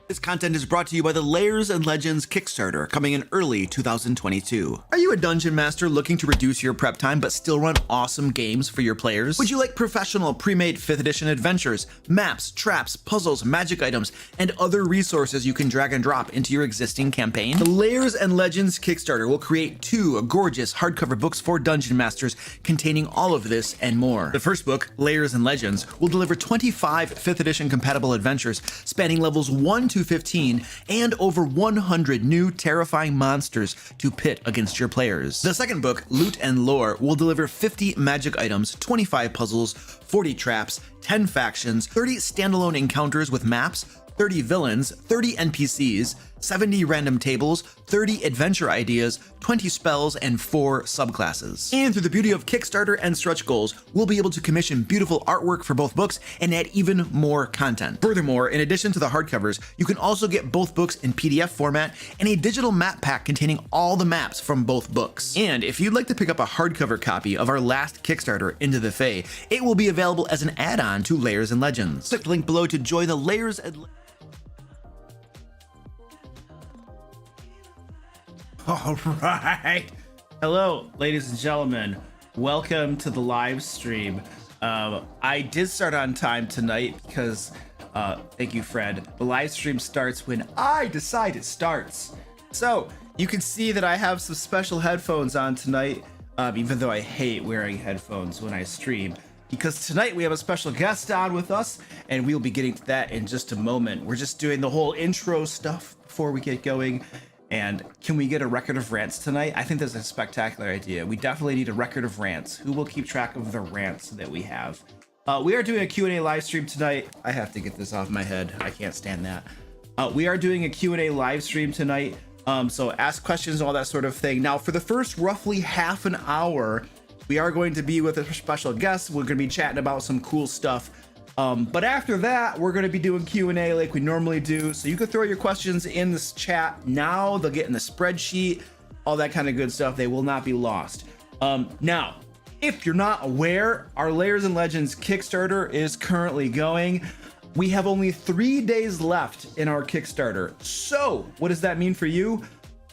This content is brought to you by the Layers and Legends Kickstarter, coming in early 2022. Are you a dungeon master looking to reduce your prep time but still run awesome games for your players? Would you like professional pre-made 5th edition adventures, maps, traps, puzzles, magic items, and other resources you can drag and drop into your existing campaign? The Layers and Legends Kickstarter will create 2 gorgeous hardcover books for dungeon masters containing all of this and more. The first book, Layers and Legends, will deliver 25 5th edition compatible adventures spanning levels 1 to 15 and over 100 new terrifying monsters to pit against your players. The second book, Loot and Lore, will deliver 50 magic items, 25 puzzles, 40 traps, 10 factions, 30 standalone encounters with maps, 30 villains, 30 NPCs, 70 random tables, 30 adventure ideas, 20 spells, and 4 subclasses. And through the beauty of Kickstarter and stretch goals, we'll be able to commission beautiful artwork for both books and add even more content. Furthermore, in addition to the hardcovers, you can also get both books in PDF format and a digital map pack containing all the maps from both books. And if you'd like to pick up a hardcover copy of our last Kickstarter, Into the Fae, it will be available as an add-on to Layers and Legends. Click the link below to join the Layers and All right. Hello, ladies and gentlemen. Welcome to the live stream. I did start on time tonight because, thank you, Fred. The live stream starts when I decide it starts. So you can see that I have some special headphones on tonight, even though I hate wearing headphones when I stream, because tonight we have a special guest on with us, and we'll be getting to that in just a moment. We're just doing the whole intro stuff before we get going. And can we get a record of rants tonight? I think that's a spectacular idea. We definitely need a record of rants. Who will keep track of the rants that we have? We are doing a Q&A live stream tonight. I have to get this off my head. I can't stand that. We are doing a Q&A live stream tonight. So ask questions, all that sort of thing. Now, for the first roughly half an hour, we are going to be with a special guest. We're going to be chatting about some cool stuff. But after that, we're going to be doing Q&A like we normally do. So you can throw your questions in this chat now. They'll get in the spreadsheet, all that kind of good stuff. They will not be lost. Now, if you're not aware, our Layers and Legends Kickstarter is currently going. We have only 3 days left in our Kickstarter. So what does that mean for you?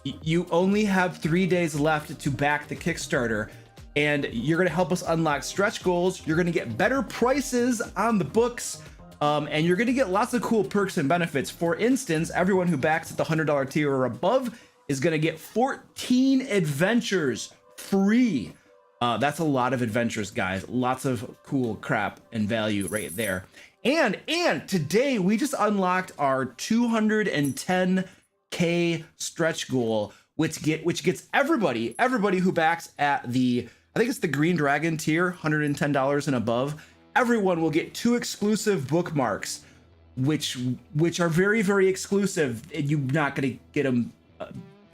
You only have 3 days left to back the Kickstarter. And you're going to help us unlock stretch goals. You're going to get better prices on the books, and you're going to get lots of cool perks and benefits. For instance, everyone who backs at the $100 tier or above is going to get 14 adventures free. That's a lot of adventures, guys. Lots of cool crap and value right there. And today we just unlocked our 210K stretch goal, which gets everybody who backs at the, I think it's the Green Dragon tier, $110 and above. Everyone will get 2 exclusive bookmarks, which are very, very exclusive, and you're not going to get them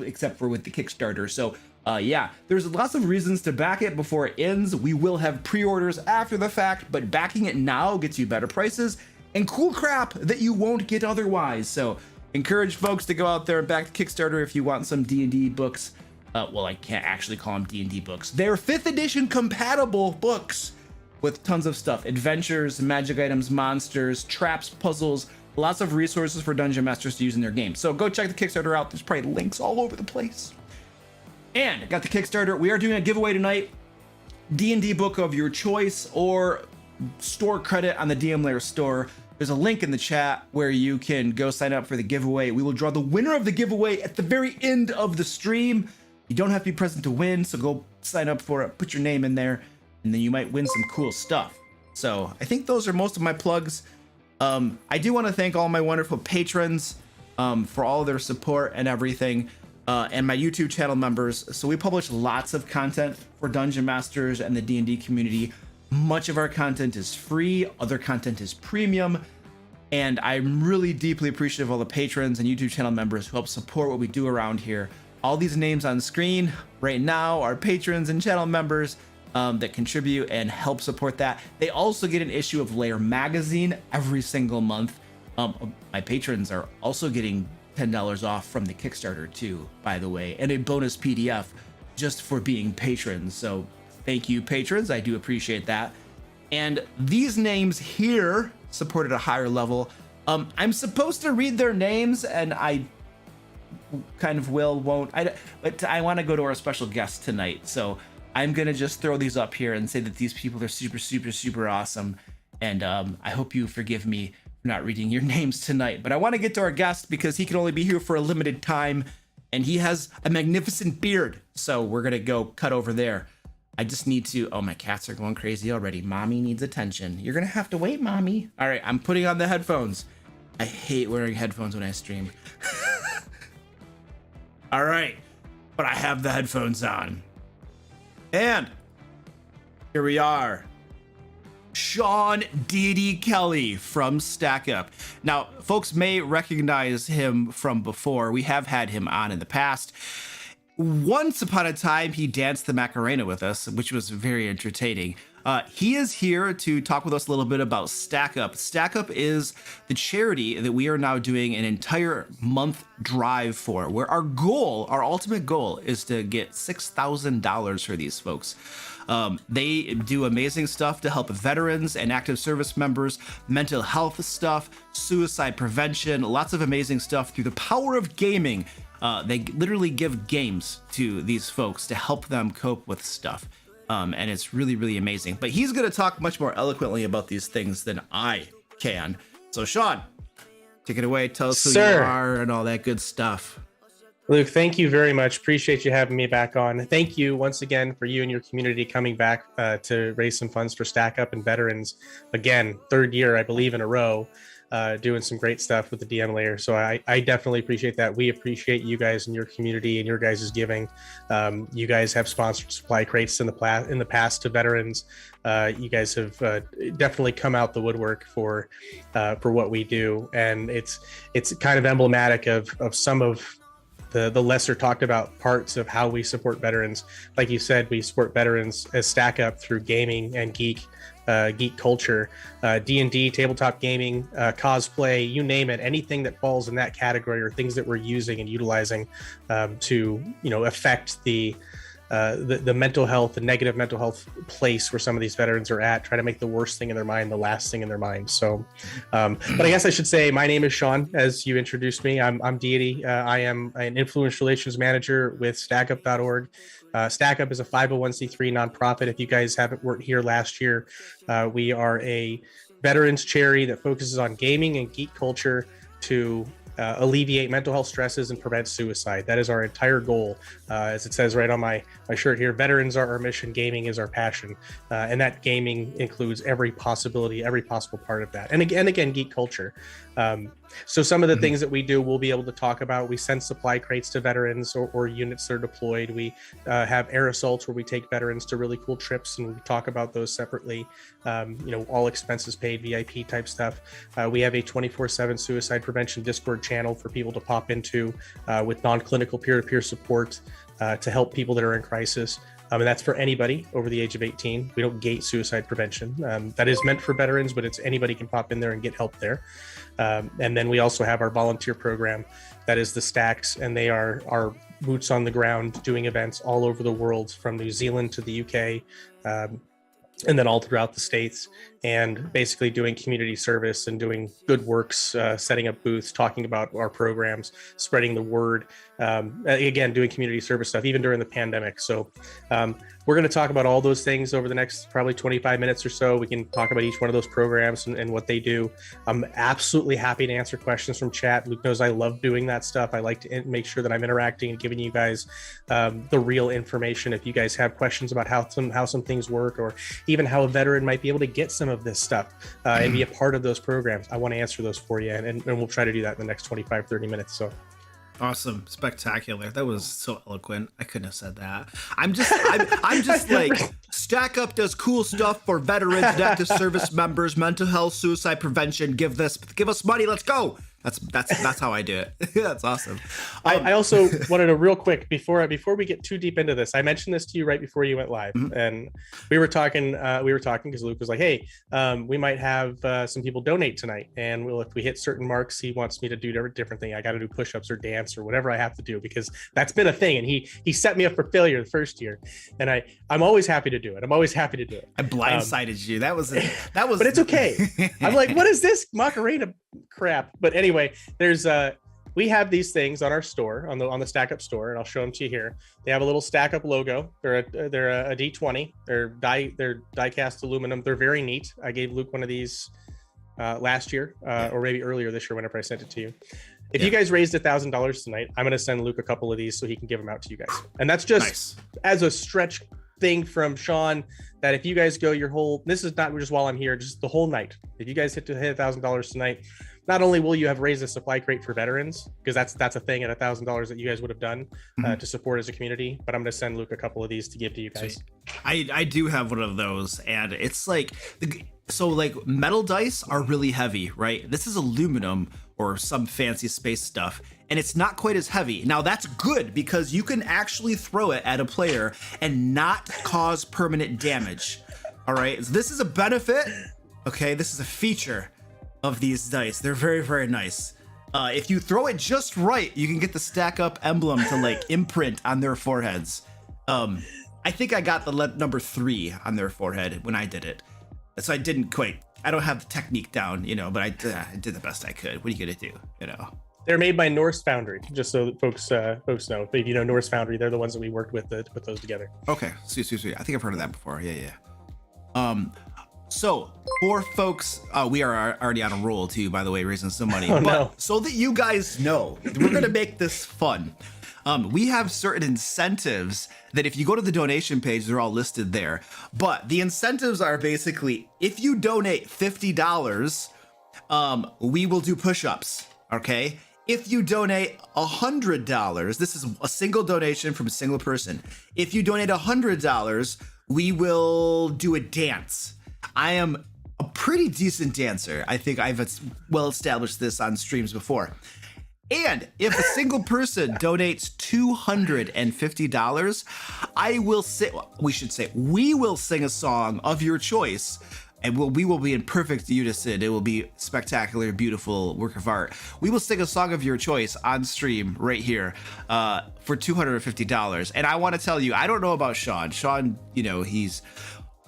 except for with the Kickstarter. So yeah, there's lots of reasons to back it before it ends. We will have pre-orders after the fact, but backing it now gets you better prices and cool crap that you won't get otherwise. So encourage folks to go out there and back the Kickstarter if you want some D&D books. Well, I can't actually call them D&D books. They're 5th edition compatible books with tons of stuff. Adventures, magic items, monsters, traps, puzzles, lots of resources for dungeon masters to use in their game. So go check the Kickstarter out. There's probably links all over the place. And got the Kickstarter. We are doing a giveaway tonight. D&D book of your choice or store credit on the DM Lair store. There's a link in the chat where you can go sign up for the giveaway. We will draw the winner of the giveaway at the very end of the stream. You don't have to be present to win, so go sign up for it, put your name in there, and then you might win some cool stuff. So I think those are most of my plugs. I do want to thank all my wonderful patrons for all their support and everything, and my YouTube channel members. So we publish lots of content for Dungeon Masters and the D&D community. Much of our content is free, other content is premium, and I'm really deeply appreciative of all the patrons and YouTube channel members who help support what we do around here. All these names on screen right now are patrons and channel members that contribute and help support that. They also get an issue of Lair magazine every single month. My patrons are also getting $10 off from the Kickstarter too, by the way, and a bonus PDF just for being patrons. So thank you, patrons. I do appreciate that. And these names here support at a higher level. I'm supposed to read their names, and I kind of won't. But I want to go to our special guest tonight, so I'm gonna just throw these up here and say that these people are super, super, super awesome. And I hope you forgive me for not reading your names tonight. But I want to get to our guest because he can only be here for a limited time, and he has a magnificent beard. So we're gonna go cut over there. I just need to. Oh, my cats are going crazy already. Mommy needs attention. You're gonna have to wait, mommy. All right, I'm putting on the headphones. I hate wearing headphones when I stream. All right, but I have the headphones on. And here we are. Sean D.D. Kelly from Stack Up. Now, folks may recognize him from before. We have had him on in the past. Once upon a time, he danced the Macarena with us, which was very entertaining. He is here to talk with us a little bit about Stack Up. Stack Up is the charity that we are now doing an entire month drive for, where our ultimate goal is to get $6,000 for these folks. They do amazing stuff to help veterans and active service members, mental health stuff, suicide prevention, lots of amazing stuff through the power of gaming. They literally give games to these folks to help them cope with stuff. And it's really, really amazing. But he's going to talk much more eloquently about these things than I can. So, Sean, take it away. Tell us who you are and all that good stuff. Luke, thank you very much. Appreciate you having me back on. Thank you once again for you and your community coming back to raise some funds for Stack Up and veterans. Again, third year, I believe, in a row. Doing some great stuff with the DM Lair. So I definitely appreciate that. We appreciate you guys and your community and your guys' giving. You guys have sponsored supply crates in the past to veterans. You guys have definitely come out the woodwork for what we do. And it's kind of emblematic of some of the lesser talked about parts of how we support veterans. Like you said, we support veterans as Stack Up through gaming and geek culture, D&D, tabletop gaming, cosplay, you name it, anything that falls in that category or things that we're using and utilizing to, affect the mental health, the negative mental health place where some of these veterans are at, try to make the worst thing in their mind the last thing in their mind. So, but I guess I should say my name is Sean, as you introduced me. I'm Deity. I am an influence relations manager with stackup.org. Stack Up is a 501c3 nonprofit. If you guys weren't here last year, we are a veterans charity that focuses on gaming and geek culture to alleviate mental health stresses and prevent suicide. That is our entire goal. As it says right on my shirt here, veterans are our mission, gaming is our passion. And that gaming includes every possible part of that. And again, geek culture. So some of the things that we do, we'll be able to talk about. We send supply crates to veterans or units that are deployed. We have air assaults where we take veterans to really cool trips and we talk about those separately. All expenses paid, VIP type stuff. We have a 24/7 suicide prevention Discord channel for people to pop into with non-clinical peer-to-peer support to help people that are in crisis. And that's for anybody over the age of 18. We don't gate suicide prevention. That is meant for veterans, but it's anybody can pop in there and get help there. And then we also have our volunteer program that is the Stacks, and they are our boots on the ground doing events all over the world, from New Zealand to the UK, and then all throughout the States, and basically doing community service and doing good works, setting up booths, talking about our programs, spreading the word, again, doing community service stuff, even during the pandemic. So we're going to talk about all those things over the next probably 25 minutes or so. We can talk about each one of those programs and what they do. I'm absolutely happy to answer questions from chat. Luke knows I love doing that stuff. I like to make sure that I'm interacting and giving you guys the real information. If you guys have questions about how some things work, or even how a veteran might be able to get some of this stuff and be a part of those programs, I want to answer those for you. And we'll try to do that in the next 25, 30 minutes. So. Awesome. Spectacular. That was so eloquent. I couldn't have said that. I'm just like, Stack Up does cool stuff for veterans, active service members, mental health, suicide prevention. Give us money. Let's go. That's how I do it. That's awesome. I also wanted to real quick before we get too deep into this. I mentioned this to you right before you went live, and we were talking because Luke was like, "Hey, we might have some people donate tonight, and if we hit certain marks, he wants me to do different thing. I got to do push-ups or dance or whatever I have to do, because that's been a thing." And he set me up for failure the first year, and I'm always happy to do it. I blindsided you. That was. But it's okay. I'm like, what is this Macarena crap. But anyway, there's we have these things on our store, on the Stack Up store, and I'll show them to you here. They have a little Stack Up logo. They're a D20. They're die cast aluminum. They're very neat. I gave Luke one of these last year, or maybe earlier this year, whenever I sent it to you. If you guys raised $1,000 tonight, I'm going to send Luke a couple of these so he can give them out to you guys. And that's just as a stretch thing from Sean, that if you guys go your whole, this is not just while I'm here, just the whole night. If you guys hit $1,000 tonight, not only will you have raised a supply crate for veterans, because that's a thing at $1,000 that you guys would have done to support as a community, but I'm going to send Luke a couple of these to give to you guys. I do have one of those, and it's like, so like metal dice are really heavy, right? This is aluminum or some fancy space stuff, and it's not quite as heavy. Now that's good because you can actually throw it at a player and not cause permanent damage. All right, so this is a benefit. Okay, this is a feature of these dice. They're very, very nice. If you throw it just right, you can get the Stack Up emblem to like imprint on their foreheads. I think I got the number 3 on their forehead when I did it. So I didn't quite, I don't have the technique down, but I did the best I could. What are you gonna do, They're made by Norse Foundry, just so that folks know. If you know Norse Foundry, they're the ones that we worked with to put those together. Okay, sweet. I think I've heard of that before. Yeah. So for folks, we are already on a roll too, by the way, raising some money. So that you guys know, we're gonna make this fun. We have certain incentives that if you go to the donation page, they're all listed there. But the incentives are basically, if you donate $50, we will do push-ups, okay? If you donate $100, this is a single donation from a single person. If you donate $100, we will do a dance. I am a pretty decent dancer. I think I've well established this on streams before. And if a single person donates $250, we will sing a song of your choice, and we will be in perfect unison. It will be spectacular, beautiful work of art. We will sing a song of your choice on stream right here for $250. And I want to tell you, I don't know about Sean. Sean,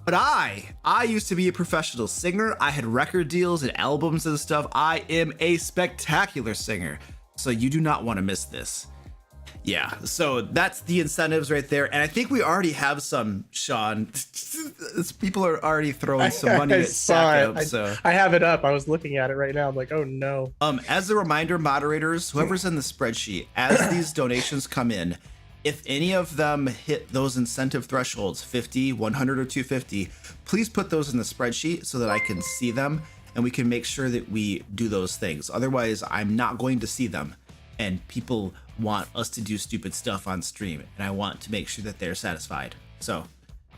but I used to be a professional singer. I had record deals and albums and stuff. I am a spectacular singer. So you do not want to miss this. Yeah, so that's the incentives right there. And I think we already have some, Sean. People are already throwing some money at Stack Up. So I have it up. I was looking at it right now. I'm like, oh no. As a reminder, moderators, whoever's in the spreadsheet, as these donations come in, if any of them hit those incentive thresholds, 50, 100, or 250, please put those in the spreadsheet so that I can see them and we can make sure that we do those things. Otherwise, I'm not going to see them. And people want us to do stupid stuff on stream, and I want to make sure that they're satisfied. So,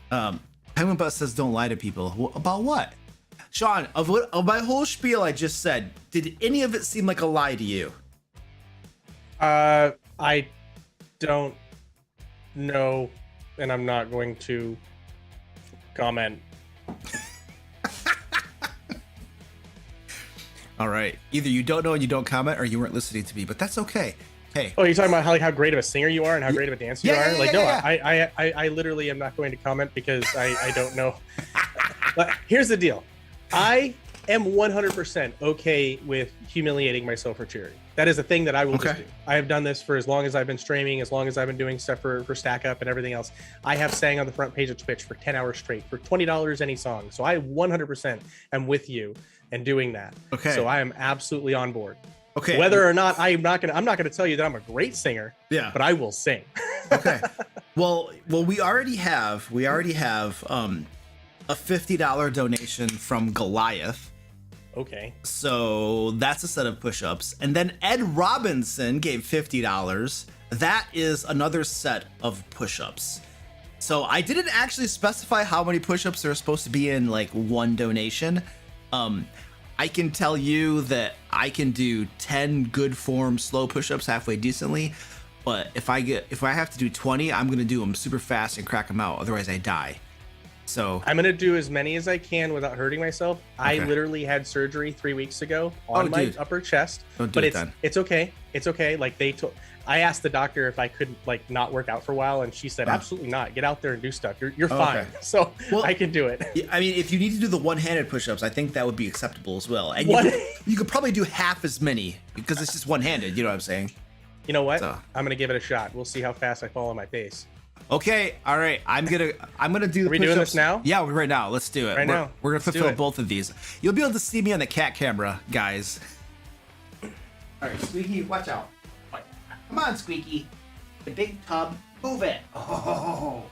Penguin Bus says don't lie to people. Well, about what? Sean, of my whole spiel I just said, did any of it seem like a lie to you? I don't know, and I'm not going to comment. All right. Either you don't know and you don't comment, or you weren't listening to me, but that's okay. Hey. Oh, you're talking about how great of a singer you are and how great of a dancer you are? I literally am not going to comment because I don't know. But here's the deal. I am 100% okay with humiliating myself for charity. That is a thing that I will just do. I have done this for as long as I've been streaming, as long as I've been doing stuff for Stack Up and everything else. I have sang on the front page of Twitch for 10 hours straight for $20 any song. So I 100% am with you and doing that. Okay. So I am absolutely on board. Okay. Whether or not I'm not gonna tell you that I'm a great singer. Yeah. But I will sing. Okay. Well, we already have a $50 donation from Goliath. Okay. So that's a set of push-ups. And then Ed Robinson gave $50. That is another set of push-ups. So I didn't actually specify how many push-ups are supposed to be in like one donation. I can tell you that I can do 10 good form slow push-ups halfway decently, but if I have to do 20, I'm gonna do them super fast and crack them out. Otherwise I die. So I'm gonna do as many as I can without hurting myself. I literally had surgery 3 weeks ago on my upper chest, but it's okay. It's okay. Like I asked the doctor if I could like not work out for a while, and she said absolutely not. Get out there and do stuff. You're fine. Okay. So I can do it. I mean, if you need to do the one-handed push-ups, I think that would be acceptable as well. And you could probably do half as many because it's just one-handed. You know what I'm saying? You know what? So. I'm gonna give it a shot. We'll see how fast I fall on my pace. Okay, all right. I'm gonna do the push-ups. Are we doing this now? Yeah, right now. Let's do it. We're gonna fulfill both of these. You'll be able to see me on the cat camera, guys. All right, Squeaky, watch out. Come on, Squeaky. The big tub. Move it. Oh.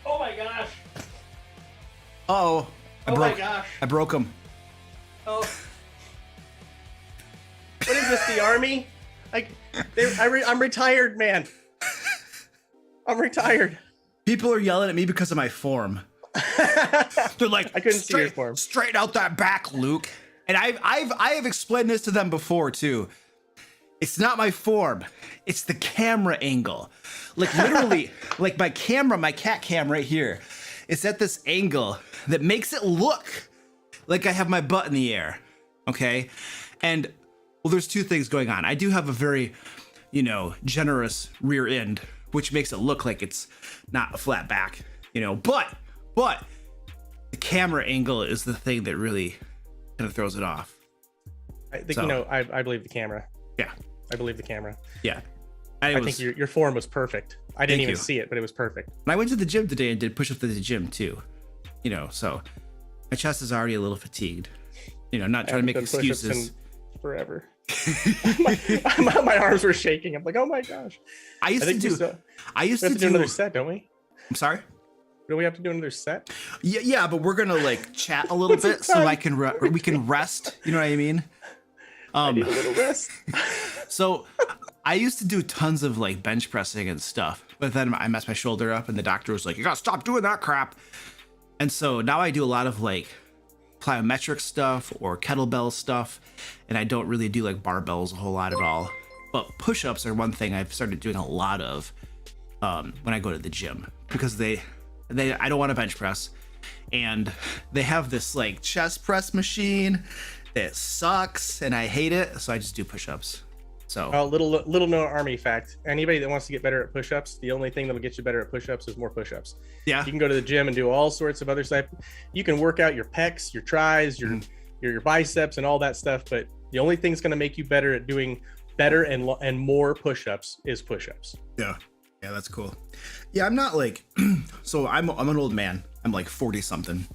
Oh my gosh. Uh-oh. My gosh. I broke him. Oh. What is this, the army? I'm retired, man. I'm retired. People are yelling at me because of my form. They're like, I couldn't see your form. Straighten out that back, Luke. And I have explained this to them before too. It's not my form. It's the camera angle. Like literally, like my cat cam right here. It's at this angle that makes it look like I have my butt in the air. Okay. And well, there's two things going on. I do have a very, generous rear end, which makes it look like it's not a flat back, but the camera angle is the thing that really kind of throws it off. I think, I believe the camera. Yeah. I believe the camera. Yeah. I think your form was perfect. I didn't even see it, but it was perfect. And I went to the gym today and did push-ups at the gym too. So my chest is already a little fatigued. Not trying to make excuses. Forever. my arms were shaking. I'm like, oh my gosh. I used to do another set, don't we? I'm sorry? Do we have to do another set? Yeah, but we're gonna like chat a little bit so we can rest. You know what I mean? I need a little rest. So I used to do tons of like bench pressing and stuff, but then I messed my shoulder up and the doctor was like, you gotta stop doing that crap. And so now I do a lot of like plyometric stuff or kettlebell stuff, and I don't really do like barbells a whole lot at all. But push-ups are one thing I've started doing a lot of when I go to the gym, because I don't want to bench press, and they have this like chest press machine that sucks and I hate it, so I just do push-ups. So little known army fact: anybody that wants to get better at push-ups, the only thing that'll get you better at push-ups is more push-ups. Yeah, you can go to the gym and do all sorts of other stuff. You can work out your pecs, your tris, your biceps, and all that stuff. But the only thing that's going to make you better at doing better and more push-ups is push-ups. Yeah, that's cool. Yeah, I'm not like so I'm an old man. I'm like 40 something.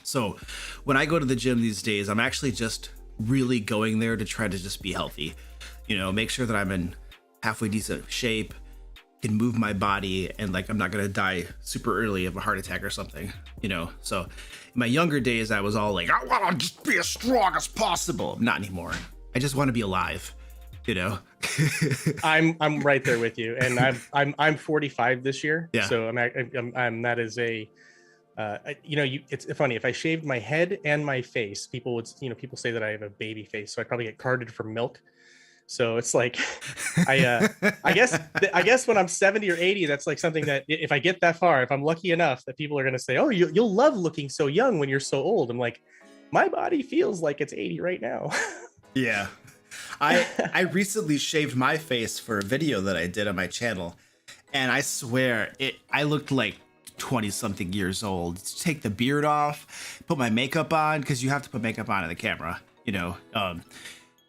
So when I go to the gym these days, I'm actually just really going there to try to just be healthy. Make sure that I'm in halfway decent shape, can move my body, and like I'm not gonna die super early of a heart attack or something. So in my younger days, I was all like, I want to just be as strong as possible. Not anymore. I just want to be alive. I'm right there with you, and I'm 45 this year. Yeah. So I'm that is a it's funny, if I shaved my head and my face, people say that I have a baby face, so I'd probably get carded for milk. So it's like, I guess when I'm 70 or 80, that's like something that if I get that far, if I'm lucky enough, that people are going to say, oh, you'll love looking so young when you're so old. I'm like, my body feels like it's 80 right now. Yeah. I recently shaved my face for a video that I did on my channel, and I swear I looked like 20 something years old. Take the beard off, put my makeup on, because you have to put makeup on in the camera,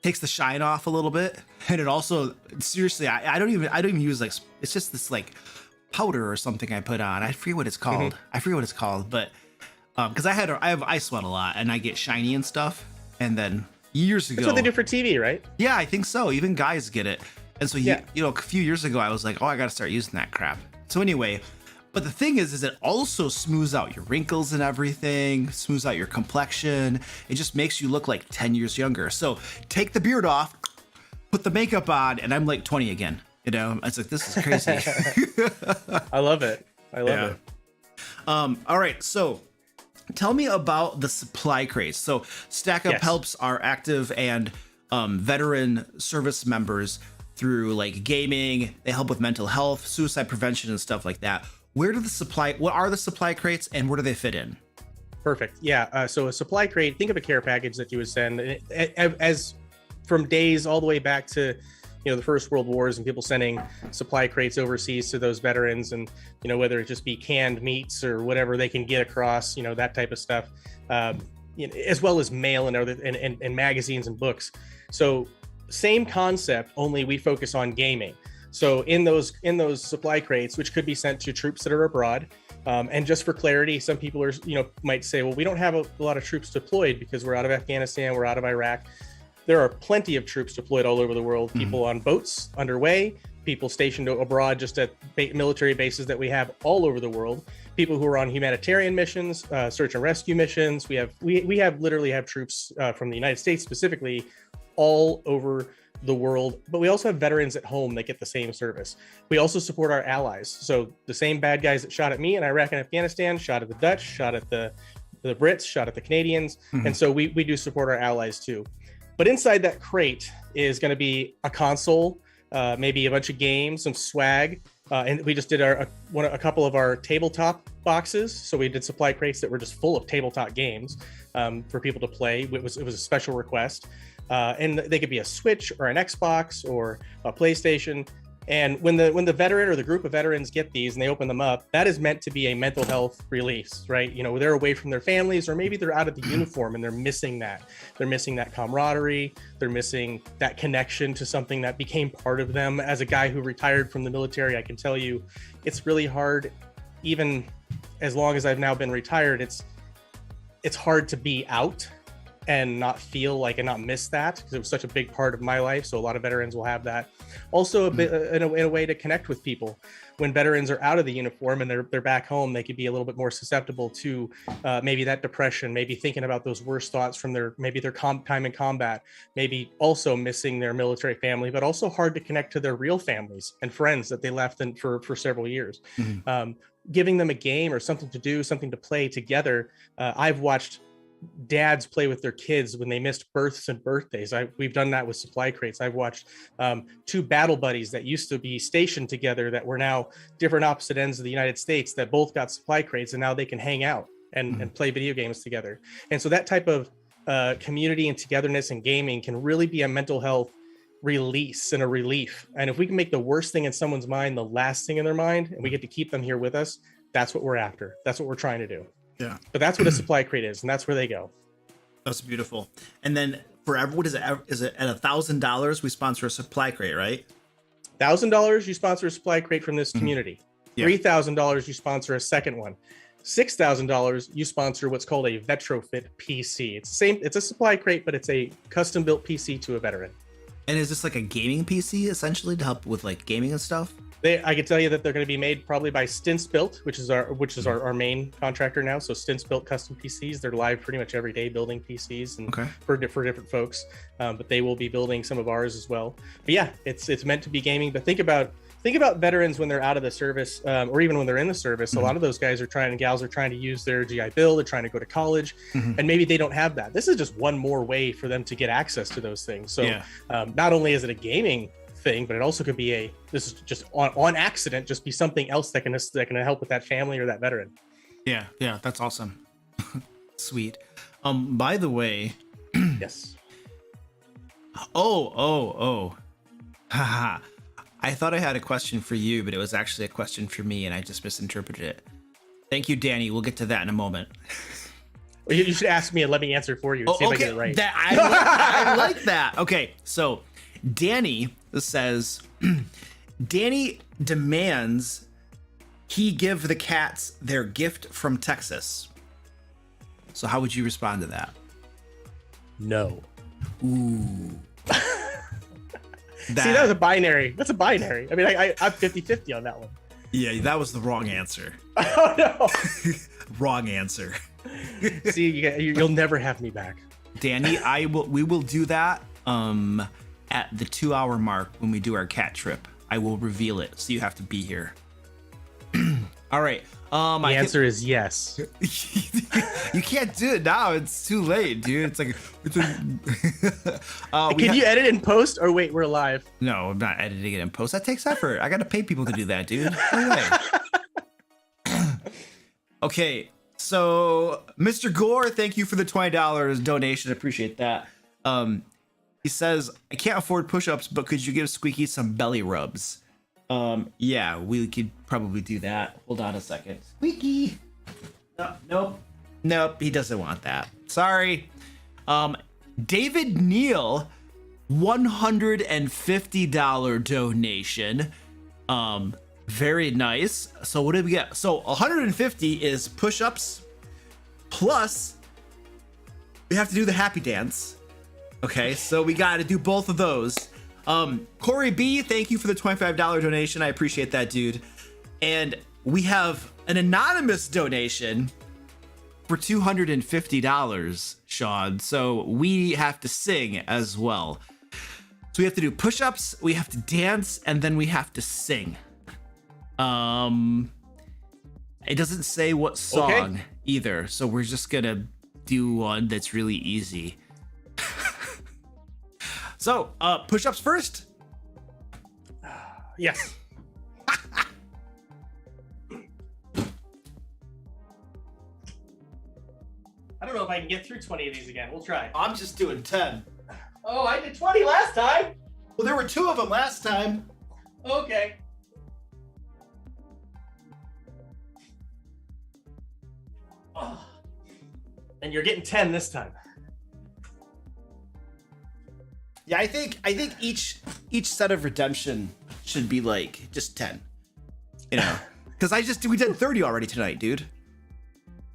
takes the shine off a little bit. And it also, seriously, I don't even use like, it's just this like powder or something I put on. I forget what it's called. But because I have eye sweat a lot and I get shiny and stuff. And then years ago, that's what they do for TV, right? Yeah, I think so. Even guys get it. And so a few years ago, I was like, oh, I got to start using that crap. So anyway, But the thing is it also smooths out your wrinkles and everything, smooths out your complexion. It just makes you look like 10 years younger. So take the beard off, put the makeup on, and I'm like 20 again. You know, it's like, this is crazy. I love it. I love it. All right. So tell me about the supply crates. So StackUp helps our active and veteran service members through like gaming. They help with mental health, suicide prevention, and stuff like that. What are the supply crates and where do they fit in? Perfect. Yeah. So a supply crate, think of a care package that you would send as from days all the way back to, the First World Wars and people sending supply crates overseas to those veterans, and, whether it just be canned meats or whatever they can get across, that type of stuff, as well as mail and other and magazines and books. So same concept, only we focus on gaming. So in those supply crates, which could be sent to troops that are abroad, and just for clarity, some people are, might say, well, we don't have a lot of troops deployed because we're out of Afghanistan, we're out of Iraq. There are plenty of troops deployed all over the world, people on boats underway, people stationed abroad just at military bases that we have all over the world, people who are on humanitarian missions, search and rescue missions. We literally have troops from the United States specifically all over the world, but we also have veterans at home that get the same service. We also support our allies. So the same bad guys that shot at me in Iraq and Afghanistan, shot at the Dutch, shot at the Brits, shot at the Canadians. And so we do support our allies too. But inside that crate is going to be a console, maybe a bunch of games, some swag. And we just did a couple of our tabletop boxes. So we did supply crates that were just full of tabletop games for people to play. It was a special request. And they could be a Switch or an Xbox or a PlayStation. And when the veteran or the group of veterans get these and they open them up, that is meant to be a mental health release, right? They're away from their families, or maybe they're out of the uniform and they're missing that. They're missing that camaraderie. They're missing that connection to something that became part of them. As a guy who retired from the military, I can tell you, it's really hard. Even as long as I've now been retired, it's hard to be out and not feel like and not miss that, because it was such a big part of my life. So a lot of veterans will have that. Also, a bit in a way to connect with people. When veterans are out of the uniform and they're back home, they could be a little bit more susceptible to maybe that depression, maybe thinking about those worst thoughts from their time in combat, maybe also missing their military family, but also hard to connect to their real families and friends that they left for several years. Giving them a game or something to do, something to play together. I've watched dads play with their kids when they missed births and birthdays. We've done that with supply crates. I've watched two battle buddies that used to be stationed together that were now different opposite ends of the United States that both got supply crates, and now they can hang out and play video games together. And so that type of community and togetherness and gaming can really be a mental health release and a relief. And if we can make the worst thing in someone's mind the last thing in their mind, and we get to keep them here with us, that's what we're after. That's what we're trying to do. Yeah. But that's what a supply crate is, and that's where they go. That's beautiful. And then what is it? Is it at $1,000 we sponsor a supply crate, right? $1,000 you sponsor a supply crate from this community. Yeah. $3,000 you sponsor a second one. $6,000 you sponsor what's called a retrofit PC. It's a supply crate, but it's a custom built PC to a veteran. And is this like a gaming PC essentially to help with like gaming and stuff? I can tell you that they're going to be made probably by Stunts Built, which is our main contractor now. So Stunts Built custom PCs. They're live pretty much every day building PCs and for different folks. But they will be building some of ours as well. But yeah, it's meant to be gaming. But think about veterans when they're out of the service, or even when they're in the service. A lot of those guys and gals are trying to use their GI Bill. They're trying to go to college, and maybe they don't have that. This is just one more way for them to get access to those things. So not only is it a gaming thing, but it also could be this is just on accident, just be something else that can help with that family or that veteran. Yeah, that's awesome. Sweet. By the way, yes. Haha. I thought I had a question for you, but it was actually a question for me, and I just misinterpreted it. Thank you, Danny. We'll get to that in a moment. Well, you should ask me and let me answer for you and see if I get it right. I like that. Okay, so Danny says, Danny demands he give the cats their gift from Texas. So how would you respond to that? No. Ooh. See, that was a binary. That's a binary. I mean, I'm 50-50 on that one. Yeah, that was the wrong answer. Oh no! Wrong answer. See, you'll never have me back. Danny, we will do that at the 2-hour mark when we do our cat trip. I will reveal it, so you have to be here. All right. The answer is yes. You can't do it now. It's too late, dude. It's like. Can you edit in post? Or wait, we're live. No, I'm not editing it in post. That takes effort. I gotta pay people to do that, dude. No way. Okay, so Mr. Gore, thank you for the $20 donation. I appreciate that. He says, I can't afford push-ups, but could you give Squeaky some belly rubs? Yeah, we could probably do that. Hold on a second. Squeaky. Nope. He doesn't want that. Sorry. David Neal, $150 donation. Very nice. So what did we get? So 150 is push-ups plus we have to do the happy dance. Okay, so we got to do both of those. Corey B, thank you for the $25 donation. I appreciate that, dude. And we have an anonymous donation for $250, Sean. So we have to sing as well. So we have to do push-ups, we have to dance, and then we have to sing. It doesn't say what song either, so we're just gonna do one that's really easy. So, push-ups first? Yes. I don't know if I can get through 20 of these again. We'll try. I'm just doing 10. Oh, I did 20 last time. Well, there were 2 of them last time. Okay. Oh. And you're getting 10 this time. Yeah, I think each set of redemption should be like just 10. You know, because we did 30 already tonight, dude.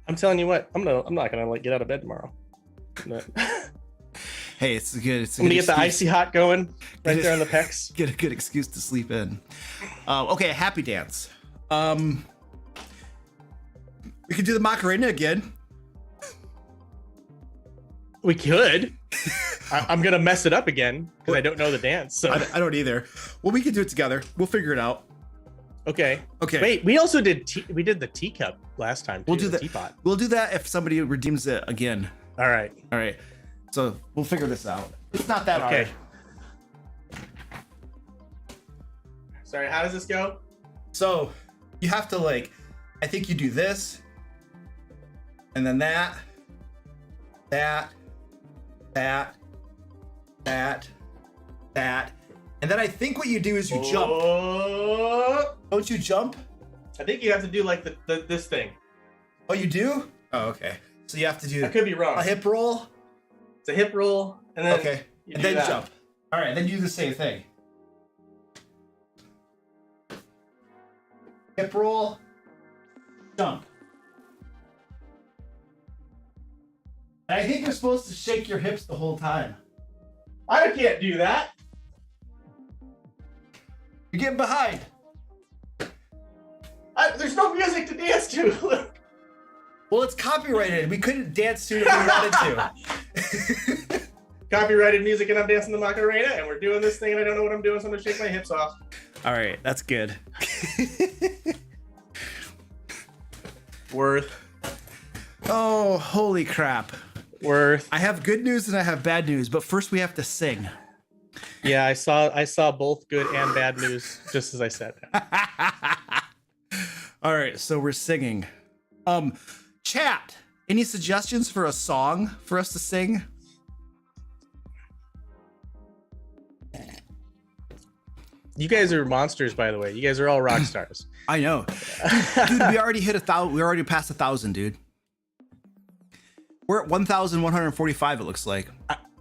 I'm telling you what, I'm not gonna like get out of bed tomorrow. Hey, it's a good. I'm gonna get the icy hot going right there on the pecs. Get a good excuse to sleep in. Okay, happy dance. We could do the Macarena again. We could. I'm gonna mess it up again because I don't know the dance. So I don't either. Well, we could do it together. We'll figure it out. Okay. Okay. Wait, we also did the teacup last time. Too, We'll do the that. teapot. We'll do that if somebody redeems it again. All right. All right. So we'll figure this out. It's not that Okay. hard. Sorry. How does this go? So you have to I think you do this, and then that, and then I think what you do is you jump. Don't you jump? I think you have to do like this thing. Oh, you do? Oh, okay. So you have to do I could be wrong. a hip roll. It's a hip roll, and then Okay, you and do then that. jump. All right, then you do the same thing. Hip roll, jump. And I think you're supposed to shake your hips the whole time. I can't do that. You're getting behind. There's no music to dance to. Well, it's copyrighted. We couldn't dance to it if we wanted to. Copyrighted music, and I'm dancing the Macarena, and we're doing this thing, and I don't know what I'm doing, so I'm gonna shake my hips off. All right, that's good. Worth. Oh, holy crap. Worth. I have good news and I have bad news, but first we have to sing. Yeah, I saw both good and bad news, just as I said. All right, so we're singing. Chat, any suggestions for a song for us to sing? You guys are monsters, by the way. You guys are all rock stars. I know. Dude, we already hit 1,000. We already passed 1,000, dude. We're at 1,145, it looks like.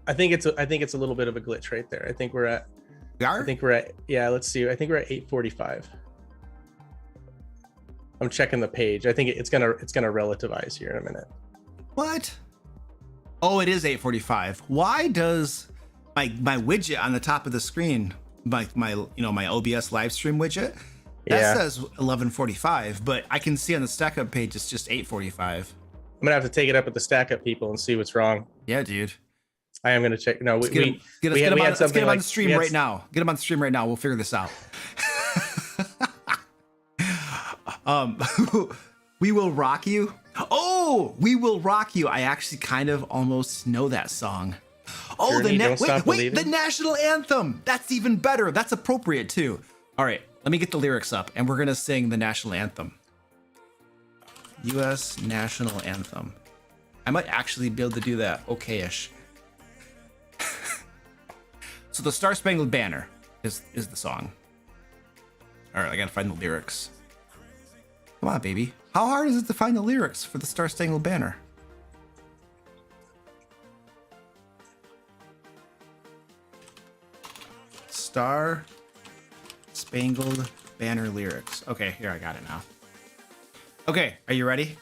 I think it's a little bit of a glitch right there. I think we're at yeah, let's see. I think we're at 845. I'm checking the page. I think it's gonna relativize here in a minute. What? Oh, it is 845. Why does my widget on the top of the screen, my OBS live stream widget, That says 11:45, but I can see on the stack up page it's just 8:45. I'm gonna have to take it up with the stack up people and see what's wrong. Yeah, dude. I am gonna check. No, Let's get him on the stream right now. Get him on the stream right now. We'll figure this out. We Will Rock You. Oh, We Will Rock You. I actually kind of almost know that song. Oh, Journey, the national anthem. That's even better. That's appropriate too. All right, let me get the lyrics up, and we're gonna sing the national anthem. U.S. national anthem. I might actually be able to do that. Okay-ish. So the Star Spangled Banner is the song. All right, I gotta find the lyrics. Come on, baby. How hard is it to find the lyrics for the Star Spangled Banner? Star Spangled Banner lyrics. Okay, here, I got it now. Okay, are you ready?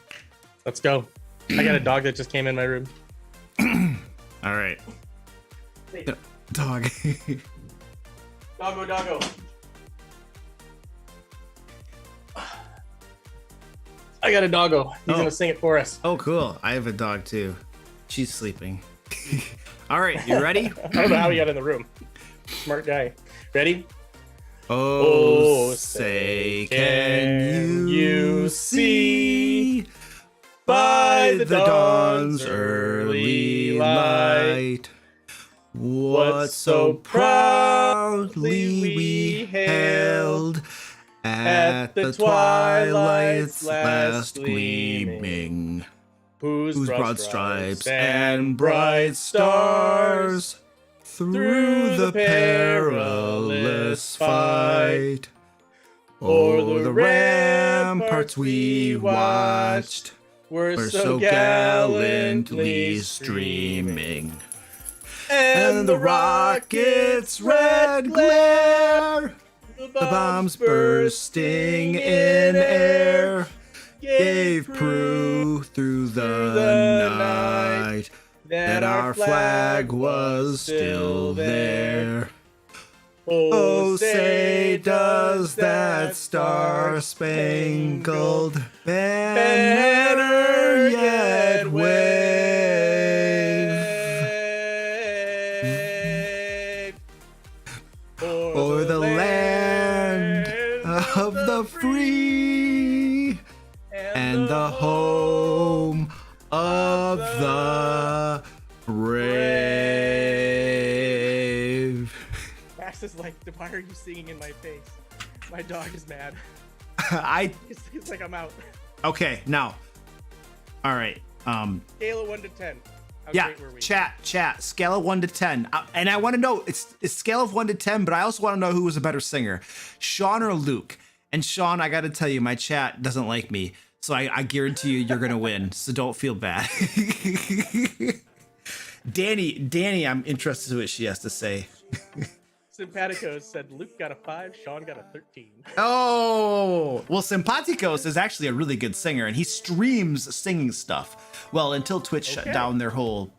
Let's go. I got a dog that just came in my room. All right. Dog. Doggo. I got a doggo. He's gonna sing it for us. Oh, cool. I have a dog too. She's sleeping. All right, you ready? I don't know how he got in the room. Smart guy. Ready? Oh, say, can you see by the dawn's early light what so proudly we hailed at the twilight's last gleaming, whose broad stripes and bright stars through the perilous fight o'er the ramparts we watched were so gallantly streaming, and the rocket's red glare, the bombs bursting in air, gave proof through the night that our flag was still there. Oh, say does that star-spangled banner yet wave o'er the land of the free and the home of the brave. Max is like, why are you singing in my face? My dog is mad. He's like, I'm out. Okay, now. All right. Scale of 1 to 10. How Yeah, great were we? chat. Scale of 1 to 10. And I want to know, it's scale of 1 to 10, but I also want to know who was a better singer, Sean or Luke. And Sean, I got to tell you, my chat doesn't like me. So I guarantee you're going to win. So don't feel bad. Danny, I'm interested in what she has to say. Simpaticos said Luke got a 5, Sean got a 13. Oh, well, Simpaticos is actually a really good singer, and he streams singing stuff. Well, until Twitch shut down their whole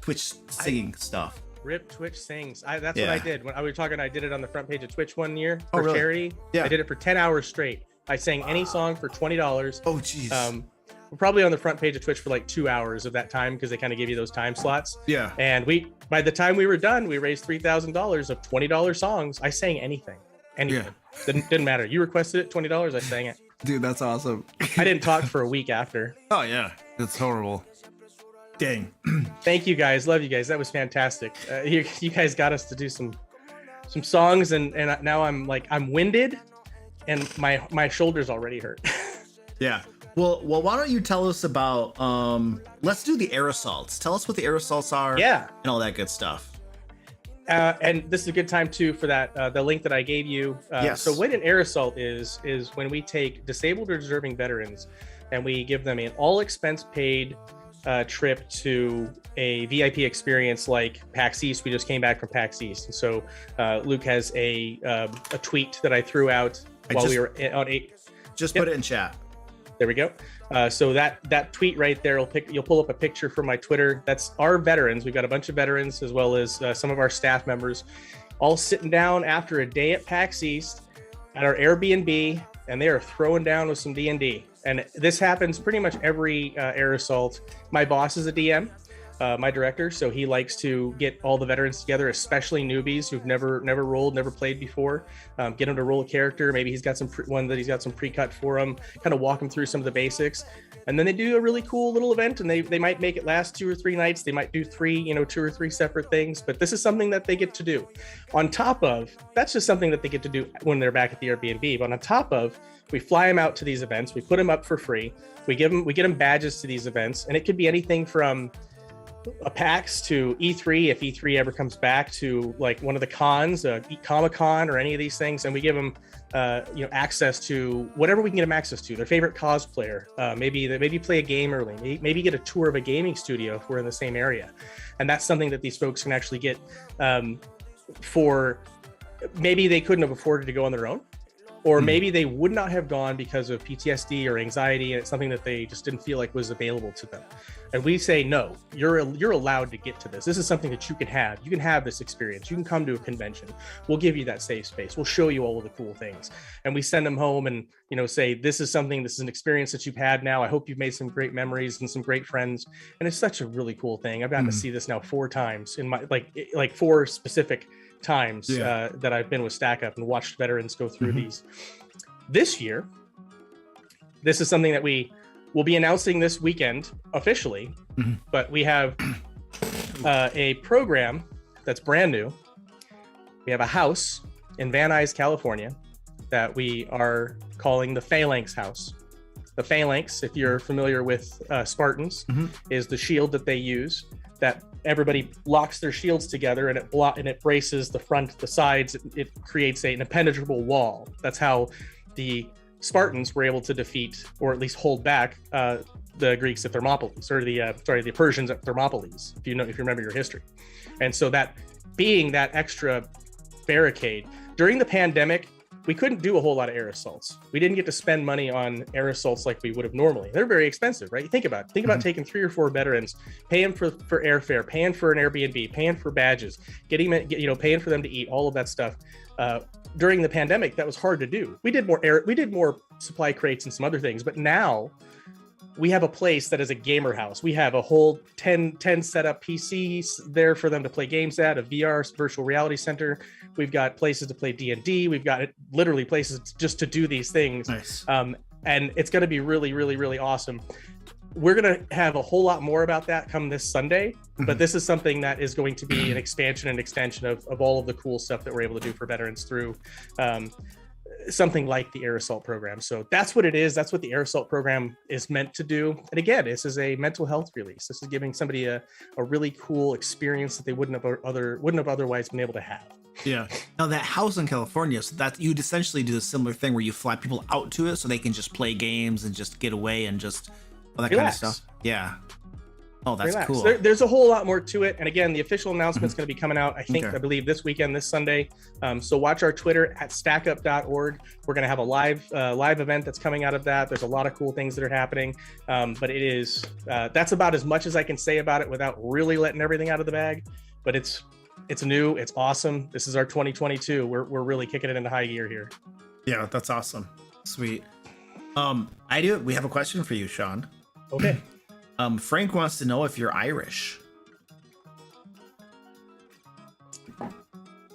Twitch singing stuff. Rip Twitch sings. That's what I did. When I was talking, I did it on the front page of Twitch one year for really? charity. Yeah. I did it for 10 hours straight. I sang any song for $20. Oh, jeez. We're probably on the front page of Twitch for like 2 hours of that time because they kind of give you those time slots. Yeah. And by the time we were done, we raised $3,000 of $20 songs. I sang anything. Yeah. Didn't matter. You requested it, $20. I sang it. Dude, that's awesome. I didn't talk for a week after. Oh, yeah. That's horrible. Dang. Thank you guys. Love you guys. That was fantastic. You guys got us to do some songs, and now I'm winded, and my shoulders already hurt. Yeah. Well, why don't you tell us about let's do the air assaults. Tell us what the air assaults are. Yeah. And all that good stuff. And this is a good time too for that the link that I gave you. Yes. So what an air assault is when we take disabled or deserving veterans and we give them an all expense paid trip to a VIP experience like PAX East. We just came back from PAX East, and so Luke has a tweet that I threw out we were on a. Just put it in chat. There we go. So that tweet right there, you'll pull up a picture from my Twitter. That's our veterans. We've got a bunch of veterans as well as some of our staff members, all sitting down after a day at PAX East at our Airbnb and they are throwing down with some D&D. And this happens pretty much every air assault. My boss is a DM, my director, so he likes to get all the veterans together, especially newbies who've never rolled, never played before, get them to roll a character. Maybe he's got one that he's got some pre-cut for them, kind of walk them through some of the basics. And then they do a really cool little event, and they might make it last 2 or 3 nights. They might do 2 or 3 separate things, but this is something that they get to do. On top of, that's just something that they get to do when they're back at the Airbnb. But on top of, we fly them out to these events. We put them up for free. We get them badges to these events, and it could be anything from a PAX to E3, if E3 ever comes back, to like one of the cons, Comic-Con or any of these things, and we give them access to whatever we can get them access to. Their favorite cosplayer, maybe play a game early, maybe get a tour of a gaming studio if we're in the same area, and that's something that these folks can actually get for maybe they couldn't have afforded to go on their own. Or maybe they would not have gone because of PTSD or anxiety, and it's something that they just didn't feel like was available to them. And we say, no, you're allowed to get to this. This is something that you can have. You can have this experience. You can come to a convention. We'll give you that safe space. We'll show you all of the cool things. And we send them home and say, this is an experience that you've had now. I hope you've made some great memories and some great friends. And it's such a really cool thing. I've gotten to see this now 4 times in my like 4 specific times that I've been with Stack Up and watched veterans go through these. This year, this is something that we will be announcing this weekend officially, but we have a program that's brand new. We have a house in Van Nuys, California, that we are calling the Phalanx House. The Phalanx, if you're familiar with Spartans, is the shield that they use, that everybody locks their shields together, and it braces the front, the sides. It creates an impenetrable wall. That's how the Spartans were able to defeat, or at least hold back, the Greeks at Thermopylae, or the Persians at Thermopylae, if you remember your history. And so that being that extra barricade during the pandemic, we couldn't do a whole lot of air assaults. We didn't get to spend money on air assaults like we would have normally. They're very expensive, right? Think about taking 3 or 4 veterans, paying for airfare, paying for an Airbnb, paying for badges, paying for them to eat, all of that stuff. During the pandemic, that was hard to do. We did more supply crates and some other things, but now we have a place that is a gamer house. We have a whole 10 setup PCs there for them to play games at, a VR virtual reality center. We've got places to play D&D. We've got literally places just to do these things. Nice. And it's going to be really, really, really awesome. We're going to have a whole lot more about that come this Sunday, but this is something that is going to be an expansion and extension of all of the cool stuff that we're able to do for veterans through something like the air assault program. So that's what it is. That's what the air assault program is meant to do. And again, this is a mental health release. This is giving somebody a really cool experience that they wouldn't have otherwise been able to have. Yeah. Now that house in California, so that you'd essentially do a similar thing where you fly people out to it so they can just play games and just get away and just all that kind of stuff. Yeah. Oh, that's cool. There's a whole lot more to it. And again, the official announcement's going to be coming out, I believe this weekend, this Sunday. So watch our Twitter at stackup.org. We're going to have a live event that's coming out of that. There's a lot of cool things that are happening. But it is, that's about as much as I can say about it without really letting everything out of the bag. But it's new. It's awesome. This is our 2022. We're really kicking it into high gear here. Yeah, that's awesome. Sweet. We have a question for you, Sean. Okay. Frank wants to know if you're Irish.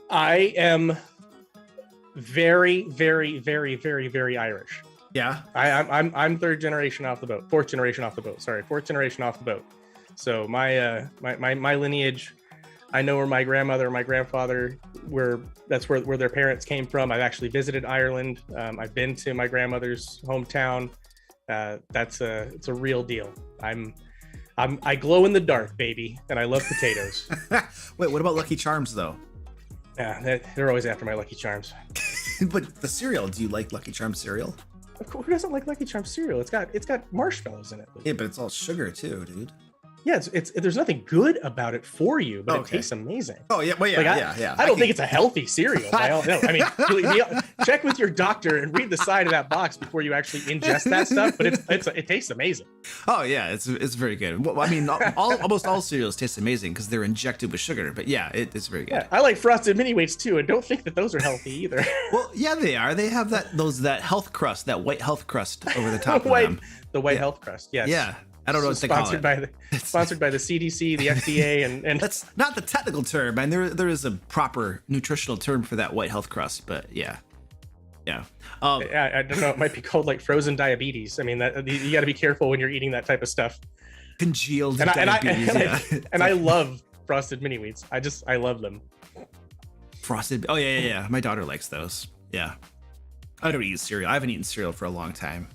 I am very, very, very, very, very Irish. Yeah. I'm 3rd generation off the boat. 4th generation off the boat. Sorry, 4th generation off the boat. So my lineage, I know where my grandmother and my grandfather that's where their parents came from. I've actually visited Ireland. I've been to my grandmother's hometown. It's a real deal. I glow in the dark, baby, and I love potatoes. Wait, what about Lucky Charms though? Yeah, they're always after my Lucky Charms. But the cereal, do you like Lucky Charms cereal? Of course, who doesn't like Lucky Charms cereal? It's got marshmallows in it. Yeah, but it's all sugar too, dude. Yeah, it's there's nothing good about it for you, but it tastes amazing. Oh yeah, well yeah, like, I don't think it's a healthy cereal. I don't know. I mean, check with your doctor and read the side of that box before you actually ingest that stuff. But it tastes amazing. Oh yeah, it's very good. Well, I mean, almost all cereals taste amazing because they're injected with sugar. But yeah, it's very good. Yeah, I like Frosted Mini Wheats too, and don't think that those are healthy either. Well, yeah, they are. They have that health crust, that white health crust over the top of them. The white health crust. Yes. Yeah. I don't know what they call it. Sponsored by the CDC, the FDA, and that's not the technical term. And there is a proper nutritional term for that white health crust, but yeah. I don't know. It might be called like frozen diabetes. I mean, that you got to be careful when you're eating that type of stuff. Congealed diabetes. I love Frosted Mini Wheats. I love them. Frosted. Oh yeah. My daughter likes those. Yeah. I don't eat cereal. I haven't eaten cereal for a long time.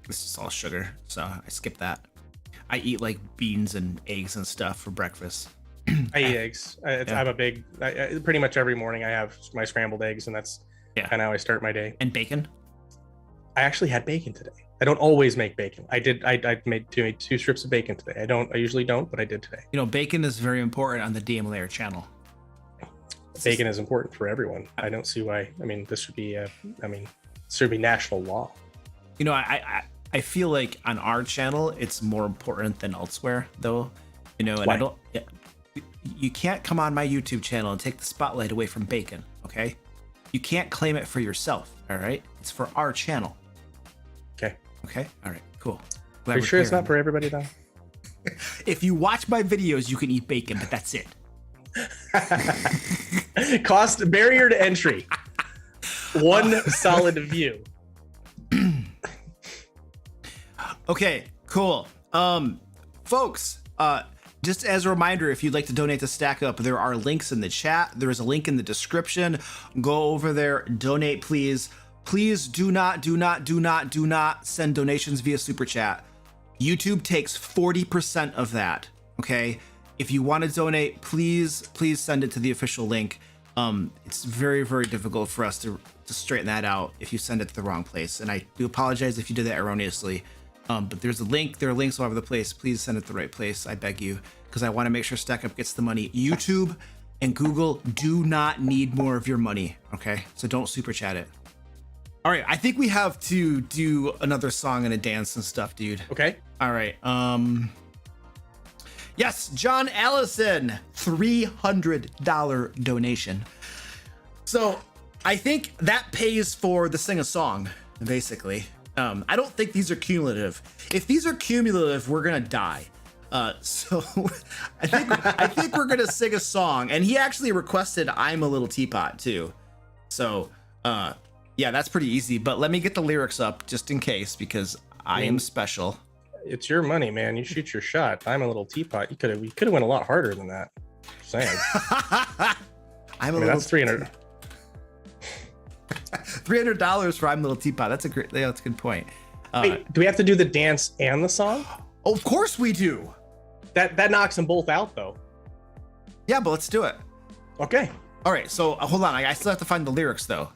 This is all sugar, so I skip that. I eat like beans and eggs and stuff for breakfast. I eat eggs. I'm a big. Pretty much every morning I have my scrambled eggs, and that's kind of how I start my day. And bacon. I actually had bacon today. I don't always make bacon. I did. I made two strips of bacon today. I usually don't, but I did today. You know, bacon is very important on the DM Lair channel. Bacon is important for everyone. I don't see why. I mean, this should be. This should be national law. You know, I feel like on our channel it's more important than elsewhere, though. You know, and why? I don't. Yeah, you can't come on my YouTube channel and take the spotlight away from bacon. Okay, you can't claim it for yourself. All right, it's for our channel. Okay. All right. Cool. Are you sure it's not for everybody though? If you watch my videos, you can eat bacon, but that's it. Cost barrier to entry. One solid view. Okay, cool. Folks, just as a reminder, if you'd like to donate to Stack Up, there are links in the chat. There is a link in the description. Go over there, donate, please. Please do not send donations via Super Chat. YouTube takes 40% of that, okay? If you want to donate, please send it to the official link. It's very, very difficult for us to straighten that out if you send it to the wrong place. And I do apologize if you did that erroneously. But there's a link. There are links all over the place. Please send it to the right place. I beg you, because I want to make sure Stack Up gets the money. YouTube and Google do not need more of your money, okay? So don't Super Chat it. All right, I think we have to do another song and a dance and stuff, dude. Okay. All right. Yes, John Allison, $300 donation. So I think that pays for the sing a song, basically. I don't think these are cumulative. If these are cumulative, we're gonna die. So I think we're gonna sing a song. And he actually requested "I'm a Little Teapot" too. So yeah, that's pretty easy. But let me get the lyrics up just in case, because I am special. It's your money, man. You shoot your shot. I'm a little teapot. You could have went a lot harder than that. Just saying. That's $300. $300 for "I'm a Little Teapot." That's a good point. Wait, do we have to do the dance and the song? Oh, of course we do. That knocks them both out, though. Yeah, but let's do it. Okay. All right. So hold on. I still have to find the lyrics, though.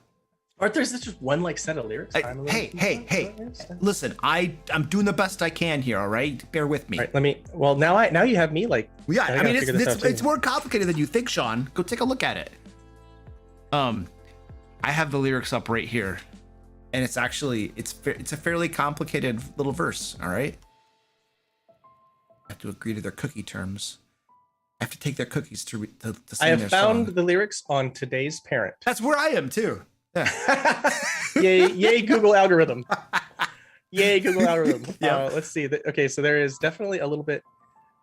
Aren't there just one set of lyrics? Hey! Listen, I'm doing the best I can here. All right, bear with me. All right, now you have me like. Yeah, I mean it's more complicated than you think, Sean. Go take a look at it. I have the lyrics up right here, and it's actually it's a fairly complicated little verse. All right, I have to agree to their cookie terms. I have to take their cookies to sing their song. I have found the lyrics on Today's Parent. That's where I am too. Yeah. Yay Google algorithm. Yay Google algorithm. Yeah. Let's see. Okay, so there is definitely a little bit.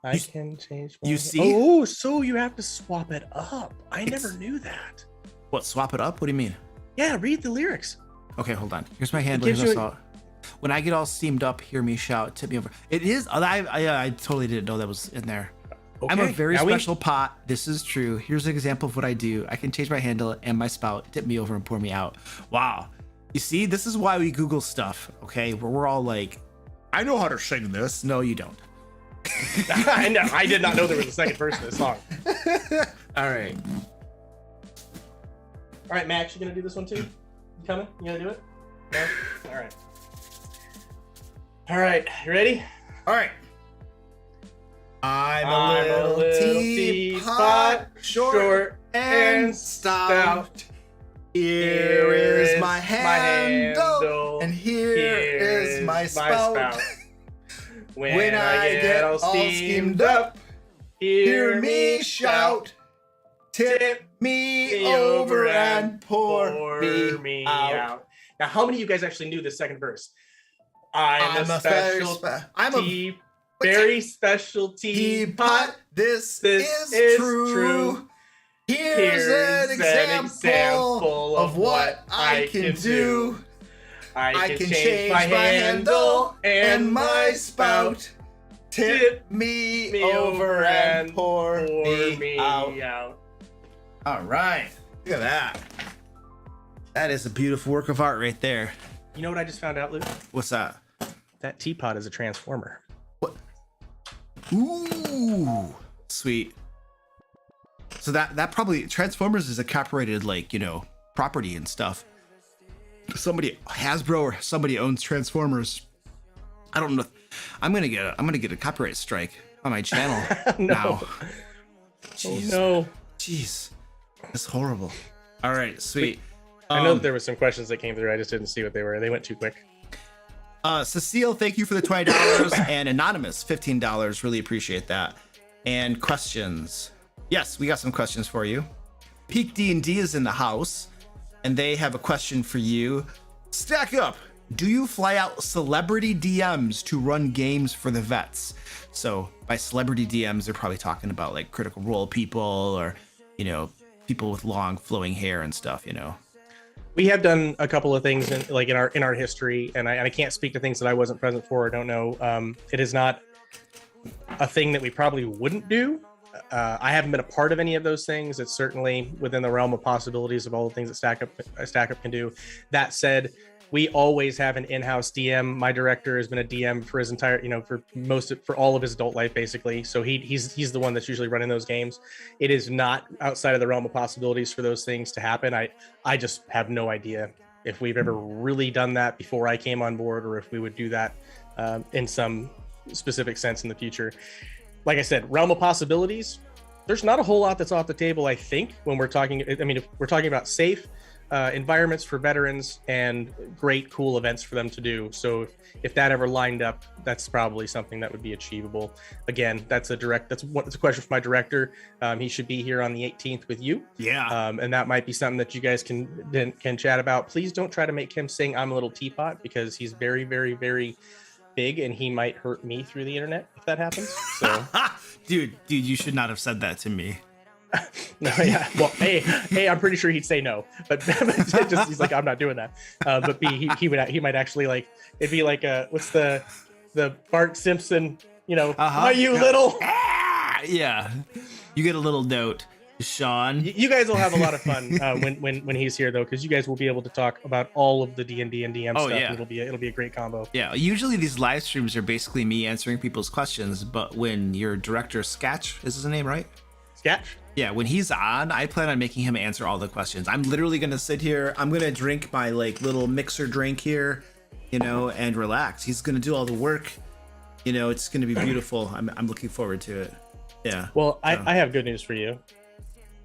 I can change. You see? Oh, so you have to swap it up. I never knew that. What? Swap it up? What do you mean? Yeah, read the lyrics. Okay, hold on. Here's my handle. When I get all steamed up, hear me shout, tip me over. It is. I totally didn't know that was in there. Okay, I'm a very special pot. This is true. Here's an example of what I do. I can change my handle and my spout, tip me over and pour me out. Wow. You see, this is why we Google stuff, okay? Where we're all like, I know how to sing this. No, you don't. I know. I did not know there was a second verse to this song. All right. All right, Max, you gonna do this one too? You coming? You gonna do it? No? All right. All right, you ready? All right. I'm a little teapot, short and stout. Here is my handle, and here is my spout. When I get all steamed up, hear me shout. Tip me over and pour me out. Now, how many of you guys actually knew this second verse? I'm a very special teapot. This is true. Here's an example of what I can do. I can change my handle and my spout. Tip me over and pour me out. All right. Look at that. That is a beautiful work of art right there. You know what I just found out, Luke? What's that? That teapot is a transformer. What? Ooh. Sweet. So that probably Transformers is a copyrighted, like, you know, property and stuff. Somebody, Hasbro or somebody owns Transformers. I don't know. I'm gonna get a copyright strike on my channel now. Jeez. Oh no. Jeez. That's horrible. All right, sweet. I know there were some questions that came through. I just didn't see what they were. They went too quick. Cecile, thank you for the $20, and Anonymous, $15. Really appreciate that. And questions. Yes, we got some questions for you. Peak D&D is in the house, and they have a question for you. Stack up. Do you fly out celebrity DMs to run games for the vets? So by celebrity DMs, they're probably talking about like Critical Role people, or, you know, people with long flowing hair and stuff, you know. We have done a couple of things in our history, and I can't speak to things that I wasn't present for or don't know. It is not a thing that we probably wouldn't do. I haven't been a part of any of those things. It's certainly within the realm of possibilities of all the things that Stack Up can do. That said, we always have an in-house DM. My director has been a DM for his entire, you know, for all of his adult life, basically. So he's the one that's usually running those games. It is not outside of the realm of possibilities for those things to happen. I just have no idea if we've ever really done that before I came on board, or if we would do that in some specific sense in the future. Like I said, realm of possibilities, there's not a whole lot that's off the table, I think, when we're talking, I mean, if we're talking about safe environments for veterans and great, cool events for them to do. So if that ever lined up, that's probably something that would be achievable. Again, that's a question for my director. He should be here on the 18th with you. Yeah. And that might be something that you guys can chat about. Please don't try to make him sing "I'm a Little Teapot," because he's very, very, very big, and he might hurt me through the internet if that happens. So dude, you should not have said that to me. No, yeah. Well, A, I'm pretty sure he'd say no, but just, he's like, I'm not doing that. But B, he might actually, like, it'd be like what's the Bart Simpson, you know, are you little? Yeah. You get a little note, Sean. You guys will have a lot of fun when he's here, though, because you guys will be able to talk about all of the D&D and DM stuff. Yeah. And it'll be a great combo. Yeah. Usually these live streams are basically me answering people's questions, but when your director Sketch is his name, right? Sketch? Yeah, when he's on, I plan on making him answer all the questions. I'm literally gonna sit here. I'm gonna drink my like little mixer drink here, you know, and relax. He's gonna do all the work. You know, it's gonna be beautiful. I'm looking forward to it. Yeah. Well, I have good news for you.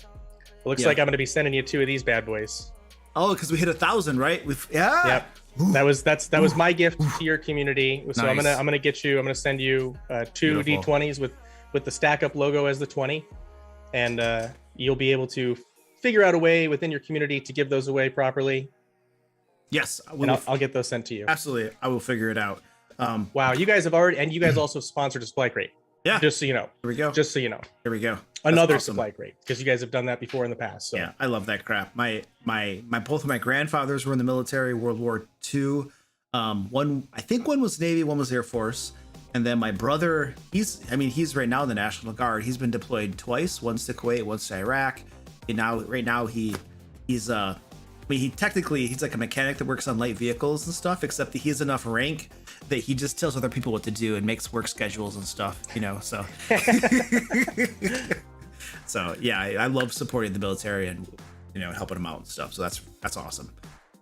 It looks like I'm gonna be sending you 2 of these bad boys. Oh, because we hit 1,000, right? Yep. That was my gift to your community. So Nice. I'm gonna send you 2 Beautiful. D20s with the Stack Up logo as the 20. And you'll be able to figure out a way within your community to give those away properly. Yes, And I'll get those sent to you. absolutely. I will figure it out. Wow, you guys have already, and you guys also sponsored a supply crate. Yeah. Just so you know. Here we go. Just so you know. Here we go. That's Another awesome. supply crate, because you guys have done that before in the past. So Yeah, I love that crap. My both of my grandfathers were in the military, World War II. One was Navy, one was Air Force. And then my brother, he's right now in the National Guard. He's been deployed twice, once to Kuwait, once to Iraq. And right now he's he's like a mechanic that works on light vehicles and stuff, except that he has enough rank that he just tells other people what to do and makes work schedules and stuff, you know, so. So yeah, I love supporting the military and, you know, helping them out and stuff. So that's awesome.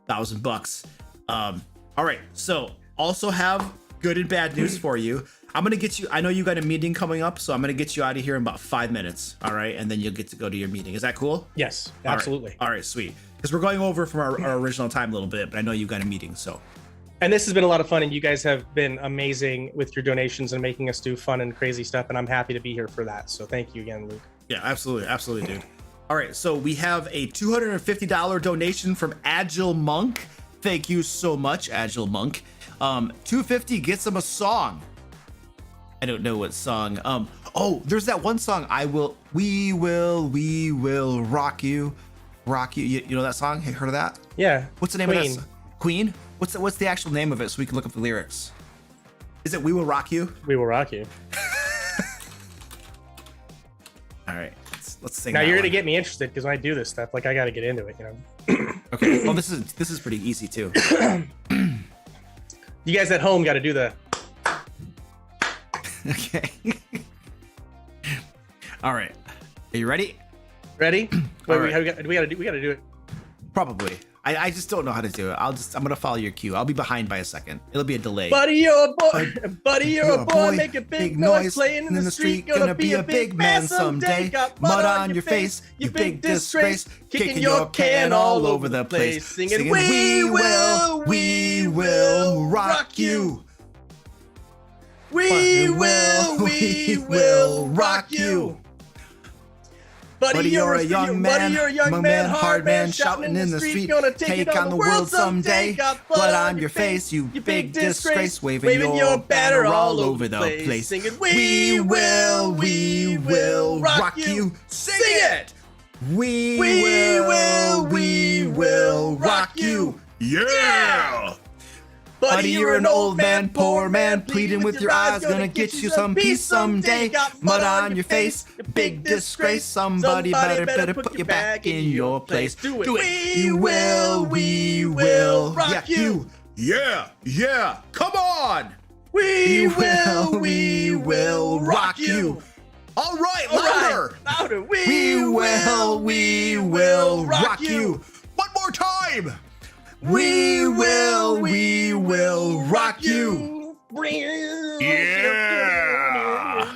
$1,000. All right. So also have good and bad news for you. I'm gonna get you. I know you got a meeting coming up, so I'm gonna get you out of here in about 5 minutes. All right, and then you'll get to go to your meeting. Is that cool? Yes, absolutely. All right, sweet. Because we're going over from our original time a little bit, but I know you got a meeting, so. And this has been a lot of fun, and you guys have been amazing with your donations and making us do fun and crazy stuff, and I'm happy to be here for that. So thank you again, Luke. Yeah, absolutely, dude. All right, so we have a $250 donation from Agile Monk. Thank you so much, Agile Monk. 250 gets him a song. I don't know what song. Oh, there's that one song. We will rock you. You know that song? Have you heard of that? Yeah. What's the name of that song? Queen? What's the actual name of it so we can look up the lyrics? Is it We Will Rock You? We will rock you. All right, let's sing. Now that you're one. gonna get me interested because when I do this stuff, like I got to get into it, you know. Okay. Well, this is pretty easy too. You guys at home got to do the. Okay. All right. Are you ready? Ready? Wait, right. we got to do it. Probably. I just don't know how to do it. I'm gonna follow your cue. I'll be behind by a second. It'll be a delay. Buddy, you're a boy. Buddy, you're a boy. Make a big noise. Playing in the street. Gonna be a big man someday. Got Mud on your face. You big disgrace. Kicking your can all over the place. Singing, we will rock you. We will rock you. Buddy, you're a young man, hard man, shouting in the street, gonna take on the world someday. Got blood on your face, you big disgrace, waving your banner all over the place. Singing, we will rock you. Sing it! We will rock you. Yeah! Buddy, you're an old man, poor man, pleading with your eyes, gonna get you some peace someday. Mud on your face, big disgrace, somebody better put you back in your place. Do it. We will rock you. Yeah, come on. We will rock you. All right, louder. We will rock you. One more time. We will rock you. Yeah.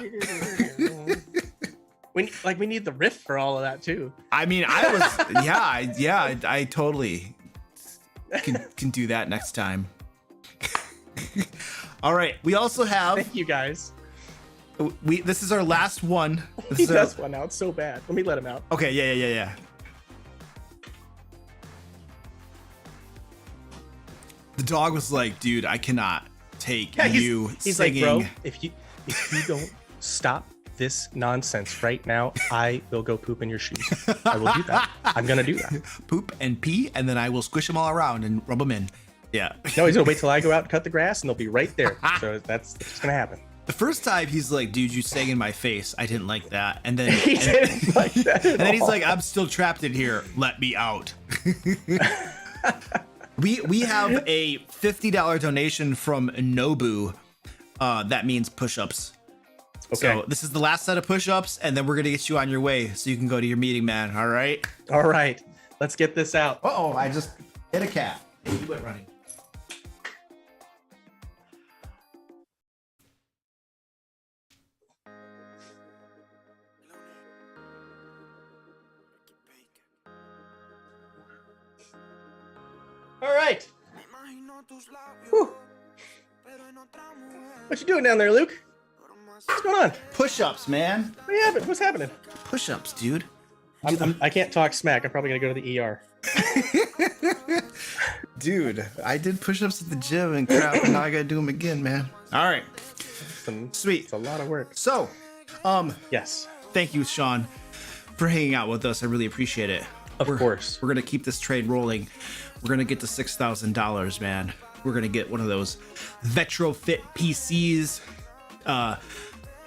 We need the riff for all of that too. I mean, I totally can do that next time. All right, we also have. Thank you guys. This is our last one. He does one out so bad. Let me let him out. Okay, yeah. The dog was like, dude, I cannot take you he's singing. like, bro, if you don't stop this nonsense right now, I will go poop in your shoes. I will do that. I'm gonna do that. Poop and pee, and then I will squish them all around and rub them in. Yeah. No, he's gonna wait till I go out and cut the grass, and they'll be right there. So that's gonna happen. The first time he's like, dude, you sang in my face. I didn't like that. And then He didn't like that at and then he's all. like, I'm still trapped in here. Let me out. We have a $50 donation from Nobu. That means push-ups. Okay. So this is the last set of push-ups, and then we're gonna get you on your way so you can go to your meeting, man. All right. All right. Let's get this out. Uh-oh, I just hit a cat. Hey, you went running. All right. Whew. What you doing down there, Luke? What's going on? Push-ups, man. What's happening? Push-ups, dude. I can't talk smack. I'm probably gonna go to the ER. Dude, I did push-ups at the gym and crap, and now I gotta do them again, man. All right. Sweet. It's a lot of work. So, Yes. thank you, Sean, for hanging out with us. I really appreciate it. Of course. We're gonna keep this trade rolling. We're gonna get to $6,000, man. We're gonna get one of those retrofit PCs. What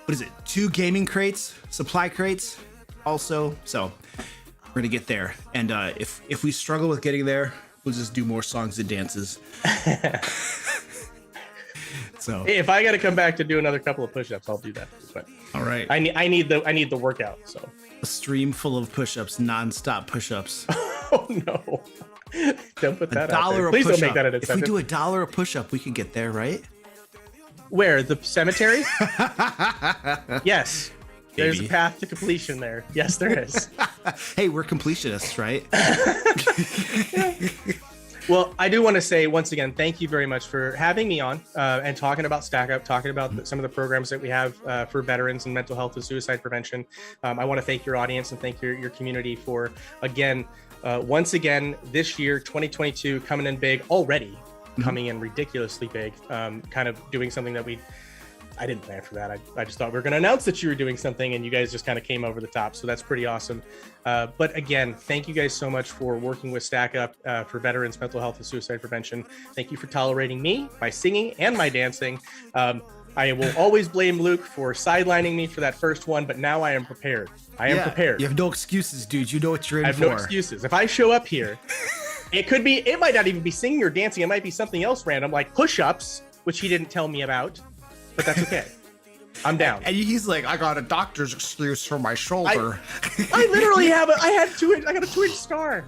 is it? 2 gaming crates, supply crates, also. So we're gonna get there. And if we struggle with getting there, we'll just do more songs and dances. So Hey, if I got to come back to do another couple of push-ups, I'll do that. But all right, I need the workout. So. a stream full of push-ups, non-stop push-ups. Oh no! Don't put that out $1 there. a Please don't push-up. make that an If we incentive. do $1 a push-up, we can get there, right? Where? The cemetery? Yes. There's Maybe. a path to completion there. Yes, there is. Hey, we're completionists, right? Well, I do want to say once again, thank you very much for having me on and talking about Stack Up, talking about some of the programs that we have for veterans and mental health and suicide prevention. I want to thank your audience and thank your community for, again, once again, this year, 2022, coming in big already, coming in ridiculously big, kind of doing something that I didn't plan for that. I just thought we were going to announce that you were doing something and you guys just kind of came over the top. So that's pretty awesome. But again, thank you guys so much for working with Stack Up for veterans, mental health and suicide prevention. Thank you for tolerating me, my singing and my dancing. I will always blame Luke for sidelining me for that first one, but now I am prepared. I am prepared. You have no excuses, dude. You know what you're in for. I have no excuses. If I show up here, it might not even be singing or dancing. It might be something else random like push-ups, which he didn't tell me about. But that's okay. I'm down. And he's like, I got a doctor's excuse for my shoulder. I literally I got a 2-inch scar.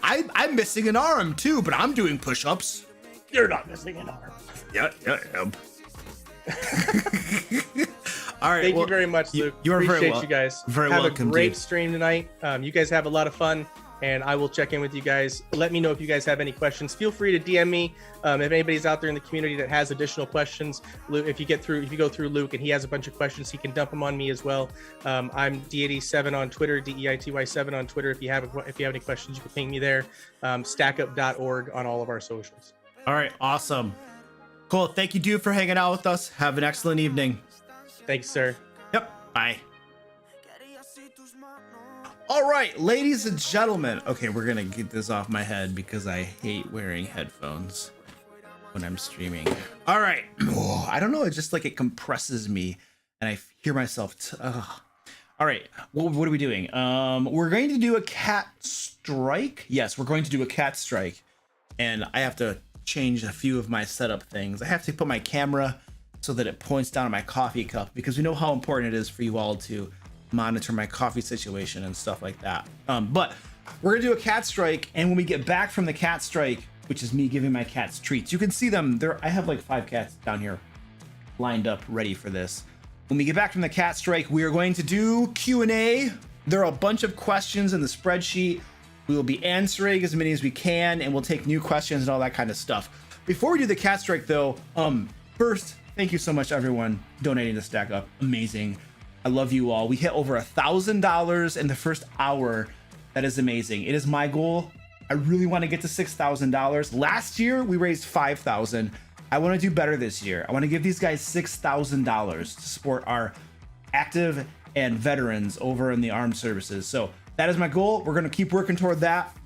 I'm missing an arm too, but I'm doing push-ups. You're not missing an arm. Yeah, I am. All right. Thank you very much, Luke. You are Appreciate very you guys. Very have welcome, a great dude. stream tonight. You guys have a lot of fun, and I will check in with you guys. Let me know if you guys have any questions. Feel free to DM me if anybody's out there in the community that has additional questions. Luke, if you go through Luke and he has a bunch of questions, he can dump them on me as well. I'm Deity7 on Twitter, DEITY7 on Twitter. If you have any questions, you can ping me there. Stackup.org on all of our socials. All right. Awesome. Cool. Thank you, dude, for hanging out with us. Have an excellent evening. Thanks, sir. Yep. Bye. All right, ladies and gentlemen. Okay, we're going to get this off my head because I hate wearing headphones when I'm streaming. All right. Oh, I don't know. It just like it compresses me and I hear myself. All right. Well, what are we doing? We're going to do a cat strike. Yes, we're going to do a cat strike. And I have to change a few of my setup things. I have to put my camera so that it points down at my coffee cup because we know how important it is for you all to monitor my coffee situation and stuff like that. But we're gonna do a cat strike, and when we get back from the cat strike, which is me giving my cats treats, you can see them there. I have like 5 cats down here lined up ready for this. When we get back from the cat strike, we are going to do Q&A. There are a bunch of questions in the spreadsheet. We will be answering as many as we can, and we'll take new questions and all that kind of stuff. Before we do the cat strike though, first, thank you so much everyone donating to Stack Up. Amazing. I love you all. We hit over $1,000 in the first hour. That is amazing. It is my goal. I really want to get to $6,000. Last year we raised $5,000. I want to do better this year. I want to give these guys $6,000 to support our active and veterans over in the armed services. So that is my goal. We're going to keep working toward that.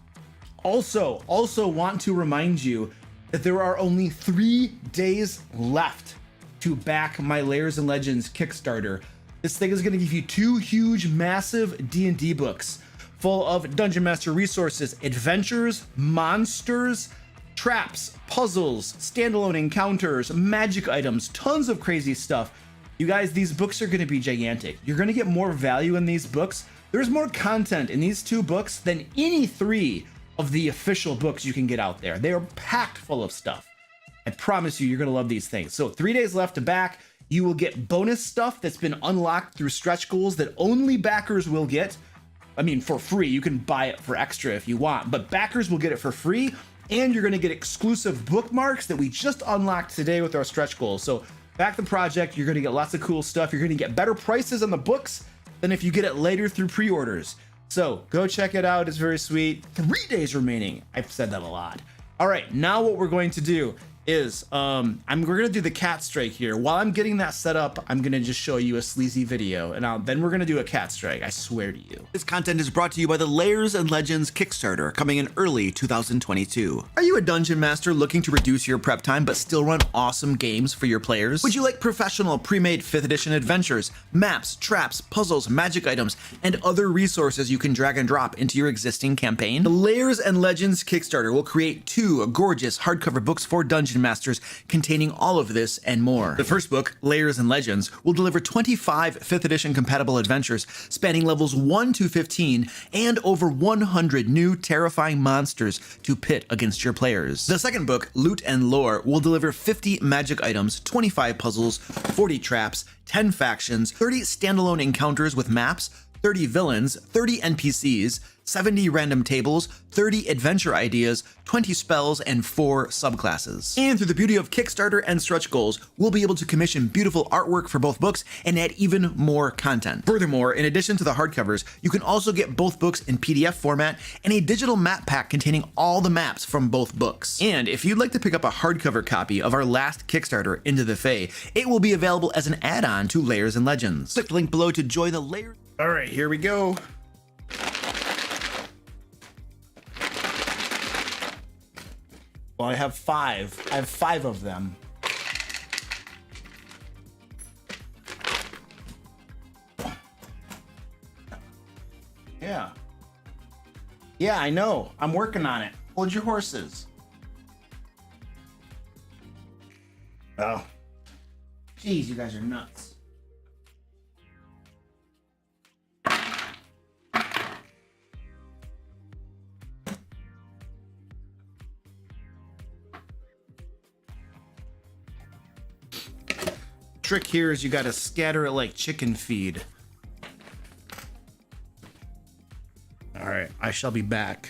Also want to remind you that there are only 3 days left to back my Lairs and Legends Kickstarter. This thing is going to give you 2 huge, massive D&D books full of Dungeon Master resources, adventures, monsters, traps, puzzles, standalone encounters, magic items, tons of crazy stuff. You guys, these books are going to be gigantic. You're going to get more value in these books. There's more content in these 2 books than any 3 of the official books you can get out there. They are packed full of stuff. I promise you, you're going to love these things. So 3 days left to back. You will get bonus stuff that's been unlocked through stretch goals that only backers will get. I mean, for free. You can buy it for extra if you want, but backers will get it for free. And you're going to get exclusive bookmarks that we just unlocked today with our stretch goals. So back the project, you're going to get lots of cool stuff. You're going to get better prices on the books than if you get it later through pre-orders. So go check it out. It's very sweet. 3 days remaining. I've said that a lot. All right, now what we're going to do is we're gonna do the cat strike here. While I'm getting that set up, I'm gonna just show you a sleazy video, and then we're gonna do a cat strike. I swear to you. This content is brought to you by the Lairs and Legends Kickstarter, coming in early 2022. Are you a dungeon master looking to reduce your prep time but still run awesome games for your players? Would you like professional pre-made 5th edition adventures, maps, traps, puzzles, magic items, and other resources you can drag and drop into your existing campaign? The Lairs and Legends Kickstarter will create 2 gorgeous hardcover books for Dungeon Dungeon Masters containing all of this and more. The first book, Layers and Legends, will deliver 25 5th edition compatible adventures spanning levels 1 to 15 and over 100 new terrifying monsters to pit against your players. The second book, Loot and Lore, will deliver 50 magic items, 25 puzzles, 40 traps, 10 factions, 30 standalone encounters with maps, 30 villains, 30 NPCs, 70 random tables, 30 adventure ideas, 20 spells, and 4 subclasses. And through the beauty of Kickstarter and stretch goals, we'll be able to commission beautiful artwork for both books and add even more content. Furthermore, in addition to the hardcovers, you can also get both books in PDF format and a digital map pack containing all the maps from both books. And if you'd like to pick up a hardcover copy of our last Kickstarter, Into the Fae, it will be available as an add-on to Layers and Legends. Click the link below to join the Layer. All right, here we go. Well, I have 5. I have 5 of them. Yeah. Yeah, I know. I'm working on it. Hold your horses. Oh. Jeez, you guys are nuts. Trick here is you got to scatter it like chicken feed. All right, I shall be back.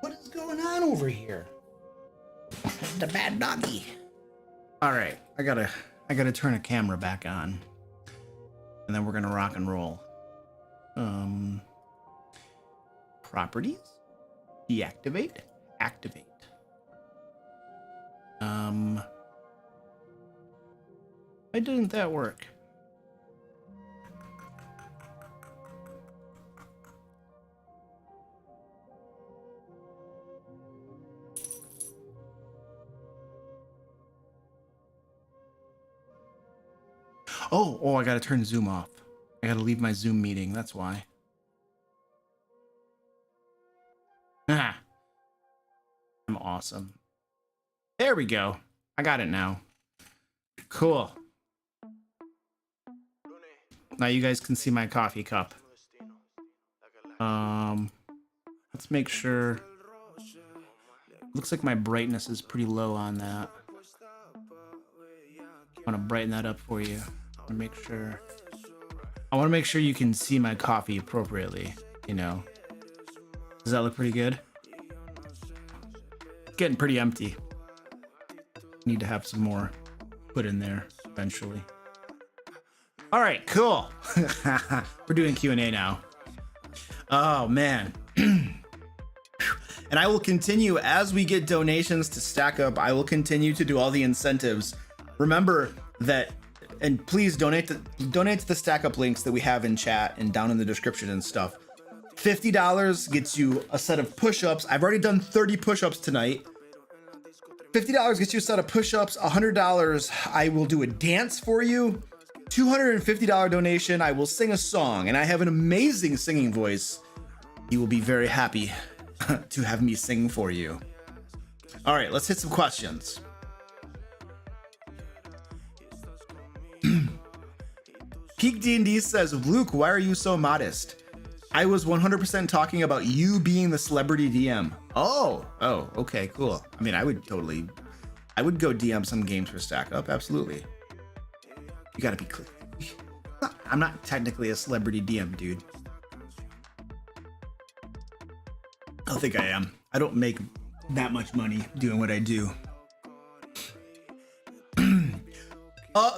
What is going on over here? The bad doggy. All right, I gotta turn a camera back on, and then we're gonna rock and roll. Properties, deactivate, activate. Why didn't that work? Oh, I gotta turn Zoom off. I gotta leave my Zoom meeting, that's why. Ah. I'm awesome. There we go. I got it now. Cool. Now you guys can see my coffee cup. Let's make sure. Looks like my brightness is pretty low on that. I want to brighten that up for you. I want to make sure you can see my coffee appropriately, you know. Does that look pretty good? It's getting pretty empty. Need to have some more put in there eventually. All right, cool. We're doing Q&A now. Oh man. And I will continue as we get donations to stack up. I will continue to do all the incentives. Remember that, and please donate to the stack up links that we have in chat and down in the description and stuff. $50 gets you a set of push-ups. I've already done 30 push-ups tonight. $50 gets you a set of push-ups. $100, I will do a dance for you. $250 donation, I will sing a song, and I have an amazing singing voice. You will be very happy to have me sing for you. All right, let's hit some questions. Peak D&D says, Luke, why are you so modest? I was 100% talking about you being the celebrity DM. Oh, okay, cool. I mean, I would go DM some games for Stack Up, absolutely. You gotta be clear. I'm not technically a celebrity DM, dude. I don't think I am. I don't make that much money doing what I do.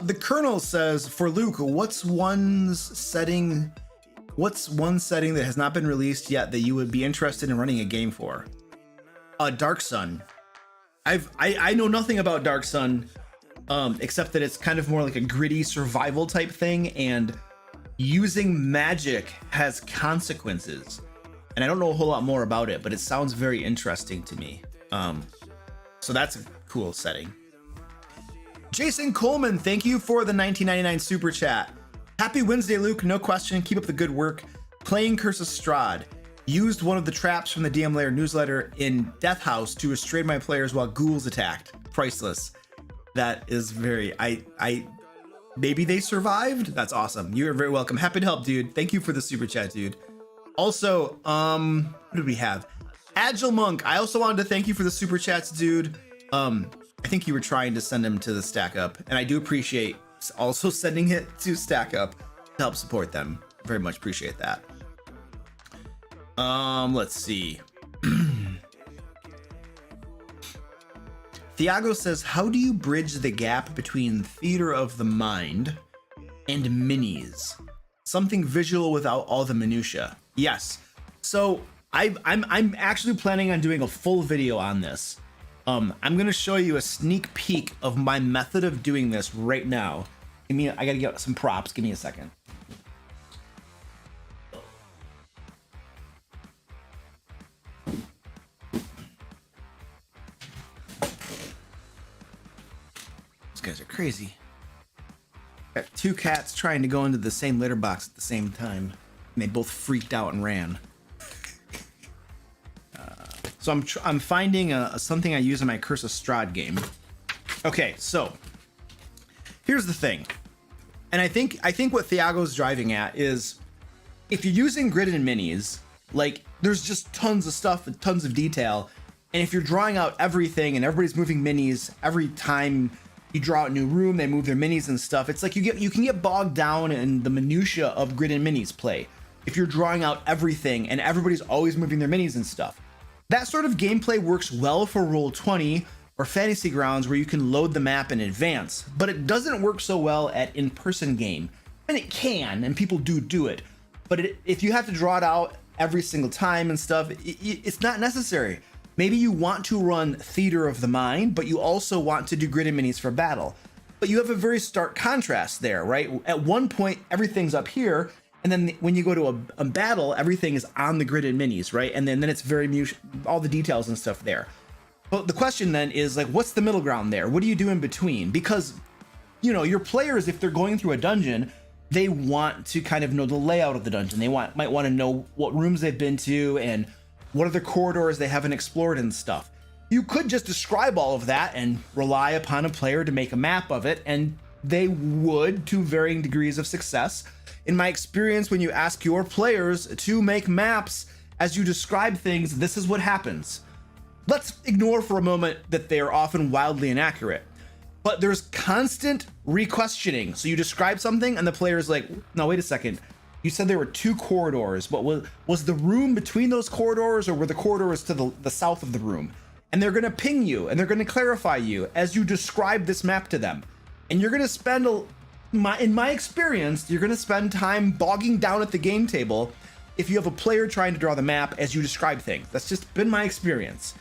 The Colonel says, for Luke, what's one setting that has not been released yet that you would be interested in running a game for? Dark Sun. I know nothing about Dark Sun, except that it's kind of more like a gritty survival type thing, and using magic has consequences. And I don't know a whole lot more about it, but it sounds very interesting to me. So that's a cool setting. Jason Coleman, thank you for the $19.99 super chat. Happy Wednesday, Luke. No question. Keep up the good work. Playing Curse of Strahd. Used one of the traps from the DM Lair newsletter in Death House to restrain my players while ghouls attacked. Priceless. That is very, maybe they survived? That's awesome. You are very welcome. Happy to help, dude. Thank you for the super chat, dude. Also, what did we have? Agile Monk. I also wanted to thank you for the super chats, dude. I think you were trying to send them to the Stack Up, and I do appreciate also sending it to Stack Up to help support them. Very much appreciate that. Let's see. Thiago says, how do you bridge the gap between theater of the mind and minis? Something visual without all the minutia. Yes. So I'm actually planning on doing a full video on this. I'm gonna show you a sneak peek of my method of doing this right now. I gotta get some props. Give me a second. These guys are crazy. Got two cats trying to go into the same litter box at the same time, and they both freaked out and ran. So I'm finding something I use in my Curse of Strahd game. Okay, so here's the thing, and I think what Thiago's driving at is, if you're using grid and minis, like, there's just tons of stuff and tons of detail, and if you're drawing out everything and everybody's moving minis every time you draw out a new room, they move their minis and stuff. It's like you can get bogged down in the minutia of grid and minis play if you're drawing out everything and everybody's always moving their minis and stuff. That sort of gameplay works well for Roll20 or Fantasy Grounds, where you can load the map in advance, but it doesn't work so well at in-person game. And it can, and people do it, but if you have to draw it out every single time and stuff, it's not necessary. Maybe you want to run Theater of the Mind, but you also want to do grid and minis for battle. But you have a very stark contrast there, right? At one point, everything's up here, and then when you go to a battle, everything is on the grid and minis, right? And then it's very all the details and stuff there. But the question then is, like, what's the middle ground there? What do you do in between? Because you know, your players, if they're going through a dungeon, they want to kind of know the layout of the dungeon. They might want to know what rooms they've been to and what are the corridors they haven't explored and stuff. You could just describe all of that and rely upon a player to make a map of it, and they would, to varying degrees of success. In my experience, when you ask your players to make maps as you describe things, this is what happens. Let's ignore for a moment that they are often wildly inaccurate, but there's constant re-questioning. So you describe something and the player's like, no, wait a second. You said there were 2 corridors, but was the room between those corridors, or were the corridors to the south of the room? And they're gonna ping you and they're gonna clarify you as you describe this map to them. And you're gonna spend, in my experience, you're gonna spend time bogging down at the game table if you have a player trying to draw the map as you describe things. That's just been my experience.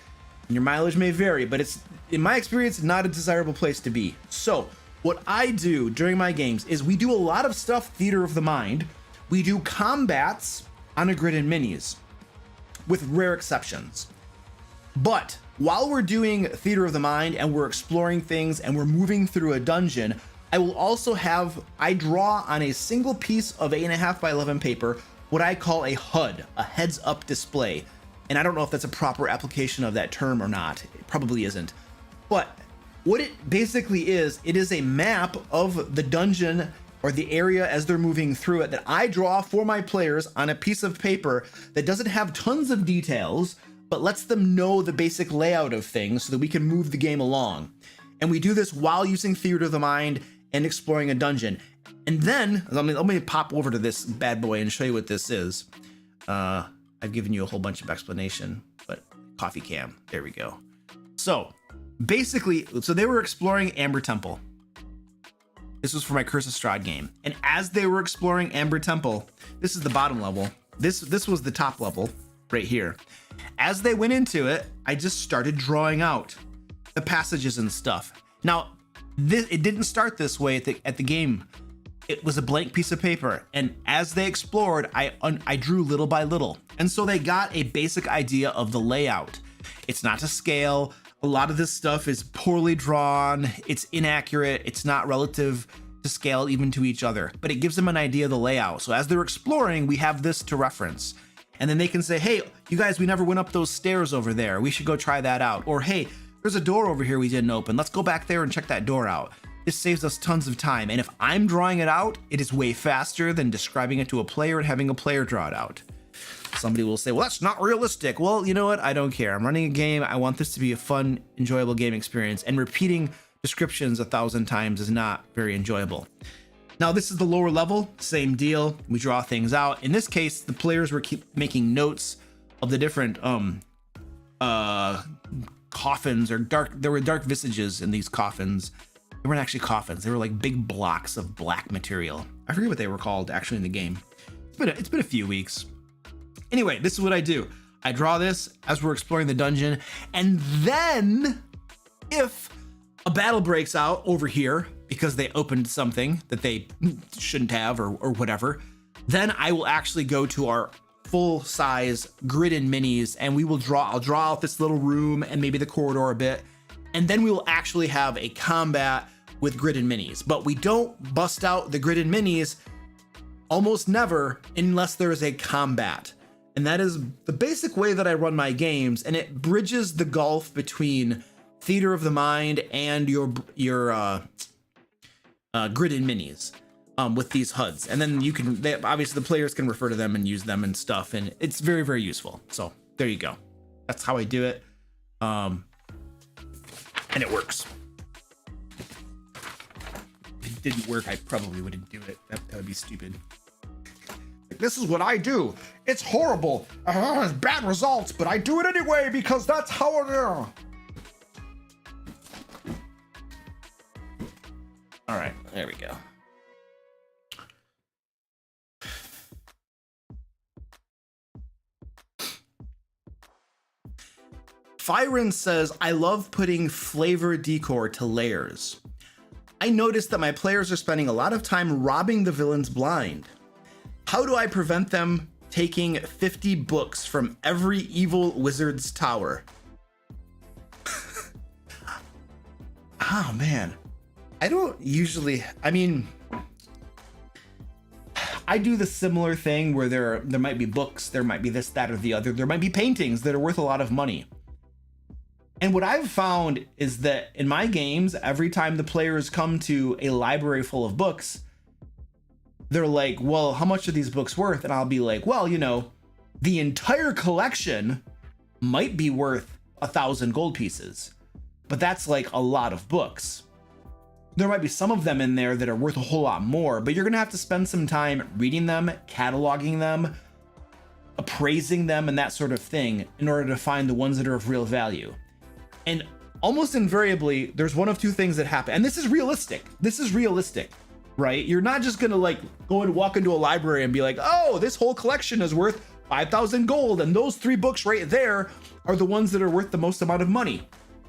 And your mileage may vary, but it's, in my experience, not a desirable place to be. So what I do during my games is we do a lot of stuff theater of the mind. We do combats on a grid and minis, with rare exceptions. But while we're doing theater of the mind and we're exploring things and we're moving through a dungeon, I will also I draw on a single piece of 8.5 by 11 paper what I call a HUD, a heads up display. And I don't know if that's a proper application of that term or not. It probably isn't. But what it basically is, it is a map of the dungeon or the area as they're moving through it that I draw for my players on a piece of paper that doesn't have tons of details, but lets them know the basic layout of things so that we can move the game along. And we do this while using theater of the mind and exploring a dungeon. And then, let me pop over to this bad boy and show you what this is. I've given you a whole bunch of explanation, but coffee cam, there we go. So basically, they were exploring Amber Temple. This was for my Curse of Strahd game. And as they were exploring Amber Temple, this is the bottom level. This was the top level right here. As they went into it, I just started drawing out the passages and stuff. Now, it didn't start this way at the game. It was a blank piece of paper, and as they explored, I drew little by little. And so they got a basic idea of the layout. It's not to scale. A lot of this stuff is poorly drawn. It's inaccurate. It's not relative to scale even to each other, but it gives them an idea of the layout. So as they're exploring, we have this to reference. And then they can say, hey, you guys, we never went up those stairs over there. We should go try that out. Or, hey, there's a door over here we didn't open. Let's go back there and check that door out. This saves us tons of time. And if I'm drawing it out, it is way faster than describing it to a player and having a player draw it out. Somebody will say, well, that's not realistic. Well, you know what? I don't care. I'm running a game. I want this to be a fun, enjoyable game experience. And repeating descriptions 1,000 times is not very enjoyable. Now, this is the lower level, same deal. We draw things out. In this case, the players were keep making notes of the different coffins or there were dark visages in these coffins. They weren't actually coffins. They were like big blocks of black material. I forget what they were called actually in the game. It's been a few weeks. Anyway, this is what I do. I draw this as we're exploring the dungeon. And then if a battle breaks out over here because they opened something that they shouldn't have or whatever, then I will actually go to our full size grid and minis and I'll draw out this little room and maybe the corridor a bit. And then we will actually have a combat with grid and minis, but we don't bust out the grid and minis almost never unless there is a combat. And that is the basic way that I run my games. And it bridges the gulf between theater of the mind and your grid and minis with these HUDs. And then obviously the players can refer to them and use them and stuff. And it's very, very useful. So there you go. That's how I do it. And it works. If it didn't work, I probably wouldn't do it. That would be stupid. This is what I do. It's horrible. It's bad results, but I do it anyway because that's how it is. All right, there we go. Fyron says, I love putting flavor decor to layers. I noticed that my players are spending a lot of time robbing the villains blind. How do I prevent them taking 50 books from every evil wizard's tower? Oh man. I don't usually, I mean, I do the similar thing where there might be books, there might be this, that, or the other. There might be paintings that are worth a lot of money. And what I've found is that in my games, every time the players come to a library full of books, they're like, well, how much are these books worth? And I'll be like, well, you know, the entire collection might be worth 1,000 gold pieces, but that's like a lot of books. There might be some of them in there that are worth a whole lot more, but you're gonna have to spend some time reading them, cataloging them, appraising them, and that sort of thing in order to find the ones that are of real value. And almost invariably, there's one of two things that happen. And this is realistic. This is realistic, right? You're not just gonna like go and walk into a library and be like, oh, this whole collection is worth 5,000 gold, and those 3 books right there are the ones that are worth the most amount of money.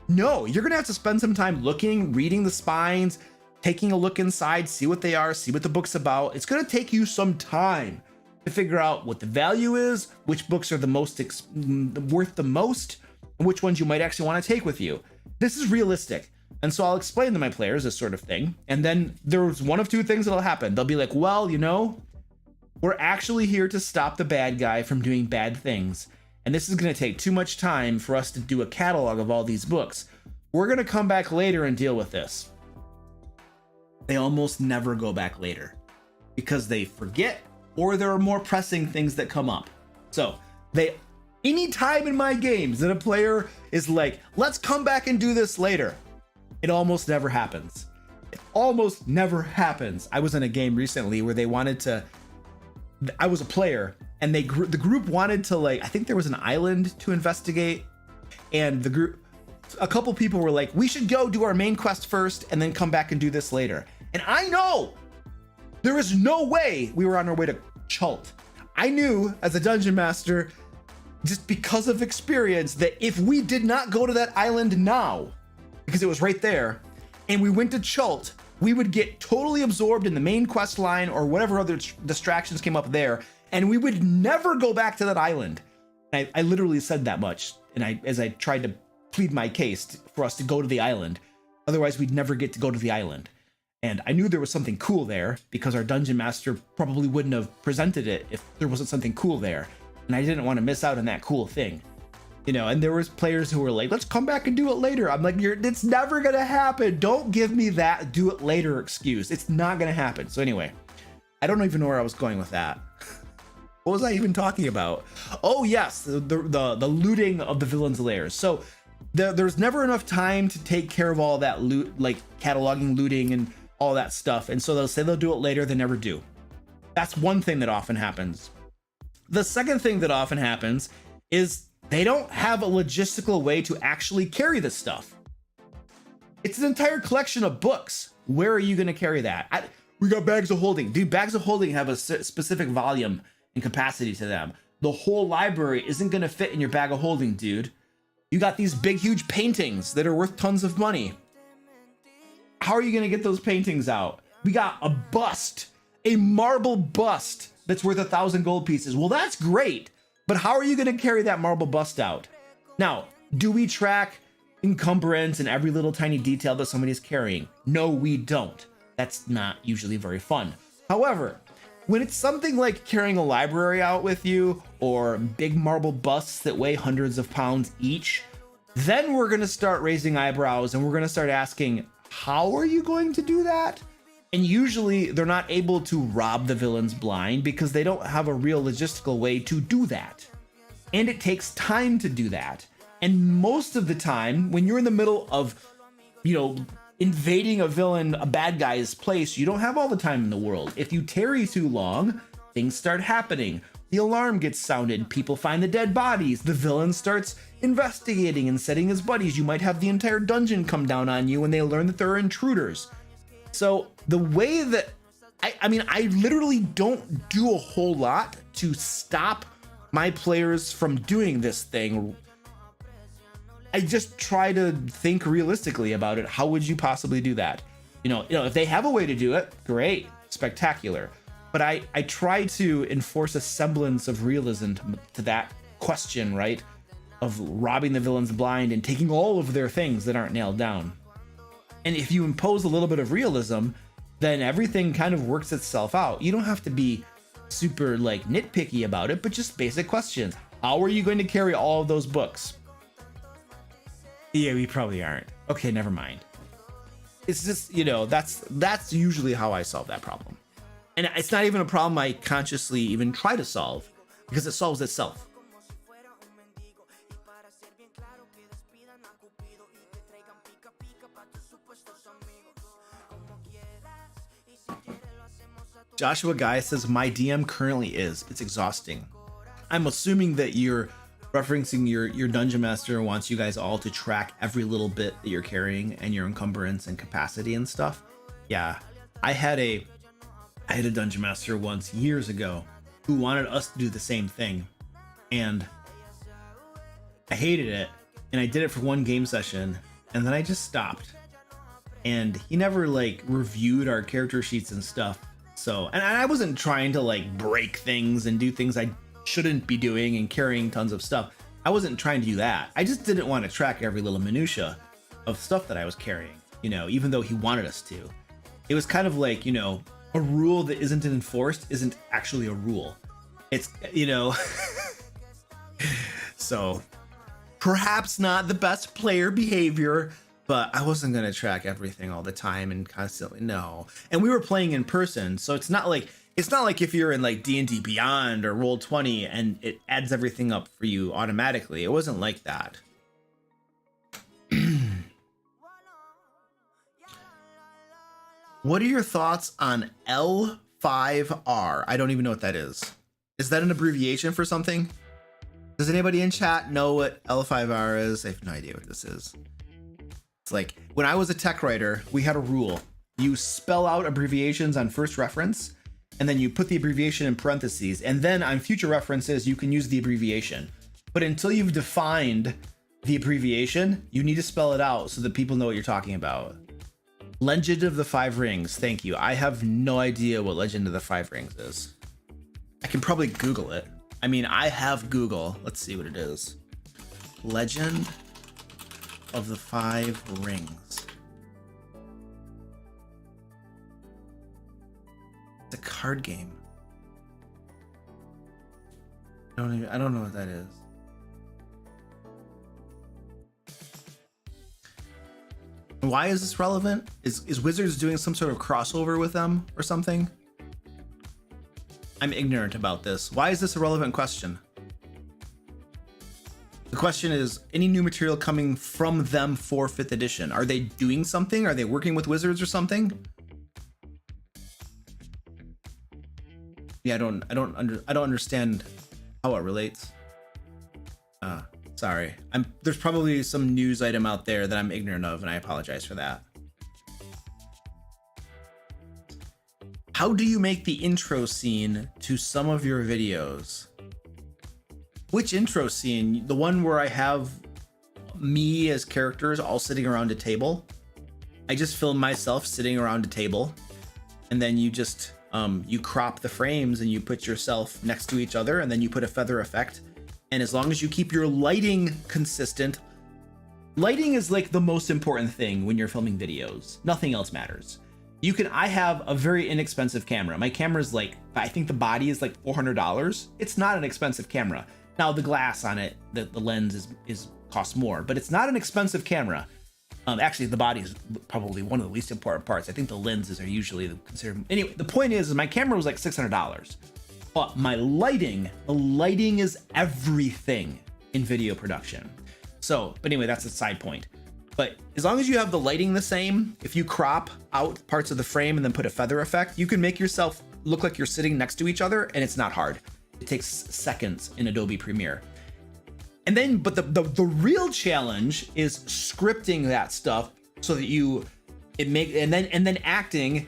No, you're gonna have to spend some time looking, reading the spines, taking a look inside, see what they are, see what the book's about. It's gonna take you some time to figure out what the value is, which books are the most worth the most, and which ones you might actually want to take with you. This is realistic. And so I'll explain to my players this sort of thing. And then there's one of two things that'll happen. They'll be like, well, you know, we're actually here to stop the bad guy from doing bad things. And this is going to take too much time for us to do a catalog of all these books. We're going to come back later and deal with this. They almost never go back later because they forget, or there are more pressing things that come up. So any time in my games that a player is like, let's come back and do this later, it almost never happens. It almost never happens. I was in a game recently where they wanted to, I was a player, and the group wanted to, like, I think there was an island to investigate, and a couple people were like, we should go do our main quest first and then come back and do this later. And I know there is no way we were on our way to Chult. I knew as a dungeon master, just because of experience, that if we did not go to that island now, because it was right there, and we went to Chult, we would get totally absorbed in the main quest line or whatever other distractions came up there, and we would never go back to that island. I literally said that much, and as I tried to plead my case for us to go to the island. Otherwise, we'd never get to go to the island. And I knew there was something cool there because our dungeon master probably wouldn't have presented it if there wasn't something cool there. And I didn't want to miss out on that cool thing, you know. And there was players who were like, let's come back and do it later. I'm like, it's never gonna happen. Don't give me that do it later excuse. It's not gonna happen. So anyway, I don't even know where I was going with that. What was I even talking about? Oh yes, the looting of the villains' lairs. So there's never enough time to take care of all that loot, like cataloging, looting, and all that stuff. And so they'll say they'll do it later, they never do. That's one thing that often happens. The second thing that often happens is they don't have a logistical way to actually carry this stuff. It's an entire collection of books. Where are you going to carry that? We got bags of holding. Dude, bags of holding have a specific volume and capacity to them. The whole library isn't going to fit in your bag of holding, dude. You got these big, huge paintings that are worth tons of money. How are you going to get those paintings out? We got a bust, a marble bust that's worth 1,000 gold pieces. Well, that's great, but how are you going to carry that marble bust out? Now, do we track encumbrance and every little tiny detail that somebody's carrying? No, we don't. That's not usually very fun. However, when it's something like carrying a library out with you, or big marble busts that weigh hundreds of pounds each, then we're going to start raising eyebrows and we're going to start asking, how are you going to do that? And usually they're not able to rob the villains blind because they don't have a real logistical way to do that. And it takes time to do that. And most of the time, when you're in the middle of, you know, invading a bad guy's place, you don't have all the time in the world. If you tarry too long, things start happening. The alarm gets sounded, people find the dead bodies, the villain starts investigating and setting his buddies. You might have the entire dungeon come down on you when they learn that there are intruders. So the way that, I literally don't do a whole lot to stop my players from doing this thing. I just try to think realistically about it. How would you possibly do that? You know, if they have a way to do it, great, spectacular. But I try to enforce a semblance of realism to that question, right? Of robbing the villains blind and taking all of their things that aren't nailed down. And if you impose a little bit of realism, then everything kind of works itself out. You don't have to be super like nitpicky about it, but just basic questions. How are you going to carry all of those books? Yeah, we probably aren't. Okay, never mind. It's just, you know, that's usually how I solve that problem. And it's not even a problem I consciously even try to solve, because it solves itself. Joshua Guy says, my DM currently is. It's exhausting. I'm assuming that you're referencing your dungeon master wants you guys all to track every little bit that you're carrying and your encumbrance and capacity and stuff. Yeah, I had a dungeon master once years ago who wanted us to do the same thing, and I hated it, and I did it for one game session, and then I just stopped. And he never like reviewed our character sheets and stuff. So, and I wasn't trying to like break things and do things I shouldn't be doing and carrying tons of stuff. I wasn't trying to do that. I just didn't want to track every little minutia of stuff that I was carrying, you know, even though he wanted us to. It was kind of like, you know, a rule that isn't enforced isn't actually a rule. It's, you know, so perhaps not the best player behavior, but I wasn't going to track everything all the time and constantly, no. And we were playing in person, so it's not like if you're in like D&D Beyond or Roll20 and it adds everything up for you automatically. It wasn't like that. What are your thoughts on L5R? I don't even know what that is. Is that an abbreviation for something? Does anybody in chat know what L5R is? I have no idea what this is. It's like, when I was a tech writer, we had a rule. You spell out abbreviations on first reference, and then you put the abbreviation in parentheses, and then on future references, you can use the abbreviation. But until you've defined the abbreviation, you need to spell it out so that people know what you're talking about. Legend of the Five Rings. Thank you. I have no idea what Legend of the Five Rings is. I can probably Google it. I mean, I have Google. Let's see what it is. Legend of the Five Rings. It's a card game. I don't know what that is. Why is this relevant? Is Wizards doing some sort of crossover with them or something? I'm ignorant about this. Why is this a relevant question? The question is, any new material coming from them for 5th edition? Are they doing something? Are they working with Wizards or something? Yeah, I don't understand how it relates. Sorry. There's probably some news item out there that I'm ignorant of, and I apologize for that. How do you make the intro scene to some of your videos? Which intro scene? The one where I have me as characters all sitting around a table? I just film myself sitting around a table, and then you just you crop the frames and you put yourself next to each other, and then you put a feather effect. And as long as you keep your lighting consistent, lighting is like the most important thing when you're filming videos. Nothing else matters. I have a very inexpensive camera. My camera is like, I think the body is like $400. It's not an expensive camera. Now the glass on it, the lens costs more, but it's not an expensive camera. Actually, the body is probably one of the least important parts. I think the lenses are usually considered. Anyway, the point is my camera was like $600. But my lighting, the lighting is everything in video production. So, but anyway, that's a side point. But as long as you have the lighting the same, if you crop out parts of the frame and then put a feather effect, you can make yourself look like you're sitting next to each other, and it's not hard. It takes seconds in Adobe Premiere. And then, but the real challenge is scripting that stuff so that and then acting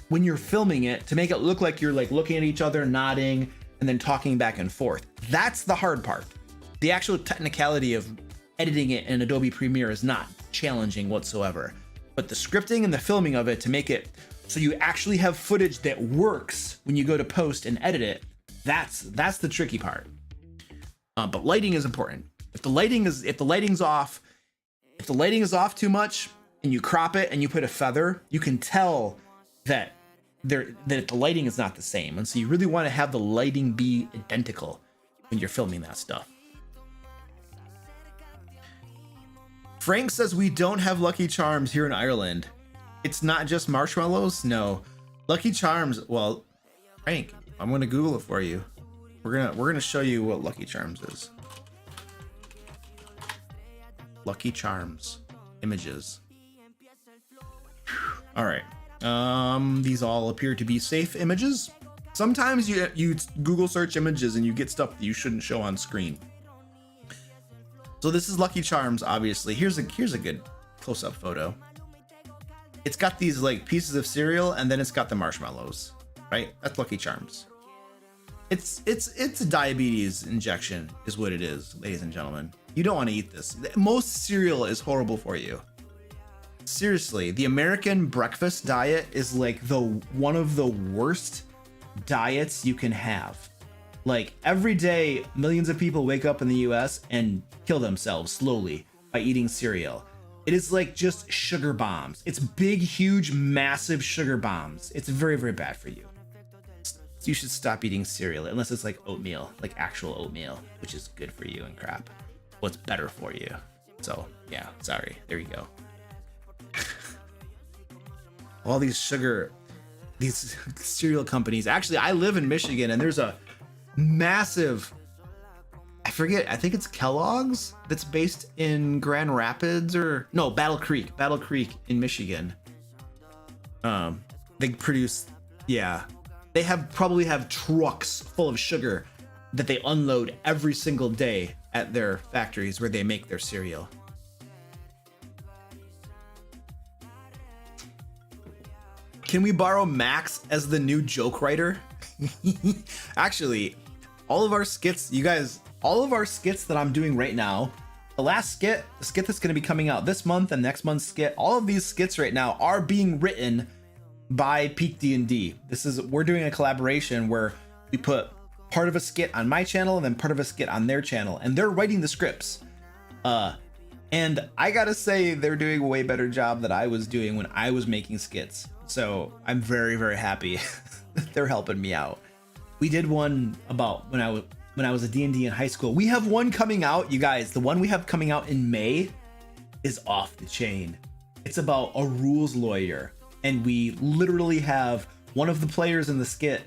when you're filming it to make it look like you're like looking at each other, nodding, and then talking back and forth. That's the hard part. The actual technicality of editing it in Adobe Premiere is not challenging whatsoever, but the scripting and the filming of it to make it so you actually have footage that works when you go to post and edit it, that's the tricky part. But lighting is important. If the lighting is off too much, and you crop it and you put a feather, you can tell that the lighting is not the same. And so you really want to have the lighting be identical when you're filming that stuff. Frank says we don't have Lucky Charms here in Ireland. It's not just marshmallows. No, Lucky Charms. Well, Frank, I'm gonna Google it for you. We're gonna show you what Lucky Charms is. Lucky Charms images. All right. These all appear to be safe images. Sometimes you Google search images and you get stuff that you shouldn't show on screen. So this is Lucky Charms, obviously. Here's a good close-up photo. It's got these like pieces of cereal and then it's got the marshmallows, right? That's Lucky Charms. It's a diabetes injection is what it is, ladies and gentlemen. You don't want to eat this. Most cereal is horrible for you. Seriously, the American breakfast diet is like one of the worst diets you can have. Like every day, millions of people wake up in the US and kill themselves slowly by eating cereal. It is like just sugar bombs. It's big, huge, massive sugar bombs. It's very, very bad for you. So you should stop eating cereal unless it's like oatmeal, like actual oatmeal, which is good for you and crap. What's better for you. So yeah, sorry. There you go. All these cereal companies. Actually, I live in Michigan and there's a massive, I think it's Kellogg's that's based in Grand Rapids or no, Battle Creek in Michigan. They produce, yeah, they probably have trucks full of sugar that they unload every single day at their factories where they make their cereal. Can we borrow Max as the new joke writer? Actually, all of our skits, you guys, all of our skits that I'm doing right now, the last skit, the skit that's going to be coming out this month and next month's skit, all of these skits right now are being written by Peak D&D. We're doing a collaboration where we put part of a skit on my channel and then part of a skit on their channel, and they're writing the scripts. And I gotta say, they're doing a way better job than I was doing when I was making skits. So I'm very, very happy that they're helping me out. We did one about when I was a D&D in high school. We have one coming out, you guys. The one we have coming out in May is off the chain. It's about a rules lawyer, and we literally have one of the players in the skit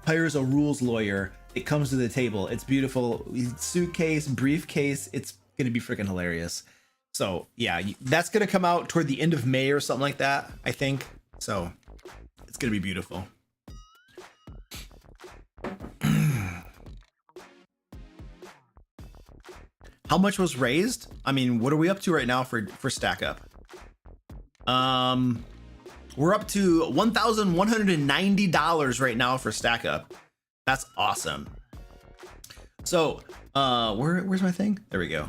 hires a rules lawyer. It comes to the table. It's beautiful. Suitcase, briefcase. It's gonna be freaking hilarious. So yeah, that's gonna come out toward the end of May or something like that, I think. So it's gonna be beautiful. How much was raised? I mean, what are we up to right now for Stack Up? We're up to $1,190 right now for Stack Up. That's awesome. So where's my thing? There we go.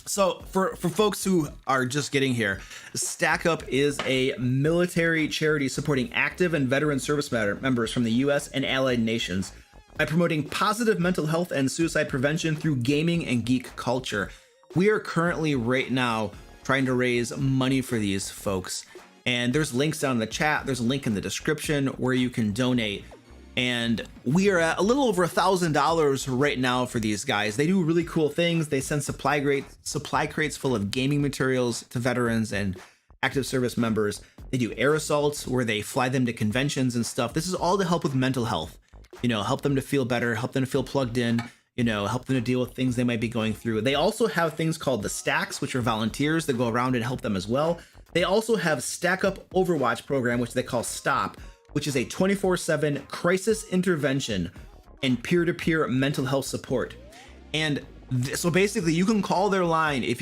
So for folks who are just getting here, Stack Up is a military charity supporting active and veteran service members from the US and allied nations by promoting positive mental health and suicide prevention through gaming and geek culture. We are currently right now trying to raise money for these folks, and there's links down in the chat. There's a link in the description where you can donate. And we are at a little over $1,000 right now for these guys. They do really cool things. They send supply crates full of gaming materials to veterans and active service members. They do air assaults where they fly them to conventions and stuff. This is all to help with mental health, help them to feel better, help them to feel plugged in, help them to deal with things they might be going through. They also have things called the Stacks, which are volunteers that go around and help them as well. They also have Stack Up Overwatch program, which they call STOP, which is a 24/7 crisis intervention and peer-to-peer mental health support. And so basically you can call their line if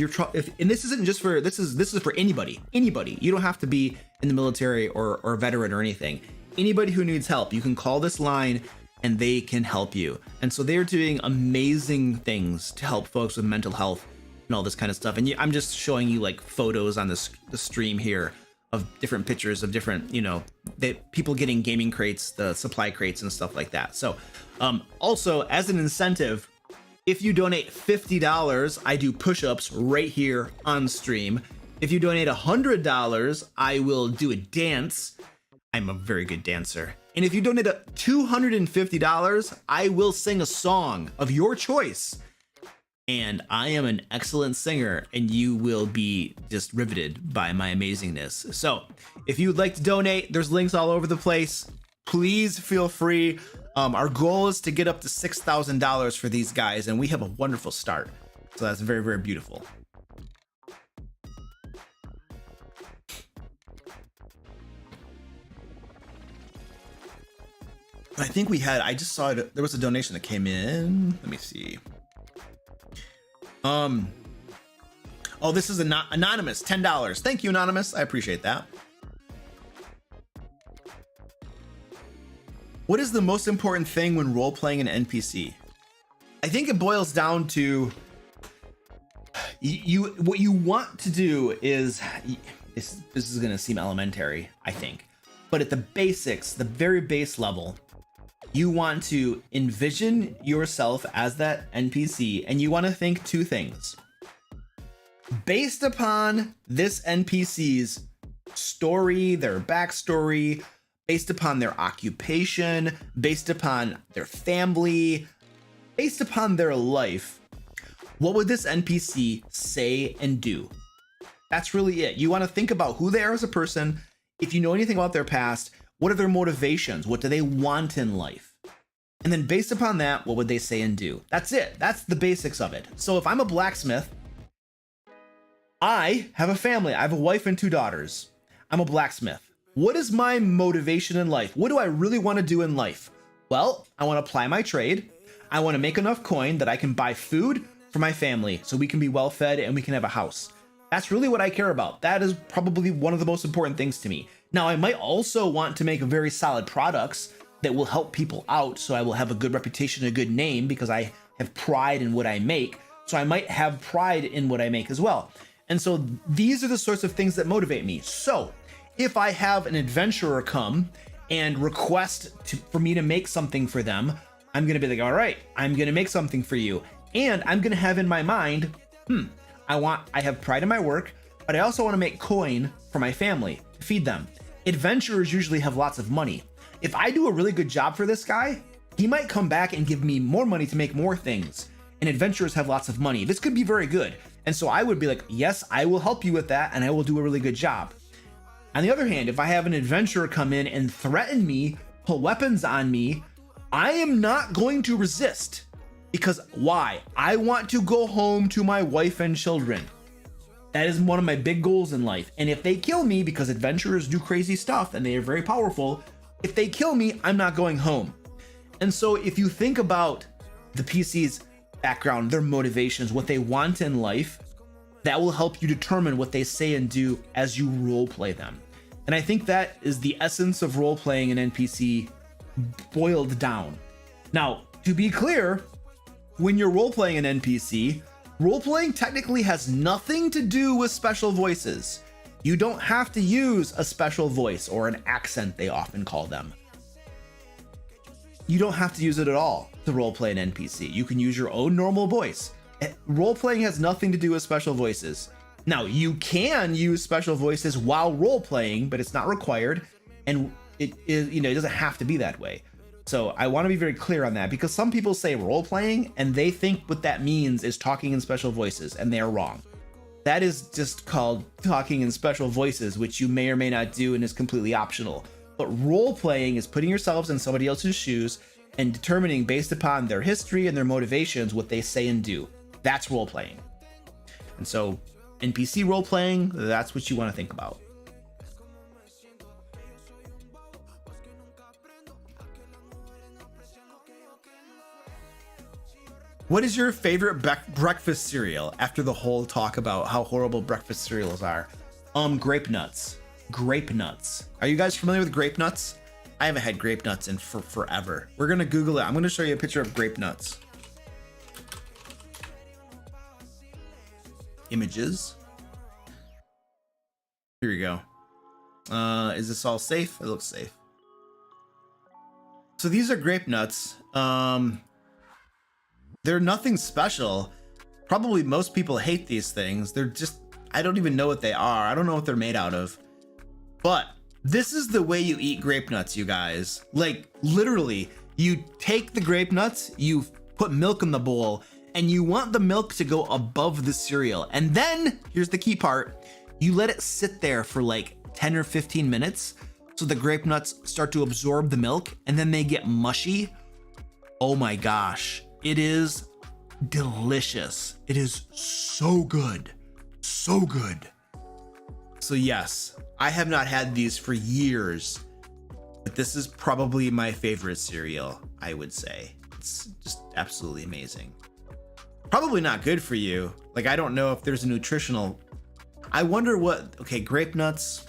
and this isn't just for, this is for anybody. You don't have to be in the military or a veteran or anything. Anybody who needs help, you can call this line and they can help you. And so they're doing amazing things to help folks with mental health and all this kind of stuff. And I'm just showing you like photos on the stream here of different pictures of different, people getting gaming crates, the supply crates and stuff like that. So also as an incentive, if you donate $50, I do push-ups right here on stream. If you donate $100, I will do a dance. I'm a very good dancer. And if you donate $250, I will sing a song of your choice. And I am an excellent singer, and you will be just riveted by my amazingness. So if you'd like to donate, there's links all over the place. Please feel free. Our goal is to get up to $6,000 for these guys, and we have a wonderful start. So that's very, very beautiful. I think we had, I just saw it, there was a donation that came in. Let me see. Oh, this is anonymous, $10. Thank you, anonymous. I appreciate that. What is the most important thing when role-playing an NPC? I think it boils down to what you want to do is, this is going to seem elementary, I think, but at the basics, the very base level, you want to envision yourself as that NPC, and you want to think two things. Based upon this NPC's story, their backstory, based upon their occupation, based upon their family, based upon their life, what would this NPC say and do? That's really it. You want to think about who they are as a person. If you know anything about their past, what are their motivations? What do they want in life? And then based upon that, what would they say and do? That's it. That's the basics of it. So if I'm a blacksmith, I have a family. I have a wife and 2 daughters. I'm a blacksmith. What is my motivation in life? What do I really want to do in life? Well, I want to ply my trade. I want to make enough coin that I can buy food for my family so we can be well fed and we can have a house. That's really what I care about. That is probably one of the most important things to me. Now, I might also want to make very solid products that will help people out, so I will have a good reputation, a good name, because I have pride in what I make. So I might have pride in what I make as well. And so these are the sorts of things that motivate me. So if I have an adventurer come and request for me to make something for them, I'm going to be like, all right, I'm going to make something for you. And I'm going to have in my mind, I have pride in my work, but I also want to make coin for my family to feed them. Adventurers usually have lots of money. If I do a really good job for this guy, he might come back and give me more money to make more things. And adventurers have lots of money. This could be very good. And so I would be like, yes, I will help you with that, and I will do a really good job. On the other hand, if I have an adventurer come in and threaten me, pull weapons on me, I am not going to resist. Because why? I want to go home to my wife and children. That is one of my big goals in life. And if they kill me, because adventurers do crazy stuff and they are very powerful, if they kill me, I'm not going home. And so if you think about the PC's background, their motivations, what they want in life, that will help you determine what they say and do as you role play them. And I think that is the essence of role playing an NPC boiled down. Now, to be clear, when you're role playing an NPC, role playing technically has nothing to do with special voices. You don't have to use a special voice or an accent, they often call them. You don't have to use it at all to role play an NPC. You can use your own normal voice. Role playing has nothing to do with special voices. Now, you can use special voices while role playing, but it's not required, and it doesn't have to be that way. So I want to be very clear on that, because some people say role playing and they think what that means is talking in special voices, and they're wrong. That is just called talking in special voices, which you may or may not do and is completely optional. But role playing is putting yourselves in somebody else's shoes and determining based upon their history and their motivations what they say and do. That's role playing. And so NPC role playing, that's what you want to think about. What is your favorite breakfast cereal after the whole talk about how horrible breakfast cereals are? Grape nuts. Grape nuts. Are you guys familiar with grape nuts? I haven't had grape nuts in forever. We're gonna Google it. I'm gonna show you a picture of grape nuts. Images. Here we go. Is this all safe? It looks safe. So these are grape nuts. They're nothing special. Probably most people hate these things. They're just I don't even know what they are. I don't know what they're made out of. But this is the way you eat grape nuts, you guys. Like, literally, you take the grape nuts, you put milk in the bowl, and you want the milk to go above the cereal. And then, here's the key part, you let it sit there for like 10 or 15 minutes so the grape nuts start to absorb the milk, and then they get mushy. Oh my gosh, it is delicious. It is so good, so good. So yes, I have not had these for years, but this is probably my favorite cereal, I would say. It's just absolutely amazing. Probably not good for you. Like, I don't know if there's a nutritional, I wonder what, okay, grape nuts,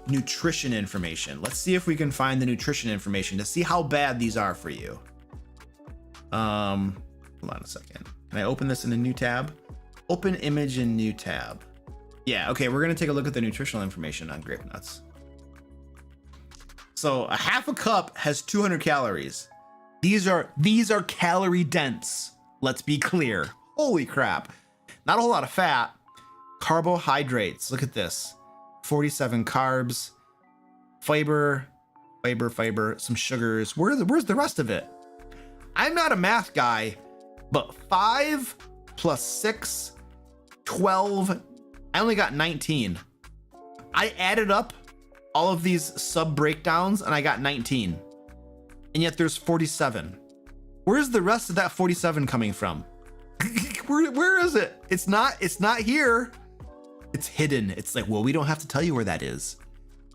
nutrition information. Let's see if we can find the nutrition information to see how bad these are for you. Hold on a second. Can I open this in a new tab? Open image in new tab. Yeah, okay, we're gonna take a look at the nutritional information on grape nuts. So a half a cup has 200 calories. These are calorie dense. Let's be clear. Holy crap. Not a whole lot of fat. Carbohydrates, look at this. 47 carbs, fiber, some sugars. Where's the rest of it? I'm not a math guy, but 5 plus 6, 12, I only got 19. I added up all of these sub breakdowns and I got 19. And yet there's 47. Where's the rest of that 47 coming from? Where is it? It's not here. It's hidden. It's like, well, we don't have to tell you where that is.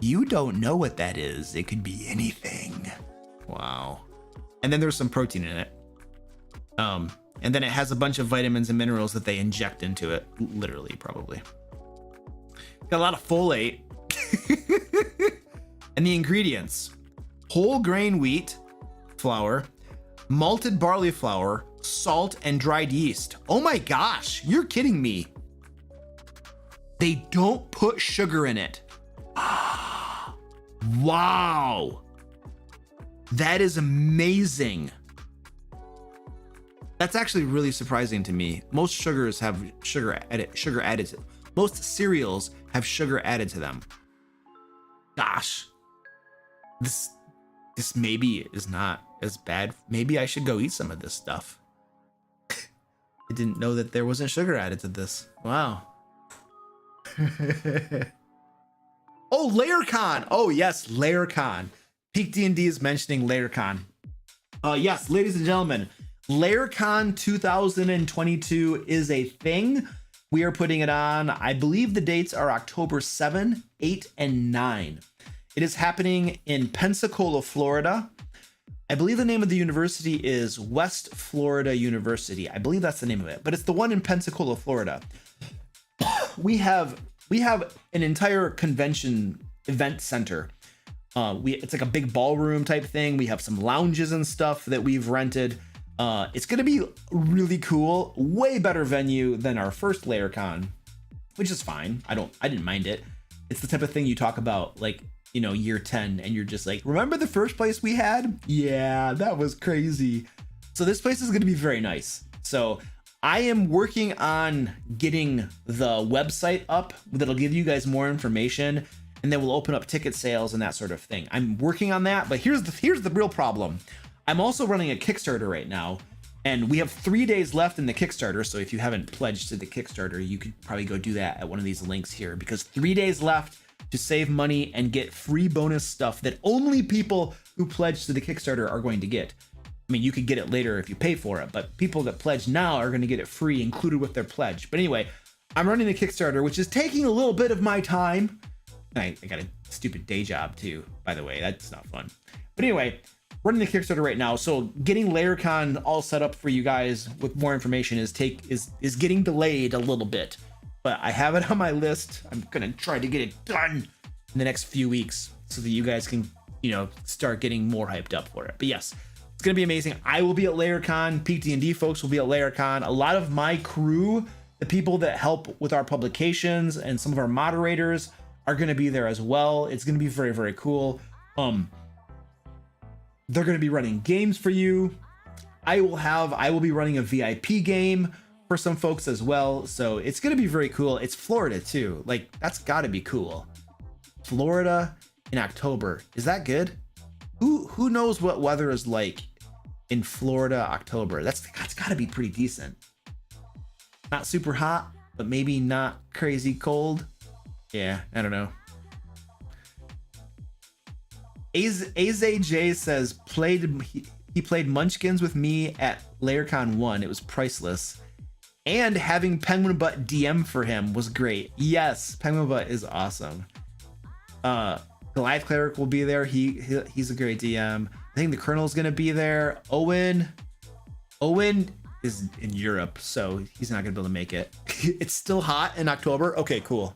You don't know what that is. It could be anything. Wow. And then there's some protein in it. And then it has a bunch of vitamins and minerals that they inject into it. Literally, probably. Got a lot of folate. And the ingredients: whole grain wheat flour, malted barley flour, salt, and dried yeast. Oh my gosh, you're kidding me. They don't put sugar in it. Wow. That is amazing. That's actually really surprising to me. Most sugars have sugar added to. Most cereals have sugar added to them. Gosh. This maybe is not as bad. Maybe I should go eat some of this stuff. I didn't know that there wasn't sugar added to this. Wow. Oh, LairCon. Oh yes, LairCon. Peak D&D is mentioning LairCon. Yes, ladies and gentlemen, LairCon 2022 is a thing. We are putting it on. I believe the dates are October 7, 8, and 9. It is happening in Pensacola, Florida. I believe the name of the university is West Florida University. I believe that's the name of it, but it's the one in Pensacola, Florida. We have an entire convention event center. It's like a big ballroom type thing. We have some lounges and stuff that we've rented. It's gonna be really cool. Way better venue than our first LairCon, which is fine. I didn't mind it. It's the type of thing you talk about, like, you know, year 10, and you're just like, remember the first place we had? Yeah, that was crazy. So this place is gonna be very nice. So I am working on getting the website up that'll give you guys more information, and then we'll open up ticket sales and that sort of thing. I'm working on that, but here's the real problem. I'm also running a Kickstarter right now, and we have 3 days left in the Kickstarter. So if you haven't pledged to the Kickstarter, you could probably go do that at one of these links here, because 3 days left to save money and get free bonus stuff that only people who pledge to the Kickstarter are going to get. I mean, you could get it later if you pay for it, but people that pledge now are going to get it free included with their pledge. But anyway, I'm running the Kickstarter, which is taking a little bit of my time. I got a stupid day job too, by the way. That's not fun. But anyway, running the Kickstarter right now. So getting LairCon all set up for you guys with more information is getting delayed a little bit. But I have it on my list. I'm gonna try to get it done in the next few weeks so that you guys can, you know, start getting more hyped up for it. But yes, it's gonna be amazing. I will be at LairCon. Peak D&D folks will be at LairCon. A lot of my crew, the people that help with our publications, and some of our moderators are gonna be there as well. It's gonna be very, very cool. They're gonna be running games for you. I will be running a VIP game for some folks as well. So it's going to be very cool. It's Florida too. Like, that's got to be cool. Florida in October. Is that good? Who knows what weather is like in Florida October? That's got to be pretty decent. Not super hot, but maybe not crazy cold. Yeah, I don't know. AZJ says he played Munchkins with me at LairCon 1. It was priceless. And having Penguin Butt DM for him was great. Yes, Penguin Butt is awesome. Goliath Cleric will be there. He's a great DM. I think the Colonel's gonna be there. Owen is in Europe, so he's not gonna be able to make it. It's still hot in October. Okay, cool.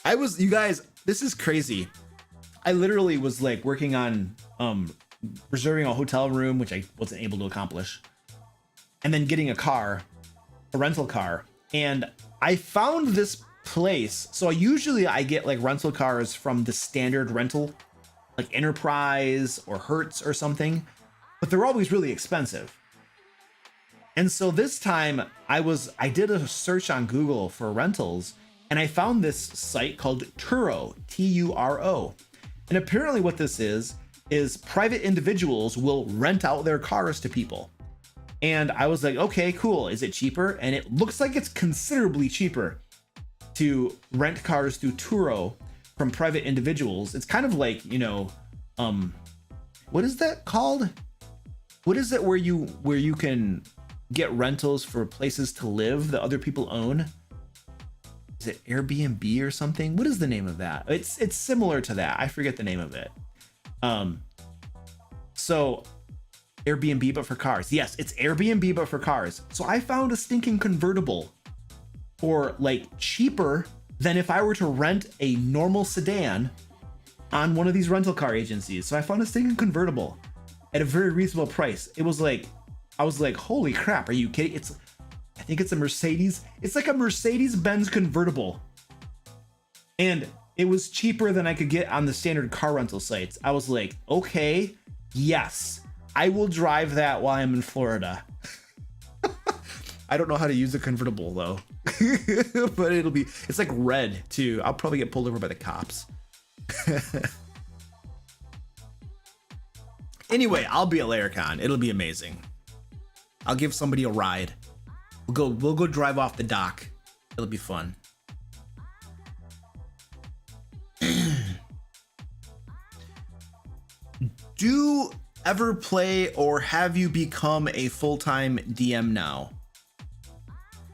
You guys, this is crazy. I literally was like working on reserving a hotel room, which I wasn't able to accomplish, and then getting a rental car. And I found this place. So usually I get like rental cars from the standard rental, like Enterprise or Hertz or something, but they're always really expensive. And so this time I did a search on Google for rentals, and I found this site called Turo, Turo. And apparently what this is private individuals will rent out their cars to people. And I was like, okay, cool. Is it cheaper? And it looks like it's considerably cheaper to rent cars through Turo from private individuals. It's kind of like, what is that called? What is it where you can get rentals for places to live that other people own? Is it Airbnb or something? What is the name of that? It's similar to that. I forget the name of it. So Airbnb, but for cars. Yes, it's Airbnb, but for cars. So I found a stinking convertible for like cheaper than if I were to rent a normal sedan on one of these rental car agencies. So I found a stinking convertible at a very reasonable price. I was like, holy crap, are you kidding? I think it's a Mercedes. It's like a Mercedes-Benz convertible. And it was cheaper than I could get on the standard car rental sites. I was like, okay, yes, I will drive that while I'm in Florida. I don't know how to use a convertible though, but it's like red too. I'll probably get pulled over by the cops. Anyway, I'll be at LairCon. It'll be amazing. I'll give somebody a ride. We'll go drive off the dock. It'll be fun. Do you ever play or have you become a full-time DM now?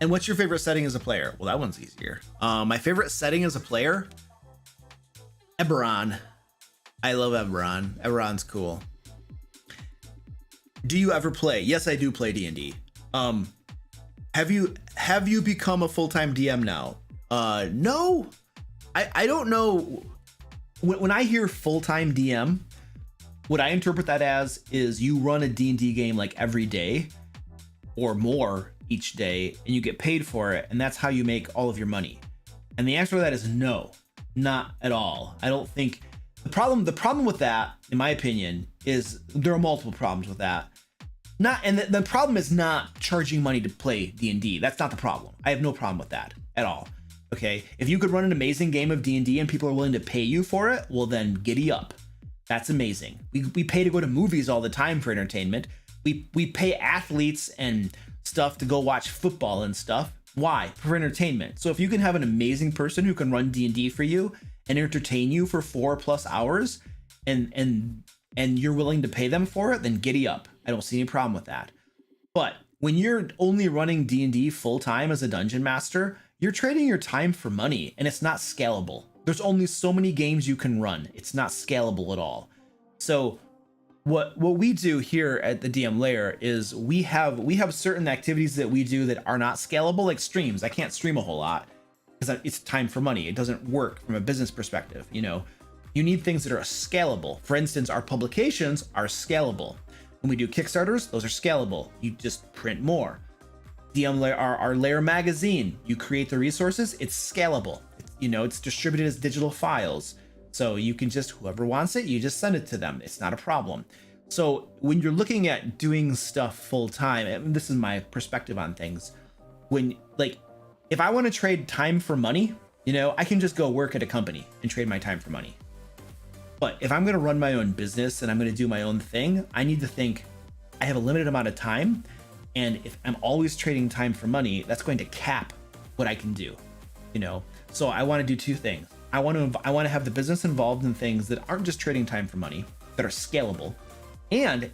And what's your favorite setting as a player? Well, that one's easier. My favorite setting as a player? Eberron. I love Eberron. Eberron's cool. Do you ever play? Yes, I do play D&D. Have you become a full-time DM now? No. I don't know. When I hear full-time DM, what I interpret that as is you run a D&D game like every day or more each day, and you get paid for it, and that's how you make all of your money. And the answer to that is no, not at all. I don't think the problem with that, in my opinion, is there are multiple problems with that. The problem is not charging money to play D&D. That's not the problem. I have no problem with that at all. Okay, if you could run an amazing game of D&D and people are willing to pay you for it, well then giddy up. That's amazing. We pay to go to movies all the time for entertainment. We pay athletes and stuff to go watch football and stuff. Why? For entertainment. So if you can have an amazing person who can run D&D for you and entertain you for 4+ hours and you're willing to pay them for it, then giddy up. I don't see any problem with that. But when you're only running D&D full time as a dungeon master, you're trading your time for money, and it's not scalable. There's only so many games you can run. It's not scalable at all. So what we do here at the DM Lair is we have certain activities that we do that are not scalable, like streams. I can't stream a whole lot because it's time for money. It doesn't work from a business perspective. You need things that are scalable. For instance, our publications are scalable. When we do Kickstarters, those are scalable. You just print more. DM Lair, our Lair magazine, you create the resources, it's scalable. It's distributed as digital files. So you can just, whoever wants it, you just send it to them. It's not a problem. So when you're looking at doing stuff full time, and this is my perspective on things, when, like, if I want to trade time for money, you know, I can just go work at a company and trade my time for money. But if I'm going to run my own business and I'm going to do my own thing, I need to think I have a limited amount of time. And if I'm always trading time for money, that's going to cap what I can do, you know? So I want to do two things. I want to have the business involved in things that aren't just trading time for money, that are scalable. And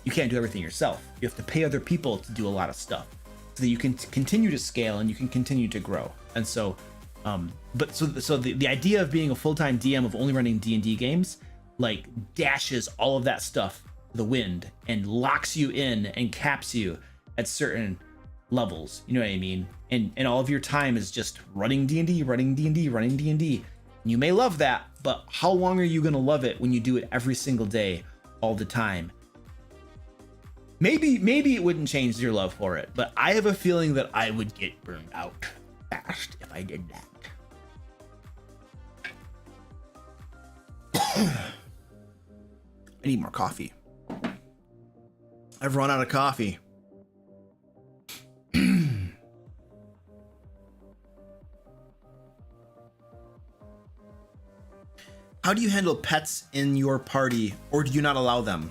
you can't do everything yourself. You have to pay other people to do a lot of stuff so that you can continue to scale and you can continue to grow. And so, so the idea of being a full-time DM of only running D&D games, like, dashes all of that stuff to the wind and locks you in and caps you at certain levels. You know what I mean? And all of your time is just running D&D, running D&D, running D&D. You may love that, but how long are you going to love it when you do it every single day, all the time? Maybe it wouldn't change your love for it, but I have a feeling that I would get burned out fast if I did that. I need more coffee. I've run out of coffee. How do you handle pets in your party, or do you not allow them?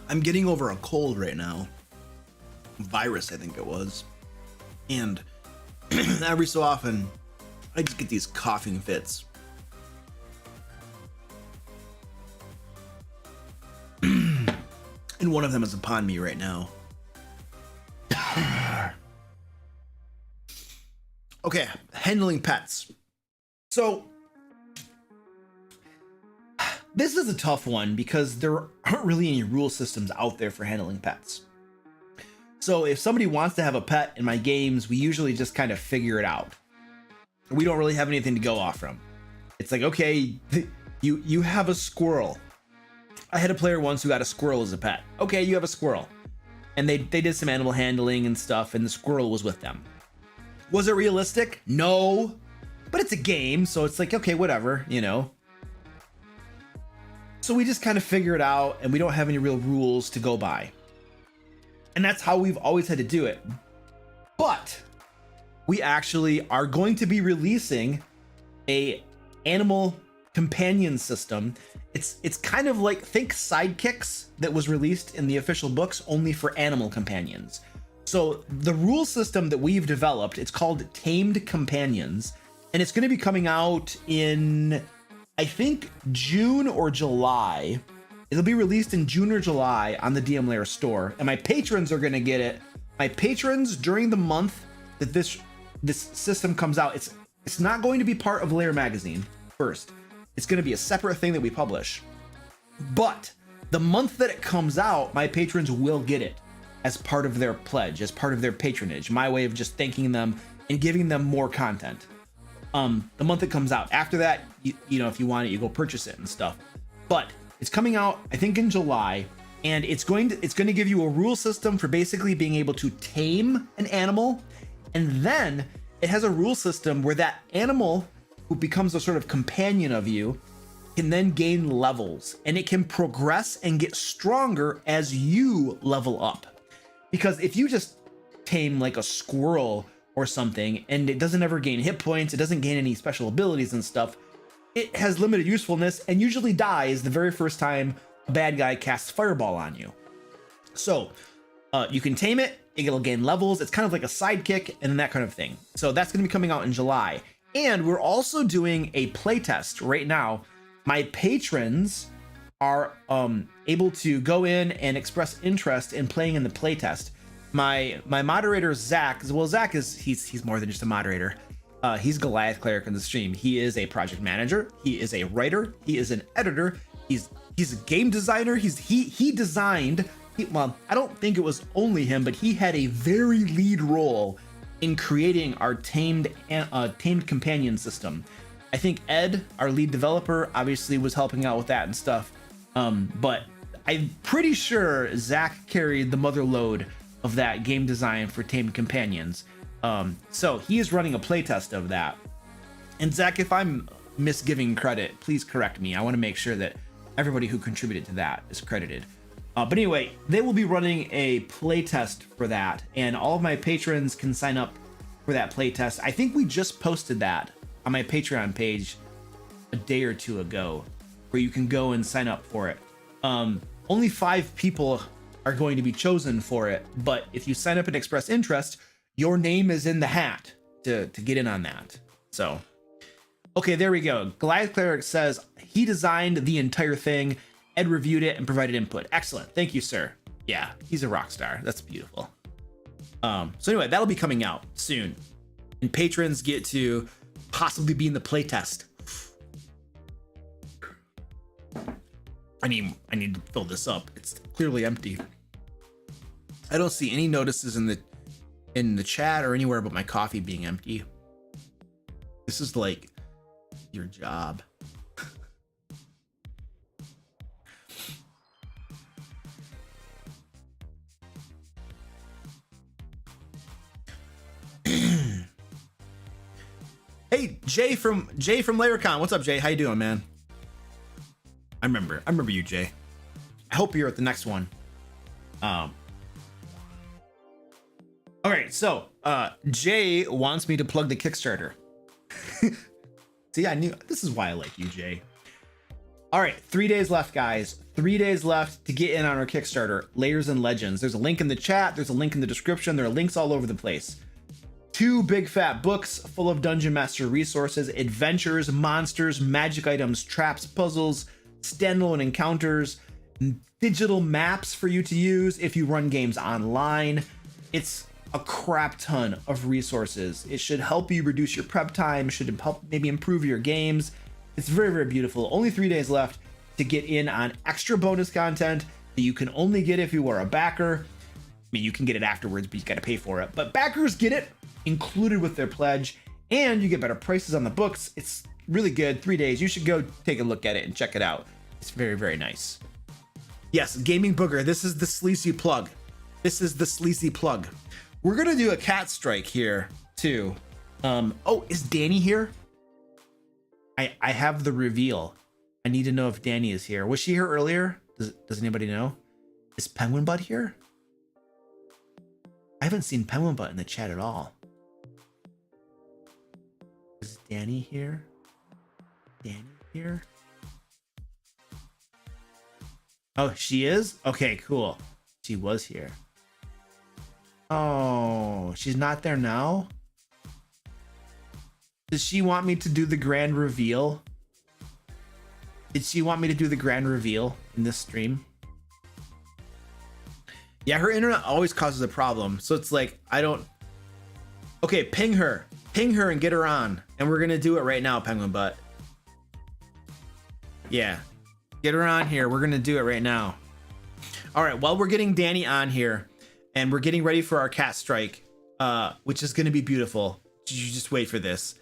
I'm getting over a cold right now. Virus, I think it was. And every so often, I just get these coughing fits. And one of them is upon me right now. Okay, handling pets. So, this is a tough one because there aren't really any rule systems out there for handling pets. So if somebody wants to have a pet in my games, we usually just kind of figure it out. We don't really have anything to go off from. It's like, okay, you have a squirrel. I had a player once who got a squirrel as a pet. Okay, you have a squirrel. And they did some animal handling and stuff, and the squirrel was with them. Was it realistic? No. But it's a game, so it's like, okay, whatever, you know. So we just kind of figure it out, and we don't have any real rules to go by. And that's how we've always had to do it. But we actually are going to be releasing a animal companion system. It's kind of like, think Sidekicks that was released in the official books, only for animal companions. So the rule system that we've developed, it's called Tamed Companions, and it's going to be coming out in, I think, June or July. It'll be released in June or July on the DM Lair store, and my patrons are going to get it. My patrons, during the month that this system comes out, it's not going to be part of Lair magazine first. It's going to be a separate thing that we publish. But the month that it comes out, my patrons will get it as part of their pledge, as part of their patronage, my way of just thanking them and giving them more content. The month it comes out. After that, you know, if you want it, you go purchase it and stuff. But it's coming out, I think, in July, and it's going to give you a rule system for basically being able to tame an animal, and then it has a rule system where that animal who becomes a sort of companion of you can then gain levels, and it can progress and get stronger as you level up. Because if you just tame like a squirrel or something and it doesn't ever gain hit points, it doesn't gain any special abilities and stuff, it has limited usefulness and usually dies the very first time a bad guy casts fireball on you. So you can tame it, it'll gain levels, it's kind of like a sidekick and that kind of thing. So that's going to be coming out in July. And we're also doing a playtest right now. My patrons are able to go in and express interest in playing in the playtest. My moderator, Zach, well, Zach he's more than just a moderator. He's Goliath Cleric in the stream. He is a project manager. He is a writer. He is an editor. He's a game designer. He designed. Well, I don't think it was only him, but he had a very lead role in creating our tamed companion system. I think Ed, our lead developer, obviously was helping out with that and stuff. But I'm pretty sure Zach carried the mother load of that game design for tamed companions. So he is running a playtest of that. And Zach, if I'm misgiving credit, please correct me. I want to make sure that everybody who contributed to that is credited. But anyway, they will be running a playtest for that, and all of my patrons can sign up for that playtest. I think we just posted that on my Patreon page a day or two ago, where you can go and sign up for it. Only 5 people are going to be chosen for it, but if you sign up and express interest, your name is in the hat to get in on that. So, okay, there we go. Goliath Cleric says he designed the entire thing. Ed reviewed it and provided input. Excellent. Thank you, sir. Yeah, he's a rock star. That's beautiful. So anyway, that'll be coming out soon. And patrons get to possibly be in the playtest. I need to fill this up. It's clearly empty. I don't see any notices in the chat or anywhere about my coffee being empty. This is like your job. Hey, Jay from LairCon. What's up, Jay? How you doing, man? I remember you, Jay. I hope you're at the next one. All right, so Jay wants me to plug the Kickstarter. See, I knew this is why I like you, Jay. All right, 3 days left, guys. 3 days left to get in on our Kickstarter, Layers and Legends. There's a link in the chat. There's a link in the description. There are links all over the place. 2 big fat books full of Dungeon Master resources, adventures, monsters, magic items, traps, puzzles, standalone encounters, digital maps for you to use if you run games online. It's a crap ton of resources. It should help you reduce your prep time, should help maybe improve your games. It's very, very beautiful. Only 3 days left to get in on extra bonus content that you can only get if you are a backer. I mean, you can get it afterwards, but you got to pay for it. But backers get it included with their pledge, and you get better prices on the books. It's really good. 3 days. You should go take a look at it and check it out. It's very, very nice. Yes, Gaming Booger. This is the sleazy plug. This is the sleazy plug. We're gonna do a cat strike here too. Oh, is Danny here? I have the reveal. I need to know if Danny is here. Was she here earlier? Does anybody know? Is Penguin Butt here? I haven't seen Penguin Butt in the chat at all. Is Danny here? Danny here? Oh, she is? Okay, cool. She was here. Oh, she's not there now? Does she want me to do the grand reveal? Did she want me to do the grand reveal in this stream? Yeah, her internet always causes a problem. So it's like, I don't... Okay, ping her. Ping her and get her on. And we're going to do it right now, Penguin Butt. Yeah. Get her on here. We're going to do it right now. All right, while we're getting Danny on here and we're getting ready for our cat strike, which is going to be beautiful. You just wait for this.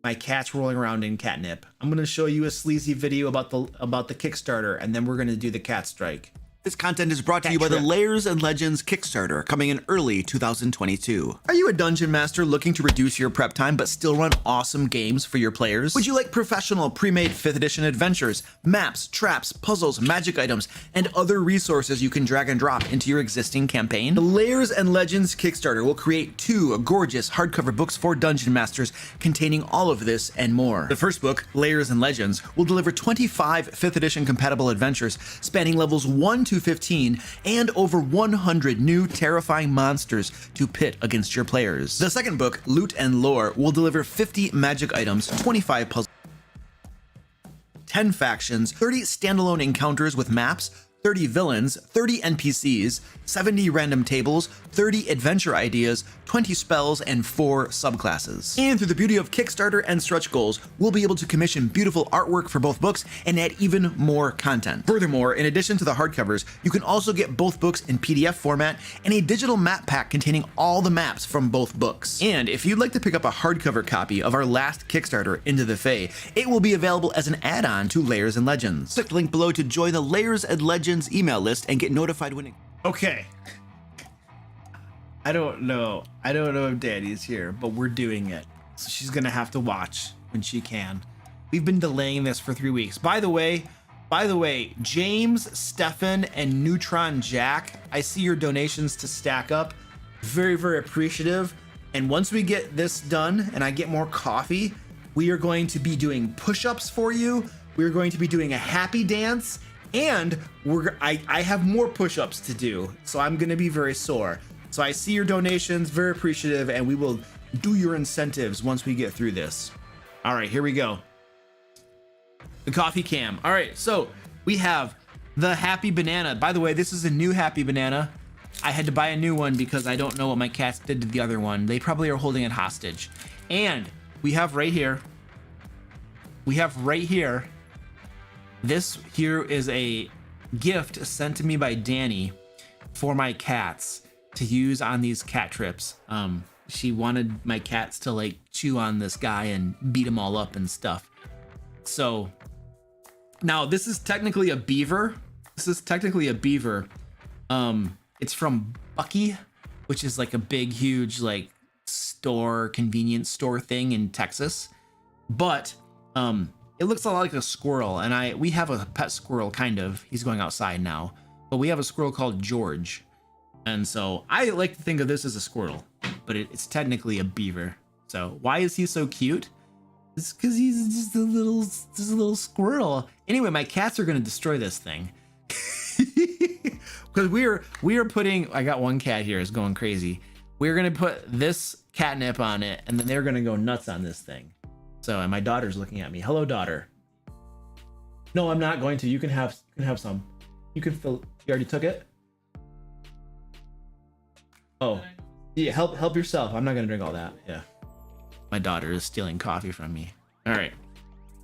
My cat's rolling around in catnip. I'm going to show you a sleazy video about the Kickstarter, and then we're going to do the cat strike. This content is brought to you by the Layers and Legends Kickstarter, coming in early 2022. Are you a dungeon master looking to reduce your prep time but still run awesome games for your players? Would you like professional pre-made 5th edition adventures, maps, traps, puzzles, magic items, and other resources you can drag and drop into your existing campaign? The Layers and Legends Kickstarter will create 2 gorgeous hardcover books for dungeon masters containing all of this and more. The first book, Layers and Legends, will deliver 25 5th edition compatible adventures spanning levels 1 to 15 and over 100 new terrifying monsters to pit against your players. The second book, Loot and Lore, will deliver 50 magic items, 25 puzzles, 10 factions, 30 standalone encounters with maps, 30 villains, 30 NPCs, 70 random tables, 30 adventure ideas, 20 spells, and 4 subclasses. And through the beauty of Kickstarter and stretch goals, we'll be able to commission beautiful artwork for both books and add even more content. Furthermore, in addition to the hardcovers, you can also get both books in PDF format and a digital map pack containing all the maps from both books. And if you'd like to pick up a hardcover copy of our last Kickstarter, Into the Fae, it will be available as an add-on to Layers and Legends. Click the link below to join the Layers and Legends email list and get notified when it... Okay. I don't know if Danny's here, but we're doing it. So she's gonna have to watch when she can. We've been delaying this for 3 weeks. By the way, James, Stefan, and Neutron Jack, I see your donations to Stack Up. Very, very appreciative. And once we get this done and I get more coffee, we are going to be doing push-ups for you. We're going to be doing a happy dance, and I have more push-ups to do. So I'm gonna be very sore. So I see your donations, very appreciative, and we will do your incentives once we get through this. All right, here we go. The coffee cam. All right, so we have the Happy Banana. By the way, this is a new Happy Banana. I had to buy a new one because I don't know what my cats did to the other one. They probably are holding it hostage. And we have right here, this here is a gift sent to me by Danny for my cats to use on these cat trips. She wanted my cats to like chew on this guy and beat them all up and stuff. So now this is technically a beaver. It's from Bucky, which is like a big, huge like store, convenience store thing in Texas. But it looks a lot like a squirrel, and we have a pet squirrel, kind of. He's going outside now, but we have a squirrel called George, and so I like to think of this as a squirrel, but it's technically a beaver. So why is he so cute? It's because he's just a little squirrel. Anyway, my cats are gonna destroy this thing because we are putting. I got one cat here is going crazy. We're gonna put this catnip on it, and then they're gonna go nuts on this thing. So, and my daughter's looking at me. Hello, daughter. No, I'm not going to. You can have some. You can fill. You already took it. Oh, yeah. Help yourself. I'm not gonna drink all that. Yeah. My daughter is stealing coffee from me. All right.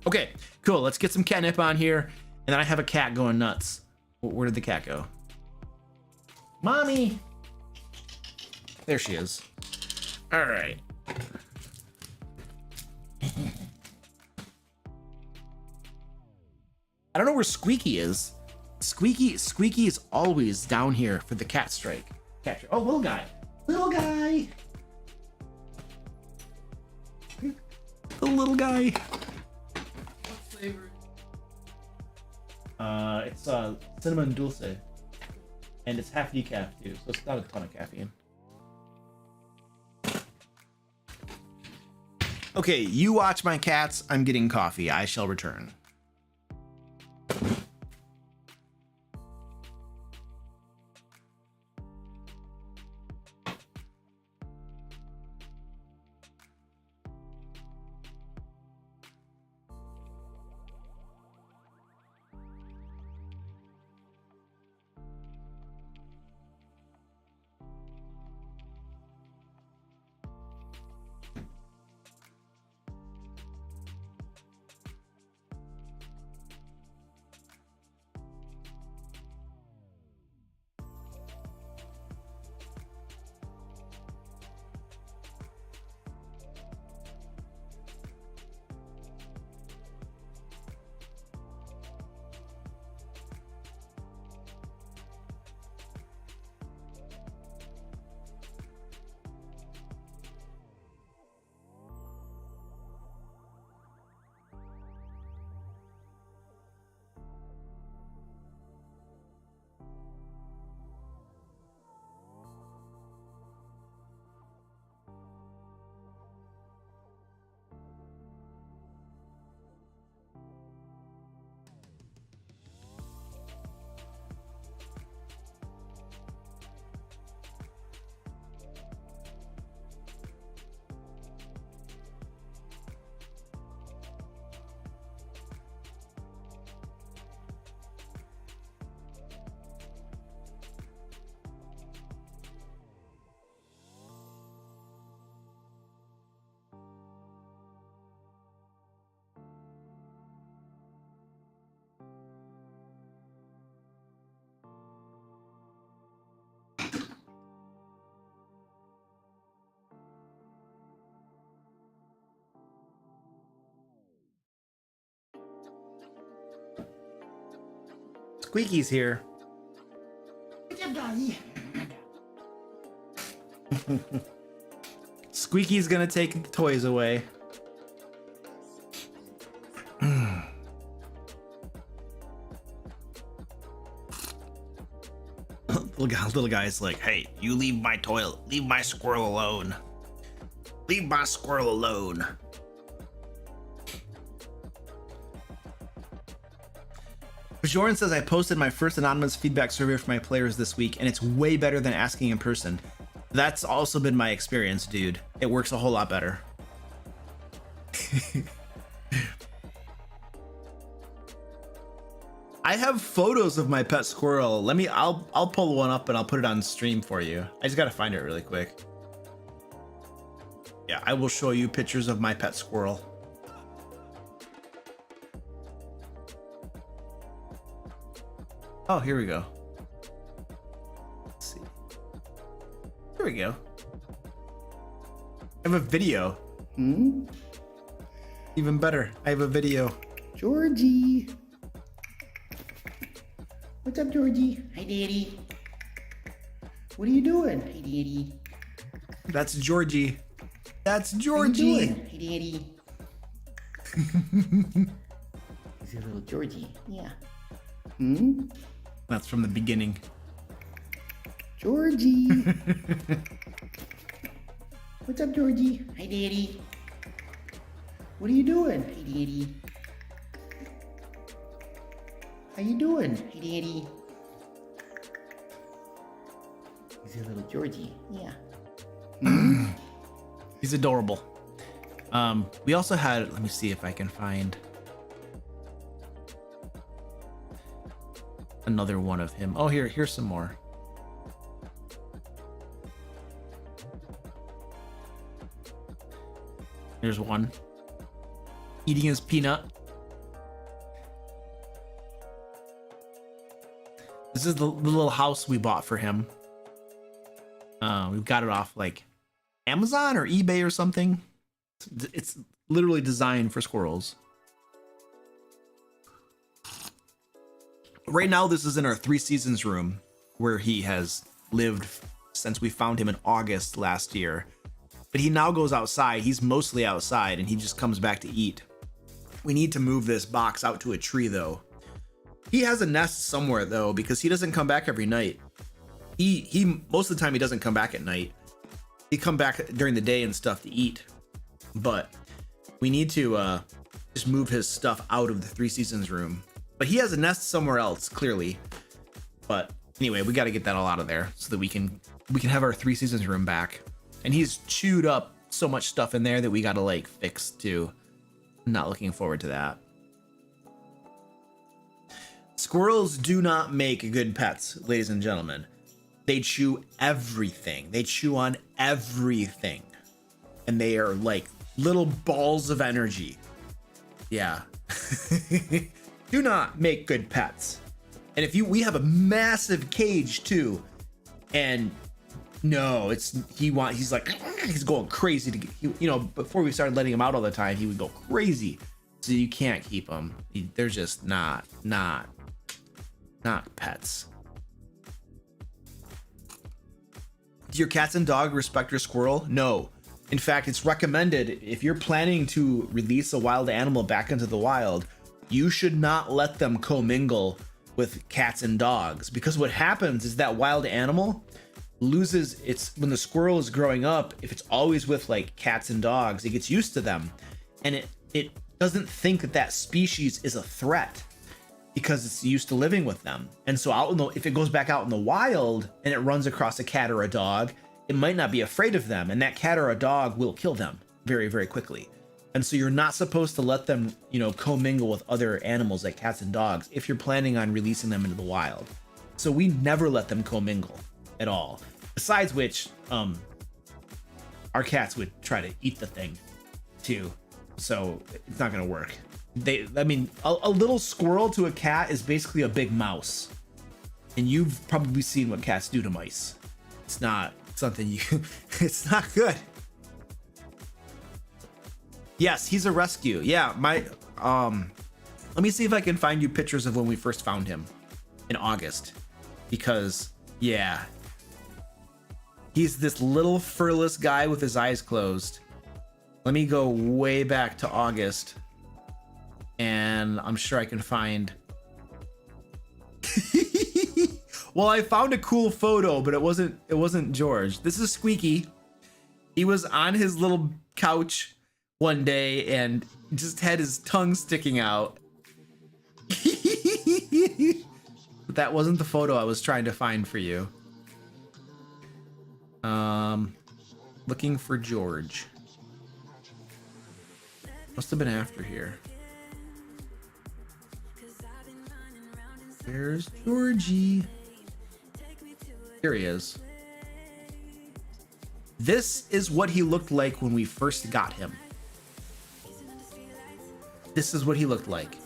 Okay. Cool. Let's get some catnip on here, and then I have a cat going nuts. Where did the cat go? Mommy. There she is. All right. I don't know where Squeaky is. Squeaky is always down here for the cat strike. Oh, little guy. The little guy. What flavor? It's cinnamon dulce, and it's half decaf too, so it's not a ton of caffeine. Okay, you watch my cats. I'm getting coffee. I shall return. Squeaky's here. Squeaky's gonna take the toys away. Little guy's like, hey, you leave my toilet, leave my squirrel alone. Leave my squirrel alone. Bajoran says, I posted my first anonymous feedback survey for my players this week, and it's way better than asking in person. That's also been my experience, dude. It works a whole lot better. I have photos of my pet squirrel. I'll pull one up and I'll put it on stream for you. I just gotta find it really quick. Yeah, I will show you pictures of my pet squirrel. Oh, here we go. Let's see. Here we go. I have a video. Even better, I have a video. Georgie. What's up, Georgie? Hi, Daddy. What are you doing? Hi, Daddy. That's Georgie. That's What are Georgie. you doing? Hi, Daddy. Is it little Georgie? Yeah. That's from the beginning. Georgie. What's up, Georgie? Hi, Daddy. What are you doing? Hi, Daddy. How you doing? Hi, Daddy. Is it little Georgie? Yeah. He's adorable. We also had, let me see if I can find another one of him. Oh, here's some more. Here's one. Eating his peanut. This is the little house we bought for him. We've got it off like Amazon or eBay or something. It's literally designed for squirrels. Right now, this is in our 3 Seasons room where he has lived since we found him in August last year. But he now goes outside. He's mostly outside and he just comes back to eat. We need to move this box out to a tree though. He has a nest somewhere though, because he doesn't come back every night. He most of the time he doesn't come back at night. He come back during the day and stuff to eat. But we need to just move his stuff out of the 3 Seasons room. But he has a nest somewhere else, clearly. But anyway, we got to get that all out of there so that we can have our 3 Seasons room back. And he's chewed up so much stuff in there that we got to like fix too. I'm not looking forward to that. Squirrels do not make good pets, ladies and gentlemen. They chew everything. They chew on everything. And they are like little balls of energy. Yeah. Do not make good pets. And we have a massive cage too. And no, he's like, he's going crazy to get, before we started letting him out all the time, he would go crazy. So you can't keep them. They're just not pets. Do your cats and dog respect your squirrel? No. In fact, it's recommended if you're planning to release a wild animal back into the wild, you should not let them commingle with cats and dogs, because what happens is that wild animal loses when the squirrel is growing up, if it's always with like cats and dogs, it gets used to them and it doesn't think that species is a threat because it's used to living with them. And so if it goes back out in the wild and it runs across a cat or a dog, it might not be afraid of them, and that cat or a dog will kill them very, very quickly. And so you're not supposed to let them, commingle with other animals like cats and dogs if you're planning on releasing them into the wild. So we never let them commingle at all. Besides which, our cats would try to eat the thing too. So it's not gonna work. A little squirrel to a cat is basically a big mouse. And you've probably seen what cats do to mice. It's not something it's not good. Yes, he's a rescue. Yeah, let me see if I can find you pictures of when we first found him in August. Because, yeah. He's this little furless guy with his eyes closed. Let me go way back to August. And I'm sure I can find... Well, I found a cool photo, but it wasn't George. This is Squeaky. He was on his little couch one day and just had his tongue sticking out. But that wasn't the photo I was trying to find for you. Looking for George. Must have been after here. Where's Georgie? Here he is. This is what he looked like when we first got him. This is what he looked like.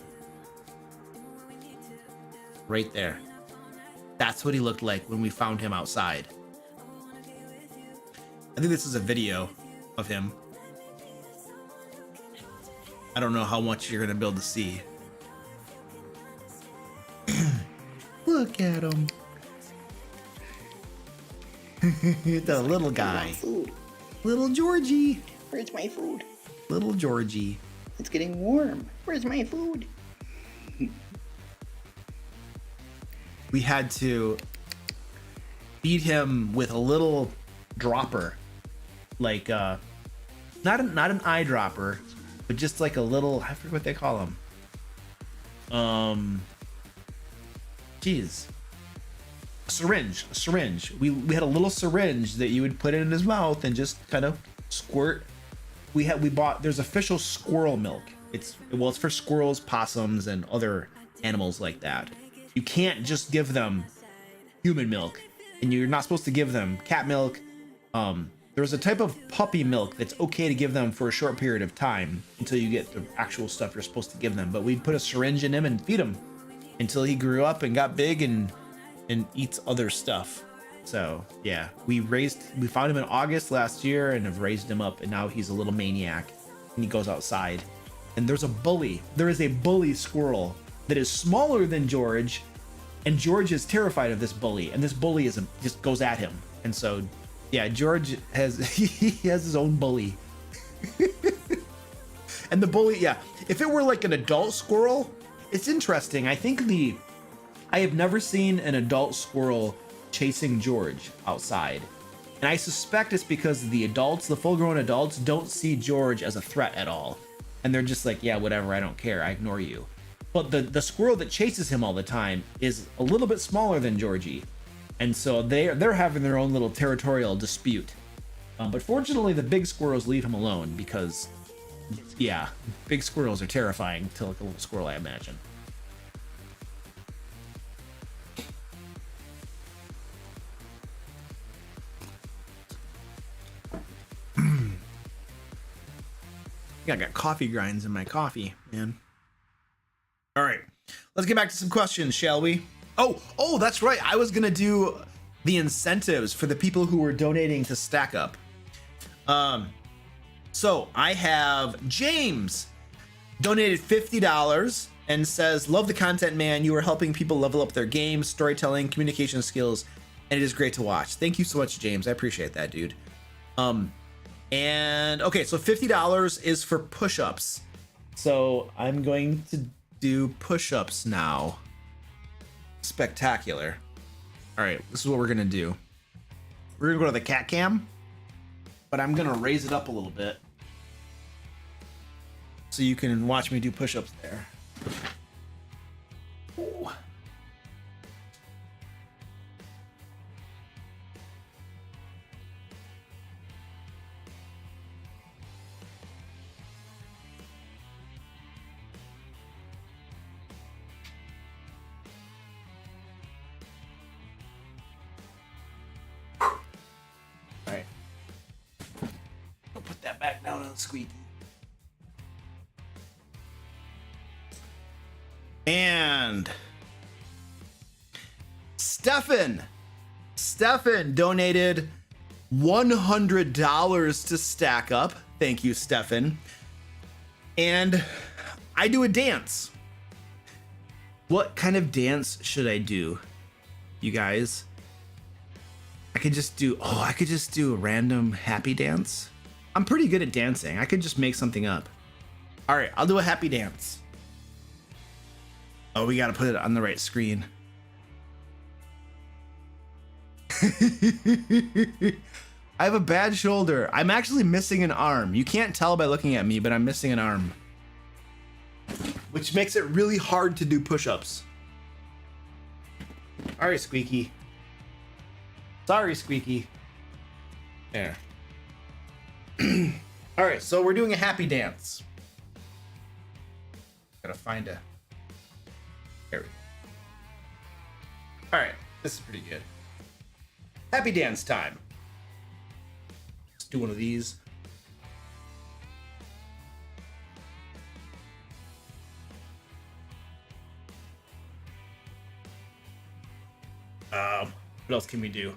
Right there. That's what he looked like when we found him outside. I think this is a video of him. I don't know how much you're gonna be able to see. Look at him. The little guy. Food. Little Georgie. Where's my food? Little Georgie. It's getting warm. Where's my food? We had to feed him with a little dropper. Like not an eyedropper, but just like a little, I forget what they call them. Geez. A syringe. We had a little syringe that you would put in his mouth and just kind of squirt. There's official squirrel milk. It's for squirrels, possums, and other animals like that. You can't just give them human milk, and you're not supposed to give them cat milk. There's a type of puppy milk that's okay to give them for a short period of time until you get the actual stuff you're supposed to give them. But we'd put a syringe in him and feed him until he grew up and got big and eats other stuff. So yeah, we found him in August last year and have raised him up, and now he's a little maniac and he goes outside. And there is a bully squirrel that is smaller than George, and George is terrified of this bully, and this bully just goes at him. And so yeah, George has he has his own bully. And the bully, yeah, if it were like an adult squirrel, it's interesting. I have never seen an adult squirrel chasing George outside. And I suspect it's because the full-grown adults don't see George as a threat at all. And they're just like, yeah, whatever, I don't care, I ignore you. But the squirrel that chases him all the time is a little bit smaller than Georgie. And so they're having their own little territorial dispute. But fortunately, the big squirrels leave him alone because, yeah, big squirrels are terrifying to like a little squirrel, I imagine. I got coffee grinds in my coffee, man. All right, let's get back to some questions, shall we? Oh, that's right. I was gonna do the incentives for the people who were donating to Stack Up. So I have James donated $50 and says, "Love the content, man. You are helping people level up their games, storytelling, communication skills, and it is great to watch." Thank you so much, James. I appreciate that, dude. And okay, so $50 is for push-ups. So I'm going to do push-ups now. Spectacular. All right, this is what we're gonna do. We're gonna go to the cat cam, but I'm gonna raise it up a little bit so you can watch me do push-ups there. Ooh. Back down on Squeaky. And Stefan donated $100 to Stack Up. Thank you, Stefan. And I do a dance. What kind of dance should I do, you guys? I could just do a random happy dance. I'm pretty good at dancing. I could just make something up. All right, I'll do a happy dance. Oh, we got to put it on the right screen. I have a bad shoulder. I'm actually missing an arm. You can't tell by looking at me, but I'm missing an arm, which makes it really hard to do push-ups. All right, Squeaky. Sorry, Squeaky. There. All right, so we're doing a happy dance. Gotta find a... There we go. All right, this is pretty good. Happy dance time. Let's do one of these. What else can we do?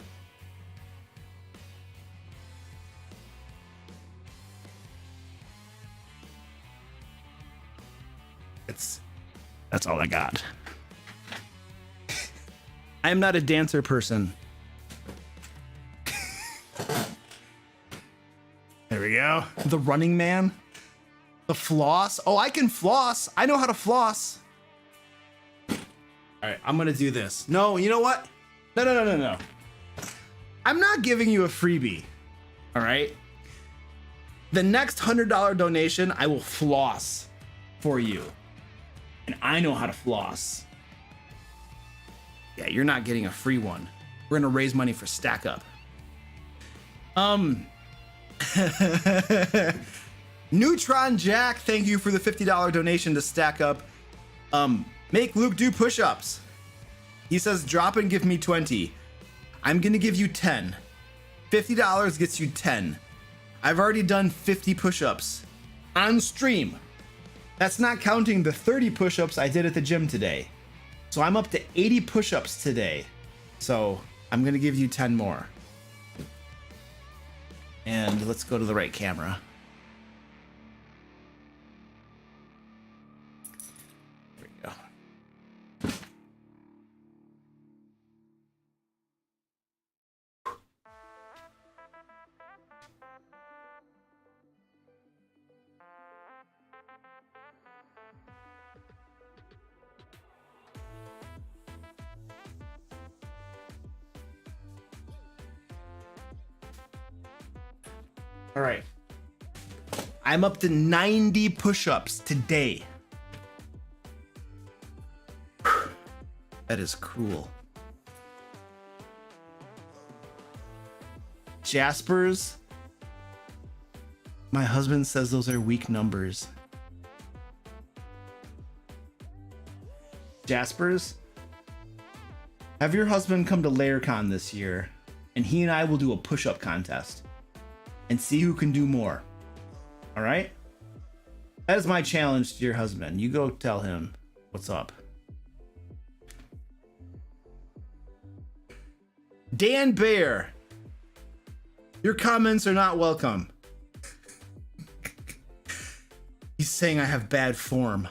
That's all I got. I am not a dancer person. There we go. The Running Man. The floss. Oh, I can floss. I know how to floss. All right, I'm gonna do this. No, you know what? No. I'm not giving you a freebie. All right. The next $100 donation, I will floss for you. And I know how to floss. Yeah, you're not getting a free one. We're gonna raise money for Stack Up. Neutron Jack, thank you for the $50 donation to Stack Up. Make Luke do push-ups. He says drop and give me 20. I'm gonna give you 10. $50 gets you 10. I've already done 50 push-ups on stream. That's not counting the 30 push-ups I did at the gym today. So I'm up to 80 push-ups today. So I'm gonna give you 10 more. And let's go to the right camera. There we go. All right. I'm up to 90 push-ups today. That is cruel. Jaspers. My husband says those are weak numbers. Jaspers, have your husband come to LairCon this year, and he and I will do a push-up contest and see who can do more. All right? That is my challenge to your husband. You go tell him what's up. Dan Bear, your comments are not welcome. He's saying I have bad form.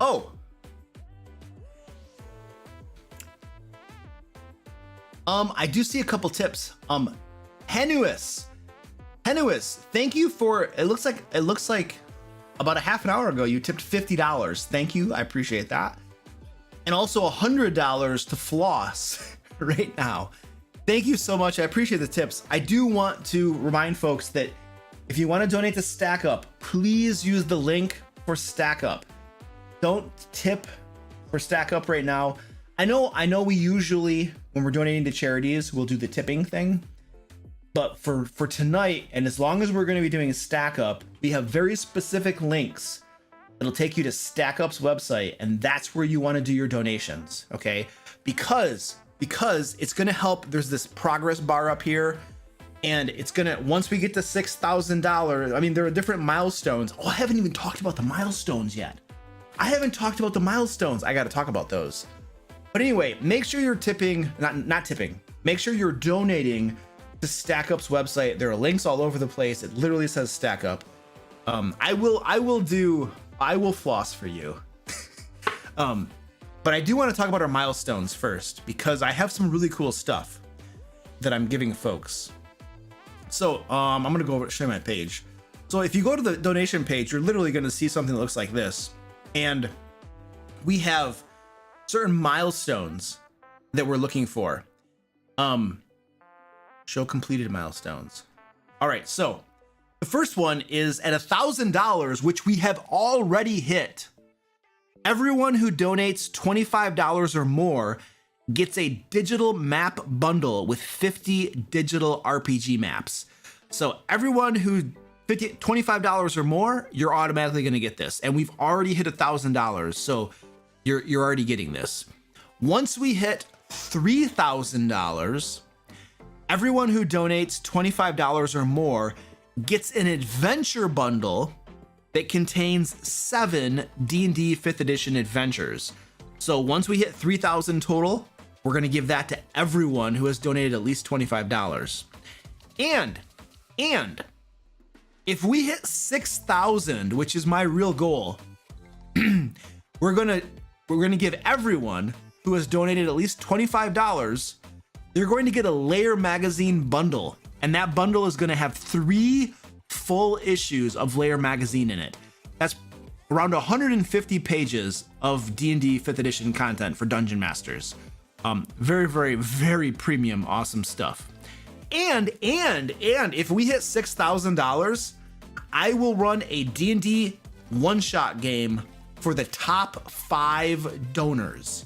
Oh. I do see a couple tips. Henuis, thank you for, it looks like about a half an hour ago you tipped $50. Thank you, I appreciate that. And also $100 to floss right now. Thank you so much, I appreciate the tips. I do want to remind folks that if you want to donate to Stack Up, please use the link for Stack Up. Don't tip for Stack Up right now. I know we usually, when we're donating to charities, we'll do the tipping thing. But for tonight, and as long as we're going to be doing Stack Up, we have very specific links that'll take you to Stack Up's website, and that's where you want to do your donations, okay? Because it's going to help. There's this progress bar up here, and it's going to, once we get to $6,000, I mean, there are different milestones. Oh, I haven't even talked about the milestones yet. I got to talk about those. But anyway, make sure you're tipping, not tipping. Make sure you're donating to Stack Up's website. There are links all over the place. It literally says Stack Up. I will floss for you. But I do want to talk about our milestones first, because I have some really cool stuff that I'm giving folks. So I'm gonna go over show you my page. So if you go to the donation page, you're literally going to see something that looks like this. And we have certain milestones that we're looking for. Show completed milestones. All right, so the first one is at $1,000, which we have already hit. Everyone who donates $25 or more gets a digital map bundle with 50 digital RPG maps. So everyone who $25 or more, you're automatically going to get this. And we've already hit $1,000, so you're already getting this. Once we hit $3,000, everyone who donates $25 or more gets an adventure bundle that contains 7 D&D 5th edition adventures. So once we hit 3,000 total, we're going to give that to everyone who has donated at least $25. And if we hit 6,000, which is my real goal, we're going to give everyone who has donated at least $25, they're going to get a Lair magazine bundle. And that bundle is going to have 3 full issues of Lair magazine in it. That's around 150 pages of D&D 5th edition content for Dungeon Masters. Very, very, very premium, awesome stuff. And if we hit $6,000, I will run a D&D one-shot game for the top 5 donors.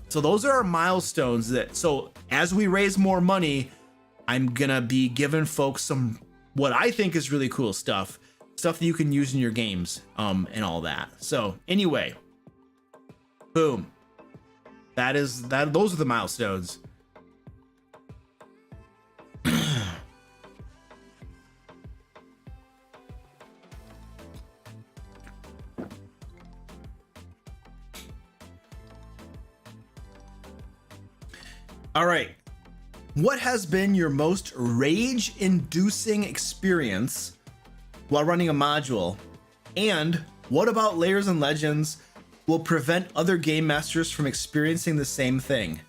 So those are our milestones so as we raise more money, I'm gonna be giving folks some, what I think is really cool stuff that you can use in your games, and all that. So anyway, boom. Those are the milestones. All right. What has been your most rage-inducing experience while running a module? And what about Layers and Legends will prevent other game masters from experiencing the same thing?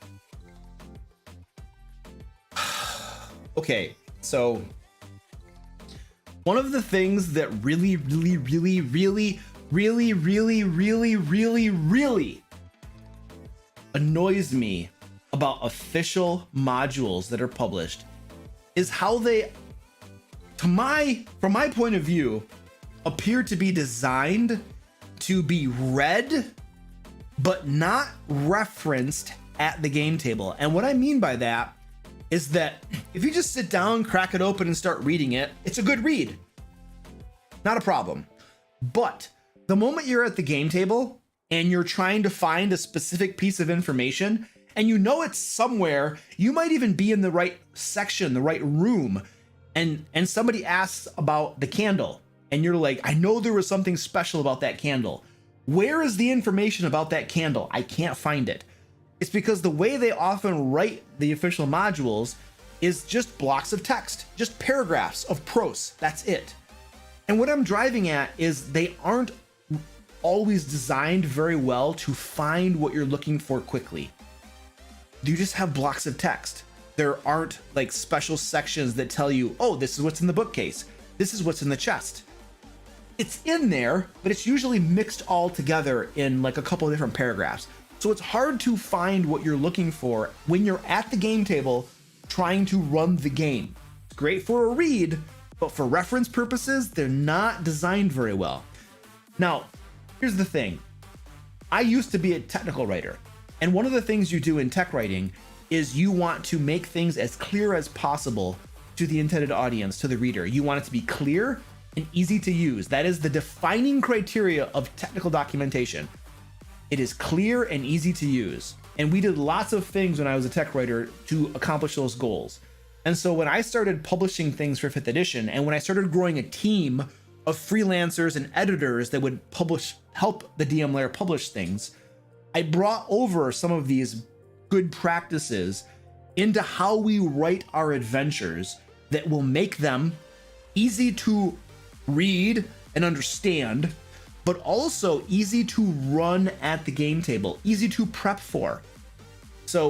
Okay, so one of the things that really annoys me about official modules that are published is how they, from my point of view, appear to be designed to be read but not referenced at the game table. And what I mean by that is that if you just sit down, crack it open, and start reading it, it's a good read. Not a problem. But the moment you're at the game table and you're trying to find a specific piece of information, and you know it's somewhere, you might even be in the right section, the right room, and somebody asks about the candle, and you're like, I know there was something special about that candle. Where is the information about that candle? I can't find it. It's because the way they often write the official modules is just blocks of text, just paragraphs of prose, that's it. And what I'm driving at is they aren't always designed very well to find what you're looking for quickly. You just have blocks of text. There aren't like special sections that tell you, oh, this is what's in the bookcase. This is what's in the chest. It's in there, but it's usually mixed all together in like a couple of different paragraphs. So it's hard to find what you're looking for when you're at the game table trying to run the game. It's great for a read, but for reference purposes, they're not designed very well. Now, here's the thing. I used to be a technical writer. And one of the things you do in tech writing is you want to make things as clear as possible to the intended audience, to the reader. You want it to be clear and easy to use. That is the defining criteria of technical documentation. It is clear and easy to use. And we did lots of things when I was a tech writer to accomplish those goals. And so when I started publishing things for 5th edition, and when I started growing a team of freelancers and editors that would help the DM Lair publish things, I brought over some of these good practices into how we write our adventures that will make them easy to read and understand, but also easy to run at the game table, easy to prep for. So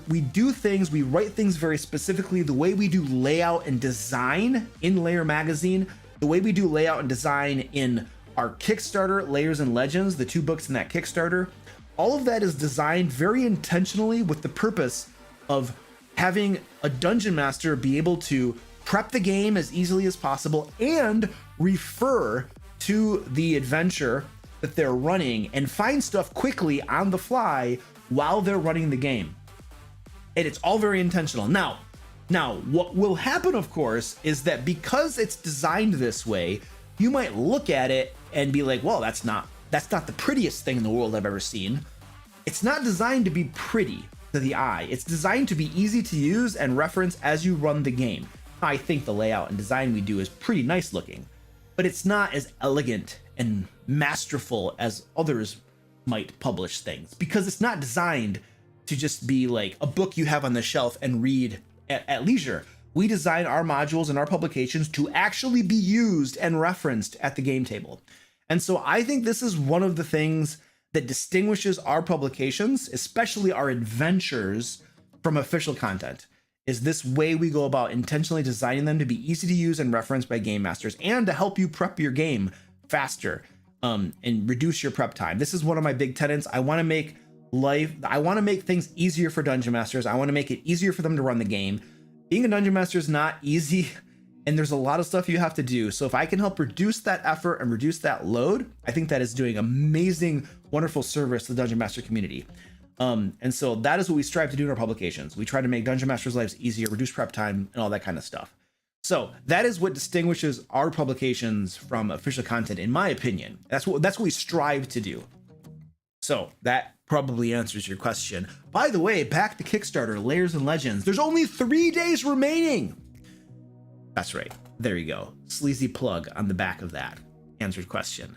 we do things, we write things very specifically. The way we do layout and design in Lair magazine the way we do layout and design in our Kickstarter, Layers and Legends, the 2 books in that Kickstarter, all of that is designed very intentionally with the purpose of having a dungeon master be able to prep the game as easily as possible and refer to the adventure that they're running and find stuff quickly on the fly while they're running the game. And it's all very intentional. Now, what will happen, of course, is that because it's designed this way, you might look at it and be like, well, that's not the prettiest thing in the world I've ever seen. It's not designed to be pretty to the eye. It's designed to be easy to use and reference as you run the game. I think the layout and design we do is pretty nice looking, but it's not as elegant and masterful as others might publish things, because it's not designed to just be like a book you have on the shelf and read at leisure. We design our modules and our publications to actually be used and referenced at the game table. And so I think this is one of the things that distinguishes our publications, especially our adventures, from official content, is this way we go about intentionally designing them to be easy to use and referenced by game masters, and to help you prep your game faster and reduce your prep time. This is one of my big tenets. I want to make things easier for dungeon masters. I want to make it easier for them to run the game. Being a dungeon master is not easy, and there's a lot of stuff you have to do. So if I can help reduce that effort and reduce that load, I think that is doing amazing, wonderful service to the dungeon master community. And so that is what we strive to do in our publications. We try to make dungeon masters' lives easier, reduce prep time, and all that kind of stuff. So that is what distinguishes our publications from official content, in my opinion. That's what we strive to do. So that probably answers your question. By the way, back to Kickstarter, Layers and Legends. There's only 3 days remaining. That's right. There you go. Sleazy plug on the back of that. Answered question.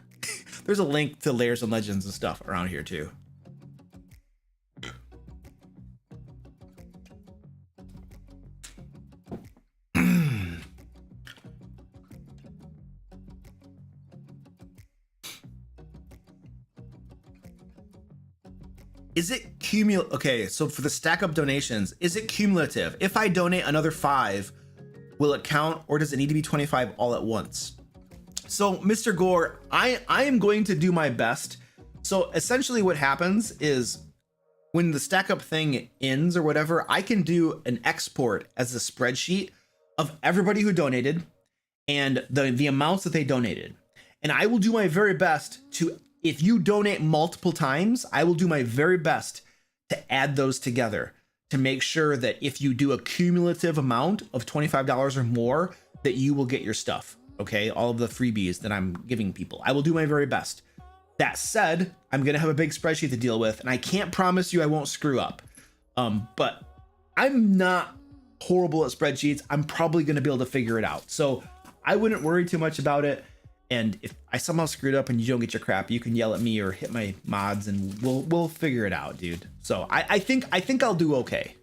There's a link to Layers and Legends and stuff around here too. Is it cumulative? Okay, so for the stack up donations, is it cumulative? If I donate another 5, will it count, or does it need to be 25 all at once? So Mr. Gore, I am going to do my best. So essentially what happens is when the stack up thing ends or whatever, I can do an export as a spreadsheet of everybody who donated and the amounts that they donated. And I will do my very best to, if you donate multiple times, I will do my very best to add those together to make sure that if you do a cumulative amount of $25 or more, that you will get your stuff. Okay, all of the freebies that I'm giving people. I will do my very best. That said, I'm gonna have a big spreadsheet to deal with, and I can't promise you I won't screw up. But I'm not horrible at spreadsheets. I'm probably gonna be able to figure it out. So I wouldn't worry too much about it. And if I somehow screwed up and you don't get your crap, you can yell at me or hit my mods, and we'll figure it out, dude. So I think I'll do okay.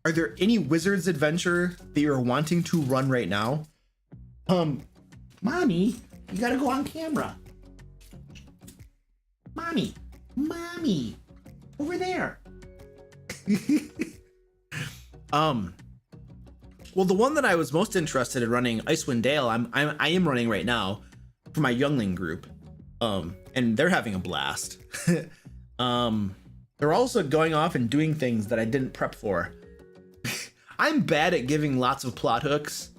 Are there any Wizards adventure that you're wanting to run right now? Mommy, you gotta go on camera. Mommy, over there. Well, the one that I was most interested in running, Icewind Dale, I am running right now for my youngling group, and they're having a blast. They're also going off and doing things that I didn't prep for. I'm bad at giving lots of plot hooks,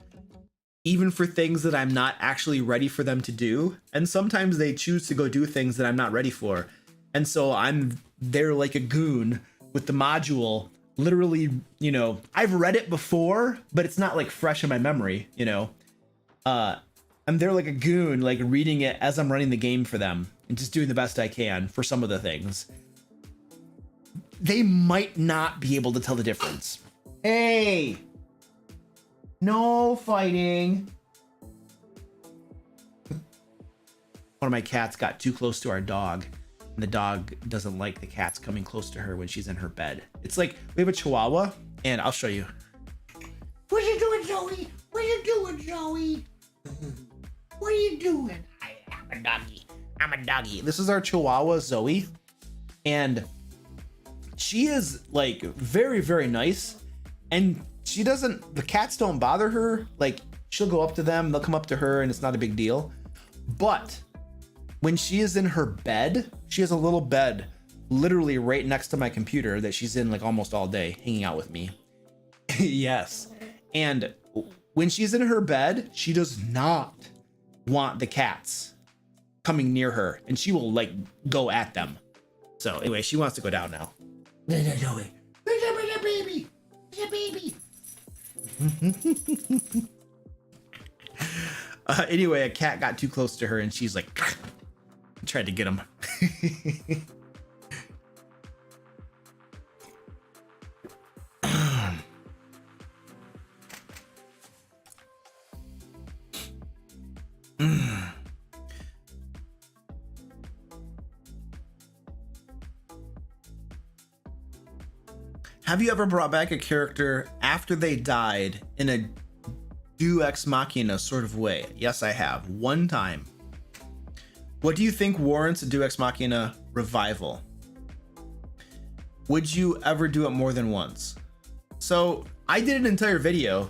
even for things that I'm not actually ready for them to do. And sometimes they choose to go do things that I'm not ready for. And so I'm there like a goon with the module. Literally, you know, I've read it before, but it's not like fresh in my memory, you know. I'm there like a goon, like reading it as I'm running the game for them and just doing the best I can for some of the things. They might not be able to tell the difference. Hey, no fighting. One of my cats got too close to our dog, and the dog doesn't like the cats coming close to her when she's in her bed. It's like, we have a Chihuahua, and I'll show you. What are you doing, Joey? What are you doing, Joey? What are you doing? I'm a doggy. This is our Chihuahua, Zoe, and she is like very, very nice, and the cats don't bother her. Like, she'll go up to them, they'll come up to her, and it's not a big deal. But when she is in her bed, she has a little bed literally right next to my computer that she's in like almost all day, hanging out with me. Yes. And when she's in her bed, she does not want the cats coming near her, and she will like go at them. So anyway, she wants to go down now. No, Joey. Where's the baby? Where's the baby? Anyway, a cat got too close to her, and she's like, tried to get him. Have you ever brought back a character after they died in a Deus Ex Machina sort of way? Yes, I have. One time. What do you think warrants a Deus Ex Machina revival? Would you ever do it more than once? So I did an entire video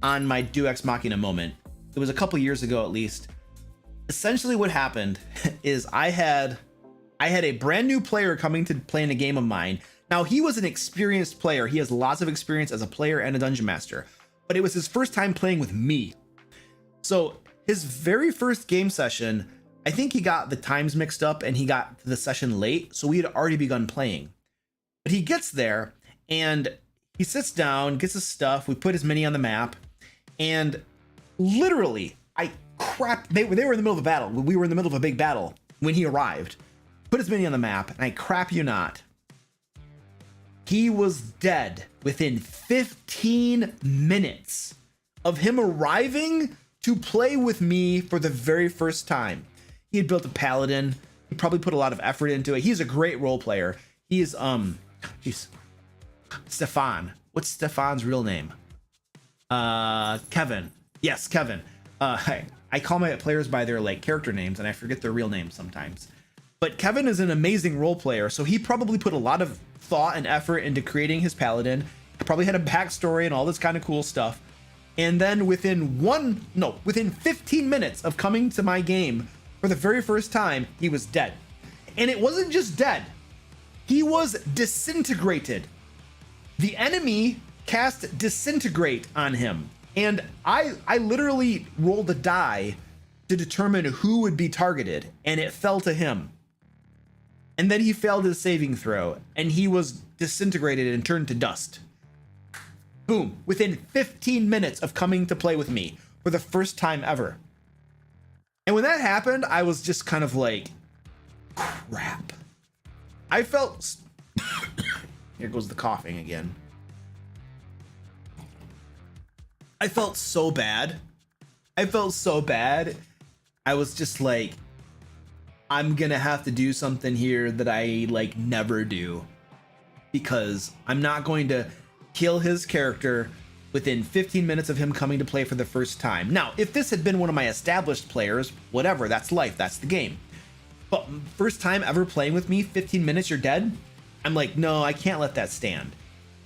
on my Deus Ex Machina moment. It was a couple years ago at least. Essentially what happened is I had a brand new player coming to play in a game of mine. Now, he was an experienced player. He has lots of experience as a player and a dungeon master, but it was his first time playing with me. So his very first game session, I think he got the times mixed up and he got to the session late. So we had already begun playing, but he gets there and he sits down, gets his stuff. We put his mini on the map, and literally they were in the middle of a battle. We were in the middle of a big battle when he arrived, put his mini on the map, and I crap you not, he was dead within 15 minutes of him arriving to play with me for the very first time. He had built a paladin. He probably put a lot of effort into it. He's a great role player. He is, Stefan. What's Stefan's real name? Kevin. Yes, Kevin. I call my players by their like character names, and I forget their real names sometimes. But Kevin is an amazing role player, so he probably put a lot of thought and effort into creating his paladin. He probably had a backstory and all this kind of cool stuff. And then within 15 minutes of coming to my game for the very first time, he was dead. And it wasn't just dead. He was disintegrated. The enemy cast disintegrate on him. And I literally rolled a die to determine who would be targeted, and it fell to him. And then he failed his saving throw, and he was disintegrated and turned to dust. Boom, within 15 minutes of coming to play with me for the first time ever. And when that happened, I was just kind of like, crap. I felt, here goes the coughing again. I felt so bad. I was just like, I'm gonna have to do something here that I like never do, because I'm not going to kill his character within 15 minutes of him coming to play for the first time. Now, if this had been one of my established players, whatever, that's life, that's the game. But first time ever playing with me, 15 minutes, you're dead? I'm like, no, I can't let that stand.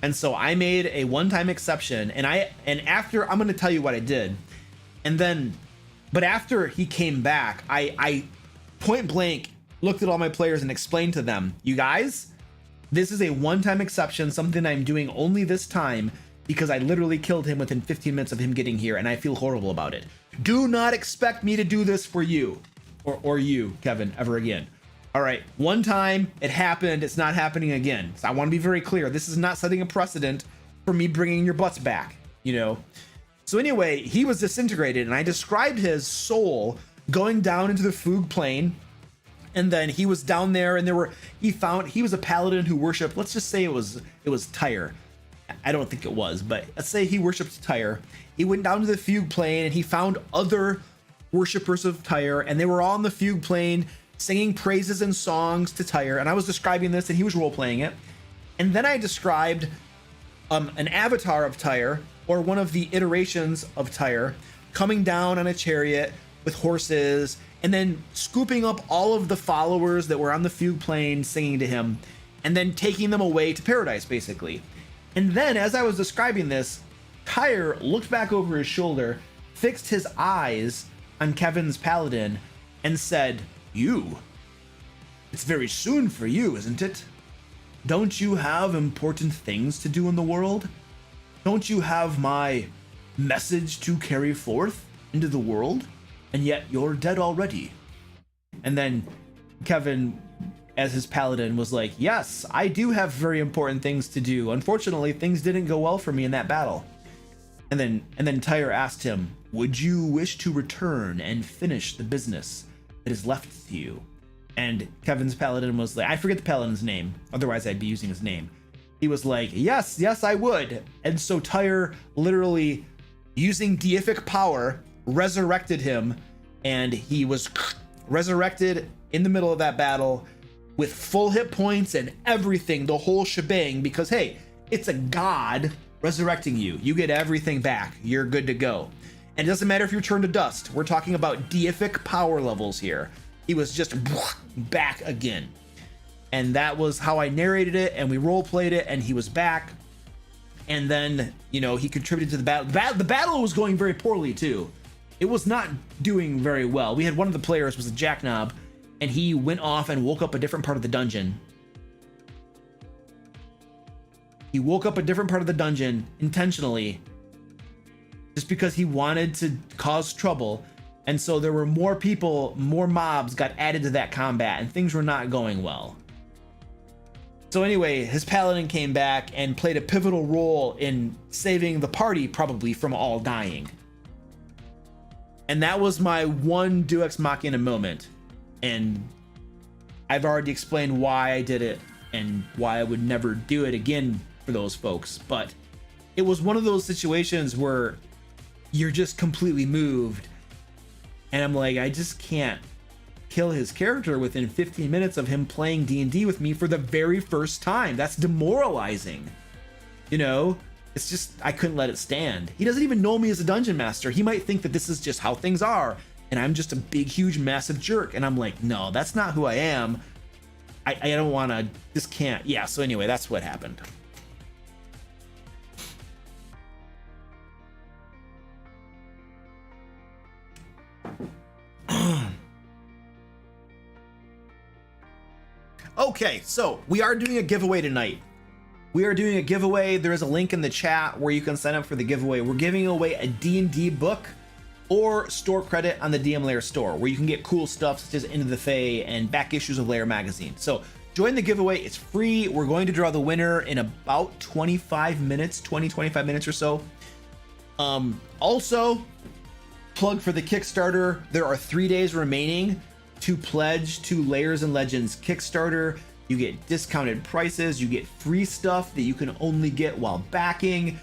And so I made a one-time exception, and after, I'm gonna tell you what I did. But after he came back, I point blank looked at all my players and explained to them, you guys, this is a one-time exception, something I'm doing only this time, because I literally killed him within 15 minutes of him getting here, and I feel horrible about it. Do not expect me to do this for you, or you, Kevin, ever again. All right, one time, it happened, it's not happening again. So I want to be very clear, this is not setting a precedent for me bringing your butts back, you know? So anyway, he was disintegrated, and I described his soul going down into the Foog plane, and then he was down there, and he was a paladin who worshipped, let's just say it was Tyre. I don't think it was, but let's say he worshipped Tyre. He went down to the Foog plane, and he found other worshippers of Tyre, and they were all on the Foog plane singing praises and songs to Tyre, and I was describing this, and he was role-playing it. And then I described an avatar of Tyre, or one of the iterations of Tyre, coming down on a chariot with horses, and then scooping up all of the followers that were on the Foog plane singing to him. and then taking them away to paradise, basically. And then, as I was describing this, Tyre looked back over his shoulder, fixed his eyes on Kevin's paladin, and said, "You? It's very soon for you, isn't it? Don't you have important things to do in the world? Don't you have my message to carry forth into the world? And yet you're dead already." And then Kevin, as his paladin, was like, "Yes, I do have very important things to do. Unfortunately, things didn't go well for me in that battle." And then Tyre asked him, "Would you wish to return and finish the business that is left to you?" And Kevin's paladin was like, I forget the paladin's name, otherwise I'd be using his name. He was like, yes, I would. And so Tyre, literally using deific power, resurrected him, and he was resurrected in the middle of that battle with full hit points and everything, the whole shebang, because hey, it's a god resurrecting you. You get everything back. You're good to go. And it doesn't matter if you turn to dust. We're talking about deific power levels here. He was just back again. And that was how I narrated it, and we role played it, and he was back. And then, you know, he contributed to the battle. The battle was going very poorly too. It was not doing very well. We had one of the players was a jackknob, and he went off and woke up a different part of the dungeon. He woke up a different part of the dungeon intentionally just because he wanted to cause trouble. And so there were more people, more mobs got added to that combat, and things were not going well. So anyway, his paladin came back and played a pivotal role in saving the party, probably from all dying. And that was my one Deus Ex Machina moment. And I've already explained why I did it and why I would never do it again for those folks. But it was one of those situations where you're just completely moved. And I'm like, I just can't kill his character within 15 minutes of him playing D&D with me for the very first time. That's demoralizing. You know, it's just, I couldn't let it stand. He doesn't even know me as a dungeon master. He might think that this is just how things are, and I'm just a big, huge, massive jerk. And I'm like, no, that's not who I am. I don't want to, just can't. Yeah, so anyway, that's what happened. Okay, so we are doing a giveaway tonight. We are doing a giveaway. There is a link in the chat where you can sign up for the giveaway. We're giving away a D&D book or store credit on the DM Lair store, where you can get cool stuff such as Into the Fae and back issues of Lair magazine. So join the giveaway. It's free. We're going to draw the winner in about 25 minutes or so. Also, plug for the Kickstarter. There are 3 days remaining to pledge to Lairs and Legends Kickstarter. You get discounted prices, you get free stuff that you can only get while backing.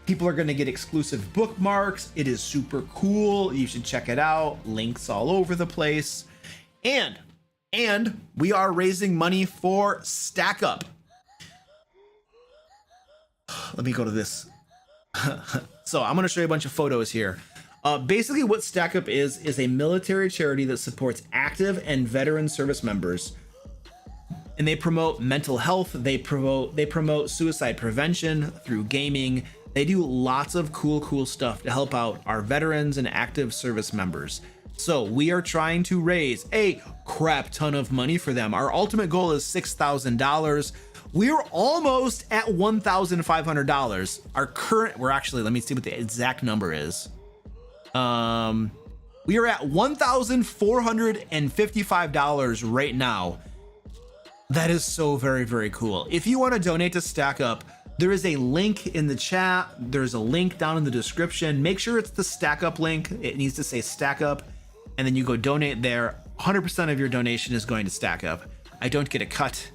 People are going to get exclusive bookmarks. It is super cool. You should check it out. Links all over the place. And we are raising money for Stack Up. Let me go to this. So I'm going to show you a bunch of photos here. Basically what Stack Up is a military charity that supports active and veteran service members. And they promote mental health, they promote suicide prevention through gaming. They do lots of cool stuff to help out our veterans and active service members. So we are trying to raise a crap ton of money for them. Our ultimate goal is $6,000. We're almost at $1,500. Our current, let me see what the exact number is. We are at $1,455 right now. That is so very, very cool. If you want to donate to Stack Up, there is a link in the chat. There's a link down in the description. Make sure it's the Stack Up link. It needs to say Stack Up, and then you go donate there. 100% of your donation is going to Stack Up. I don't get a cut.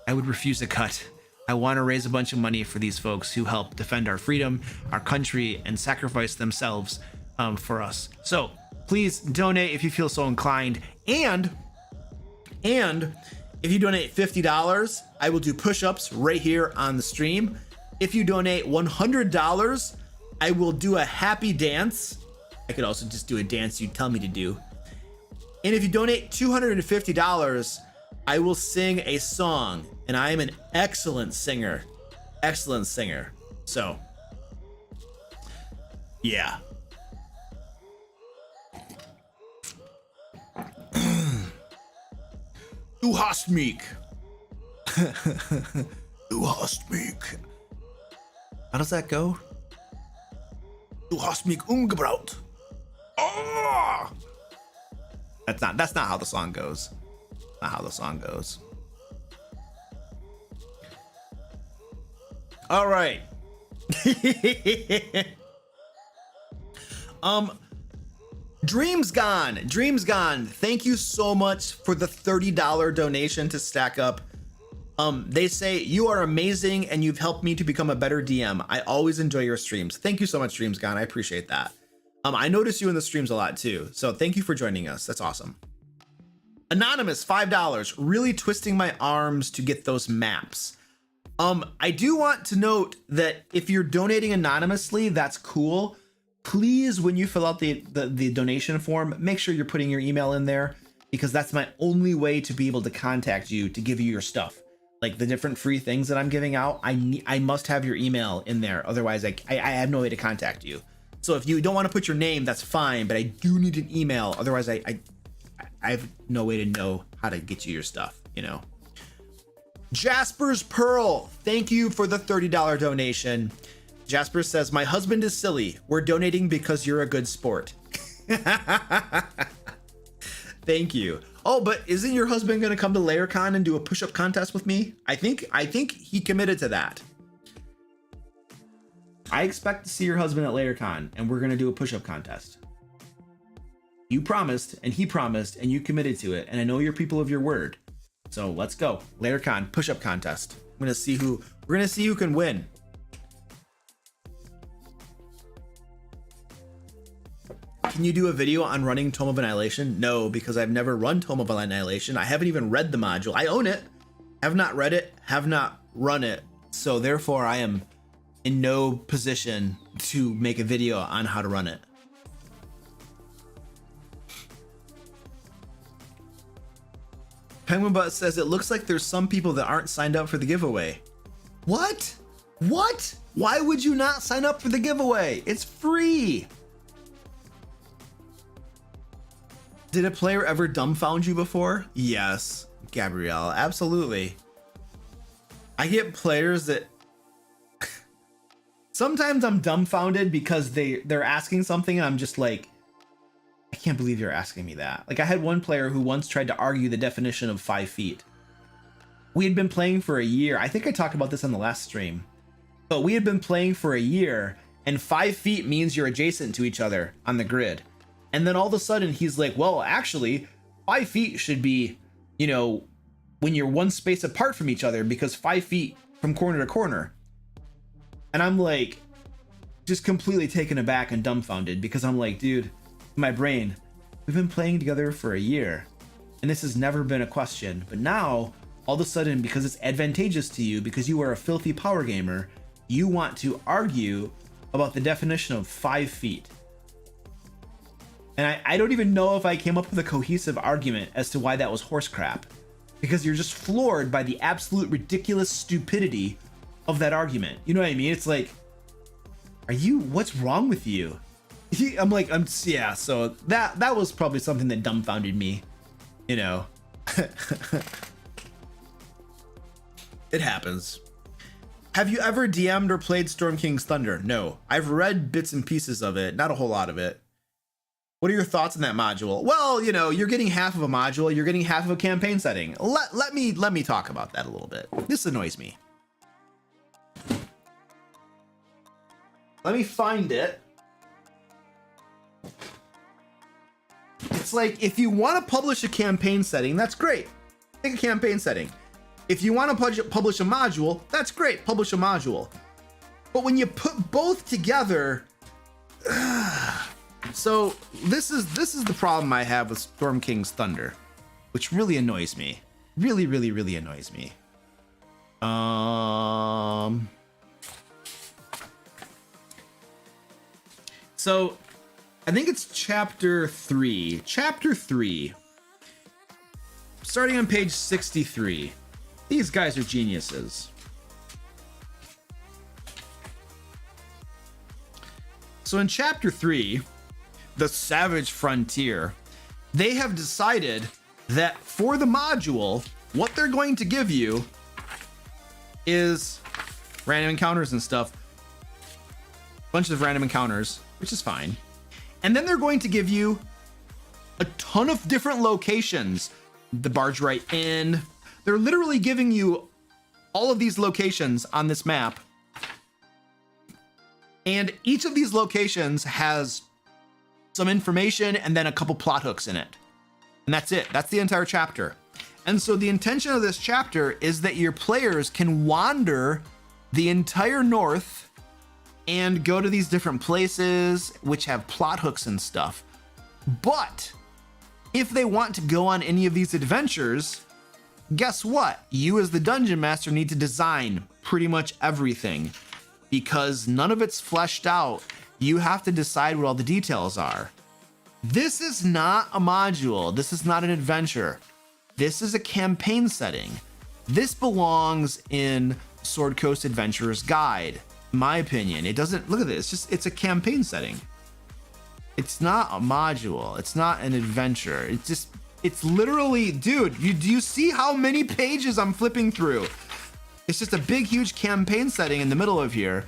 I would refuse a cut. I want to raise a bunch of money for these folks who help defend our freedom, our country, and sacrifice themselves for us. So please donate if you feel so inclined. And if you donate $50, I will do push-ups right here on the stream. If you donate $100, I will do a happy dance. I could also just do a dance you tell me to do. And if you donate $250, I will sing a song. and I am an excellent singer. Excellent singer. So, yeah. Du hast mich. Du hast mich. How does that go? Du hast mich umgebracht. Oh! That's not how the song goes. Not how the song goes. All right. Dreams Gone. Thank you so much for the $30 donation to Stack Up. They say you are amazing and you've helped me to become a better DM. I always enjoy your streams. Thank you so much, Dreams Gone. I appreciate that. I notice you in the streams a lot too. So thank you for joining us. That's awesome. Anonymous, $5. Really twisting my arms to get those maps. I do want to note that if you're donating anonymously, that's cool. Please, when you fill out the donation form, make sure you're putting your email in there, because that's my only way to be able to contact you to give you your stuff. Like the different free things that I'm giving out, I must have your email in there. Otherwise, I have no way to contact you. So if you don't want to put your name, that's fine, but I do need an email. Otherwise, I have no way to know how to get you your stuff, you know. Jasper's Pearl, thank you for the $30 donation. Jasper says, my husband is silly. We're donating because you're a good sport. Thank you. Oh, but isn't your husband going to come to LairCon and do a push-up contest with me? I think he committed to that. I expect to see your husband at LairCon, and we're going to do a push-up contest. You promised, and he promised, and you committed to it, and I know you're people of your word. So let's go. LairCon push-up contest. We're going to see who can win. Can you do a video on running Tome of Annihilation? No, because I've never run Tome of Annihilation. I haven't even read the module. I own it, have not read it, have not run it. So therefore I am in no position to make a video on how to run it. Penguin Butt says it looks like there's some people that aren't signed up for the giveaway. What? What? Why would you not sign up for the giveaway? It's free. Did a player ever dumbfound you before? Yes, Gabrielle, absolutely. I get players that sometimes I'm dumbfounded because they're asking something and I'm just like, I can't believe you're asking me that. Like I had one player who once tried to argue the definition of 5 feet. We had been playing for a year. I think I talked about this on the last stream, but we had been playing for a year and 5 feet means you're adjacent to each other on the grid. And then all of a sudden he's like, well, actually 5 feet should be, you know, when you're one space apart from each other, because 5 feet from corner to corner. And I'm like, just completely taken aback and dumbfounded, because I'm like, dude, in my brain, we've been playing together for a year and this has never been a question. But now all of a sudden, because it's advantageous to you, because you are a filthy power gamer, you want to argue about the definition of 5 feet. And I don't even know if I came up with a cohesive argument as to why that was horse crap, because you're just floored by the absolute ridiculous stupidity of that argument. You know what I mean? It's like, what's wrong with you? I'm like, yeah. So that was probably something that dumbfounded me, you know. It happens. Have you ever DM'd or played Storm King's Thunder? No, I've read bits and pieces of it, not a whole lot of it. What are your thoughts on that module? Well, you know, you're getting half of a module, you're getting half of a campaign setting. Let me talk about that a little bit. This annoys me. Let me find it. It's like, if you want to publish a campaign setting, that's great. Pick a campaign setting. If you want to publish a module, that's great. Publish a module. But when you put both together, so this is the problem I have with Storm King's Thunder, which really annoys me. Really, really, really annoys me. So I think it's chapter 3. Chapter 3. Starting on page 63. These guys are geniuses. So in chapter 3, the Savage Frontier, they have decided that for the module, what they're going to give you is random encounters and stuff. Bunches of random encounters, which is fine. And then they're going to give you a ton of different locations. The Barge Right Inn. They're literally giving you all of these locations on this map. And each of these locations has some information and then a couple plot hooks in it. And that's it. That's the entire chapter. And so the intention of this chapter is that your players can wander the entire north and go to these different places which have plot hooks and stuff. But if they want to go on any of these adventures, guess what? You as the dungeon master need to design pretty much everything, because none of it's fleshed out. You have to decide what all the details are. This is not a module. This is not an adventure. This is a campaign setting. This belongs in Sword Coast Adventurer's Guide, in my opinion. It doesn't, look at this, it's a campaign setting. It's not a module. It's not an adventure. It's literally, dude, do you see how many pages I'm flipping through? It's just a big, huge campaign setting in the middle of here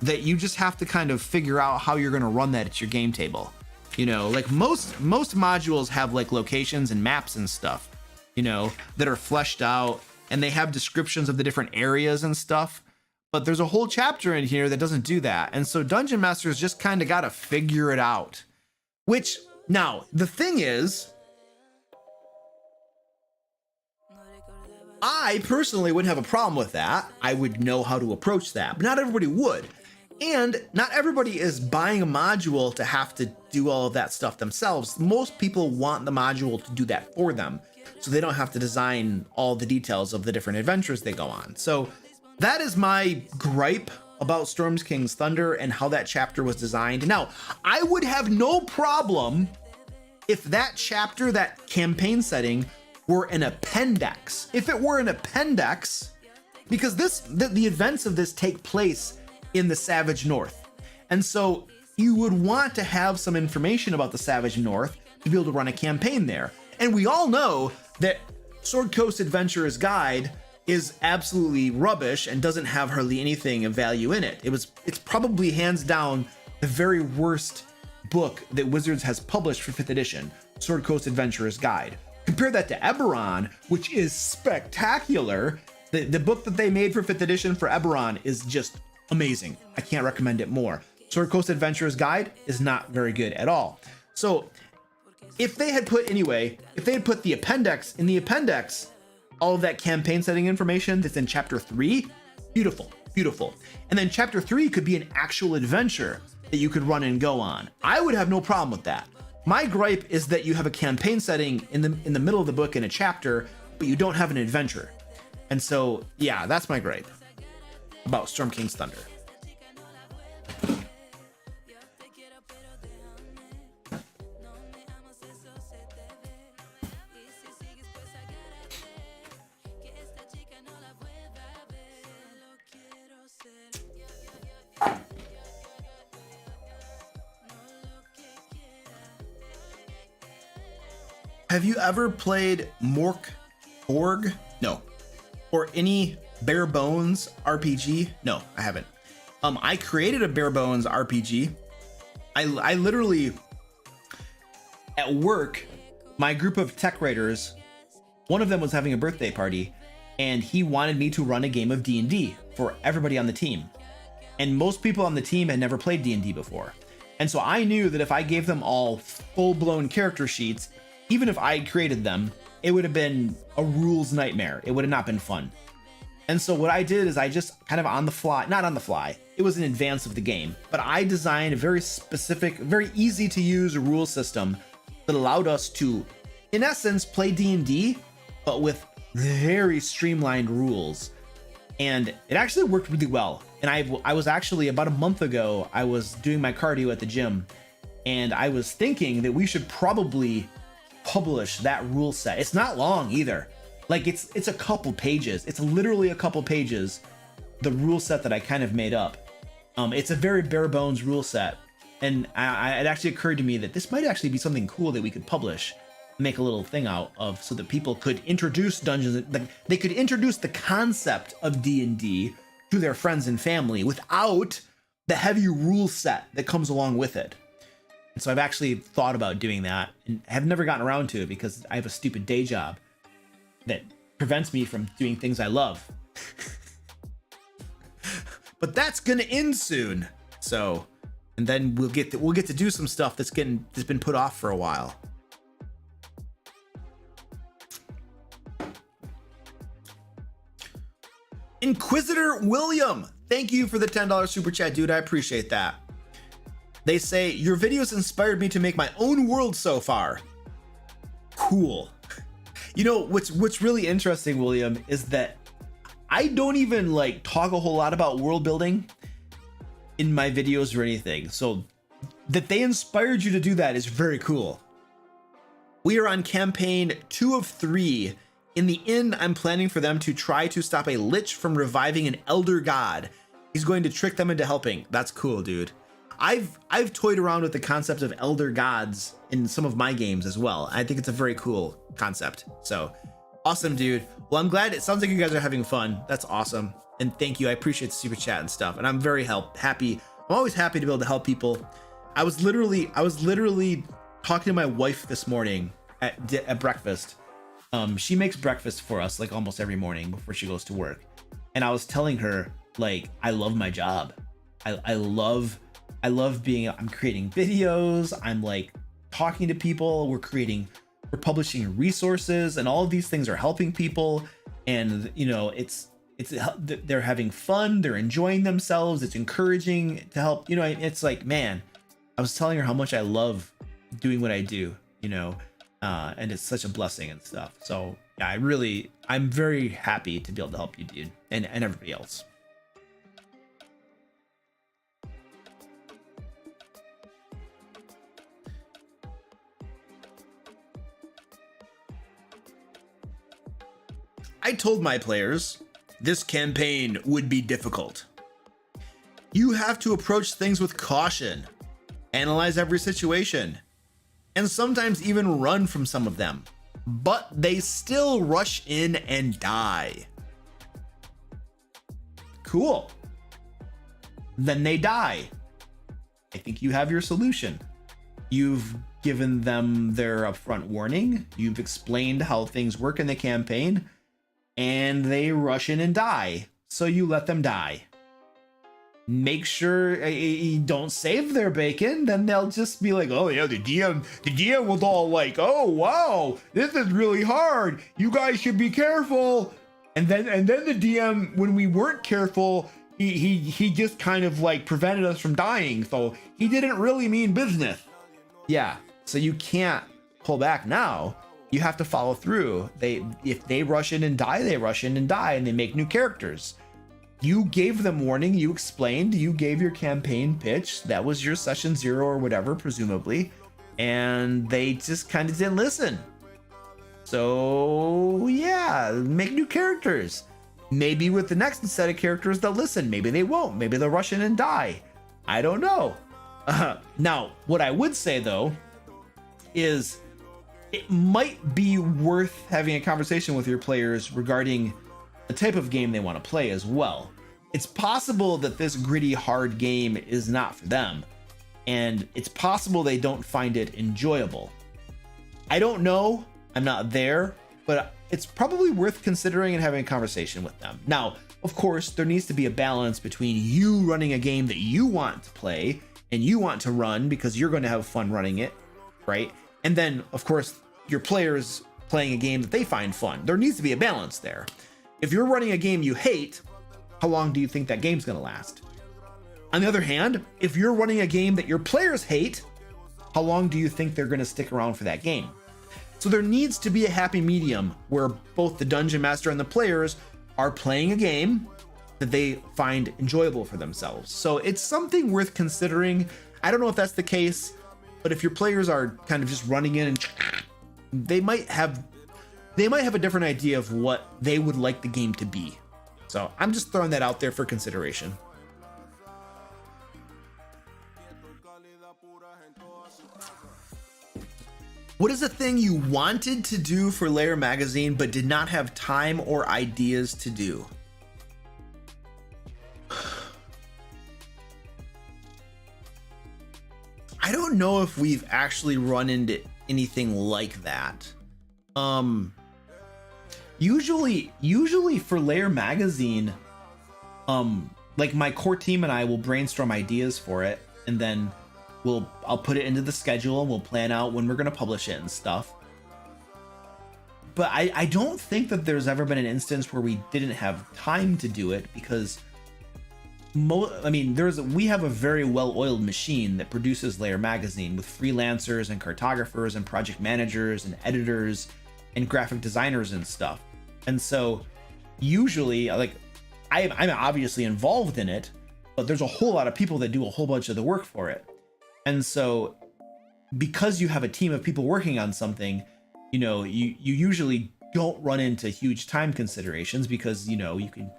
that you just have to kind of figure out how you're going to run that at your game table. You know, like most modules have like locations and maps and stuff, you know, that are fleshed out, and they have descriptions of the different areas and stuff. But there's a whole chapter in here that doesn't do that. And so Dungeon Masters just kind of got to figure it out. Which, now, the thing is, I personally wouldn't have a problem with that. I would know how to approach that, but not everybody would. And not everybody is buying a module to have to do all of that stuff themselves. Most people want the module to do that for them, so they don't have to design all the details of the different adventures they go on. So that is my gripe about Storm King's Thunder and how that chapter was designed. Now, I would have no problem if that chapter, that campaign setting, were an appendix. If it were an appendix, because the events of this take place in the Savage North. And so you would want to have some information about the Savage North to be able to run a campaign there. And we all know that Sword Coast Adventurer's Guide is absolutely rubbish and doesn't have hardly anything of value in it. It's probably hands down the very worst book that Wizards has published for 5th edition, Sword Coast Adventurer's Guide. Compare that to Eberron, which is spectacular. The book that they made for 5th edition for Eberron is just amazing. I can't recommend it more. Sword Coast Adventurer's Guide is not very good at all. So if they had put the appendix in the appendix, all of that campaign setting information that's in chapter 3, beautiful, beautiful. And then chapter 3 could be an actual adventure that you could run and go on. I would have no problem with that. My gripe is that you have a campaign setting in the middle of the book in a chapter, but you don't have an adventure. And so, yeah, that's my gripe about Storm King's Thunder. Have you ever played Org? No. Or any bare bones RPG? No, I haven't. I created a bare bones RPG. I literally, at work, my group of tech writers, one of them was having a birthday party, and he wanted me to run a game of D&D for everybody on the team. And most people on the team had never played D&D before. And so I knew that if I gave them all full-blown character sheets, even if I created them, it would have been a rules nightmare. It would have not been fun. And so what I did is I just kind of on the fly, not on the fly, it was in advance of the game, but I designed a very specific, very easy to use rule system that allowed us to, in essence, play D&D, but with very streamlined rules. And it actually worked really well. And I was actually, about a month ago, I was doing my cardio at the gym, and I was thinking that we should probably publish that rule set. It's not long either. Like it's a couple pages. It's literally a couple pages. The rule set that I kind of made up. It's a very bare bones rule set. And it actually occurred to me that this might actually be something cool that we could publish, make a little thing out of, so that people could introduce dungeons. They could introduce the concept of D&D to their friends and family without the heavy rule set that comes along with it. And so I've actually thought about doing that and have never gotten around to it because I have a stupid day job that prevents me from doing things I love. But that's gonna end soon. So, and then we'll get to do some stuff that's been put off for a while. Inquisitor William, thank you for the $10 super chat, dude. I appreciate that. They say your videos inspired me to make my own world so far. Cool. You know what's really interesting, William, is that I don't even like talk a whole lot about world building in my videos or anything. So that they inspired you to do that is very cool. We are on campaign 2 of 3. In the end, I'm planning for them to try to stop a lich from reviving an elder god. He's going to trick them into helping. That's cool, dude. I've toyed around with the concept of elder gods in some of my games as well. I think it's a very cool concept. So awesome, dude. Well, I'm glad. It sounds like you guys are having fun. That's awesome. And thank you. I appreciate the super chat and stuff. And I'm very happy. I'm always happy to be able to help people. I was literally talking to my wife this morning at breakfast. She makes breakfast for us like almost every morning before she goes to work. And I was telling her, like, I love my job. I love I'm creating videos. I'm like talking to people. We're publishing resources, and all of these things are helping people. And you know, they're having fun. They're enjoying themselves. It's encouraging to help. You know, it's like, man, I was telling her how much I love doing what I do, you know, and it's such a blessing and stuff. So yeah, I'm very happy to be able to help you, dude, and everybody else. I told my players this campaign would be difficult. You have to approach things with caution, analyze every situation, and sometimes even run from some of them, but they still rush in and die. Cool. Then they die. I think you have your solution. You've given them their upfront warning. You've explained how things work in the campaign, and they rush in and die. So you let them die. Make sure you don't save their bacon, then they'll just be like, oh yeah, the DM was all like, oh wow, this is really hard. You guys should be careful. And then the DM, when we weren't careful, he just kind of like prevented us from dying. So he didn't really mean business. Yeah. So you can't pull back now. You have to follow through. If they rush in and die, they rush in and die, and they make new characters. You gave them warning, you explained, you gave your campaign pitch. That was your session 0 or whatever, presumably. And they just kind of didn't listen. So yeah, make new characters. Maybe with the next set of characters they'll listen. Maybe they won't. Maybe they'll rush in and die. I don't know. Now, what I would say though, is it might be worth having a conversation with your players regarding the type of game they want to play as well. It's possible that this gritty, hard game is not for them, and it's possible they don't find it enjoyable. I don't know, I'm not there, but it's probably worth considering and having a conversation with them. Now, of course, there needs to be a balance between you running a game that you want to play and you want to run because you're going to have fun running it, right? And then, of course, your players playing a game that they find fun. There needs to be a balance there. If you're running a game you hate, how long do you think that game's gonna last? On the other hand, if you're running a game that your players hate, how long do you think they're gonna stick around for that game? So there needs to be a happy medium where both the dungeon master and the players are playing a game that they find enjoyable for themselves. So it's something worth considering. I don't know if that's the case, but if your players are kind of just running in and they might have they might have a different idea of what they would like the game to be. So I'm just throwing that out there for consideration. What is a thing you wanted to do for Lair magazine but did not have time or ideas to do? I don't know if we've actually run into anything like that. Usually for Lair magazine, like my core team and I will brainstorm ideas for it, and then I'll put it into the schedule and we'll plan out when we're going to publish it and stuff. But I don't think that there's ever been an instance where we didn't have time to do it, because we have a very well-oiled machine that produces Lair magazine with freelancers and cartographers and project managers and editors and graphic designers and stuff. And so usually, like, I'm obviously involved in it, but there's a whole lot of people that do a whole bunch of the work for it. And so because you have a team of people working on something, you usually don't run into huge time considerations, because you can,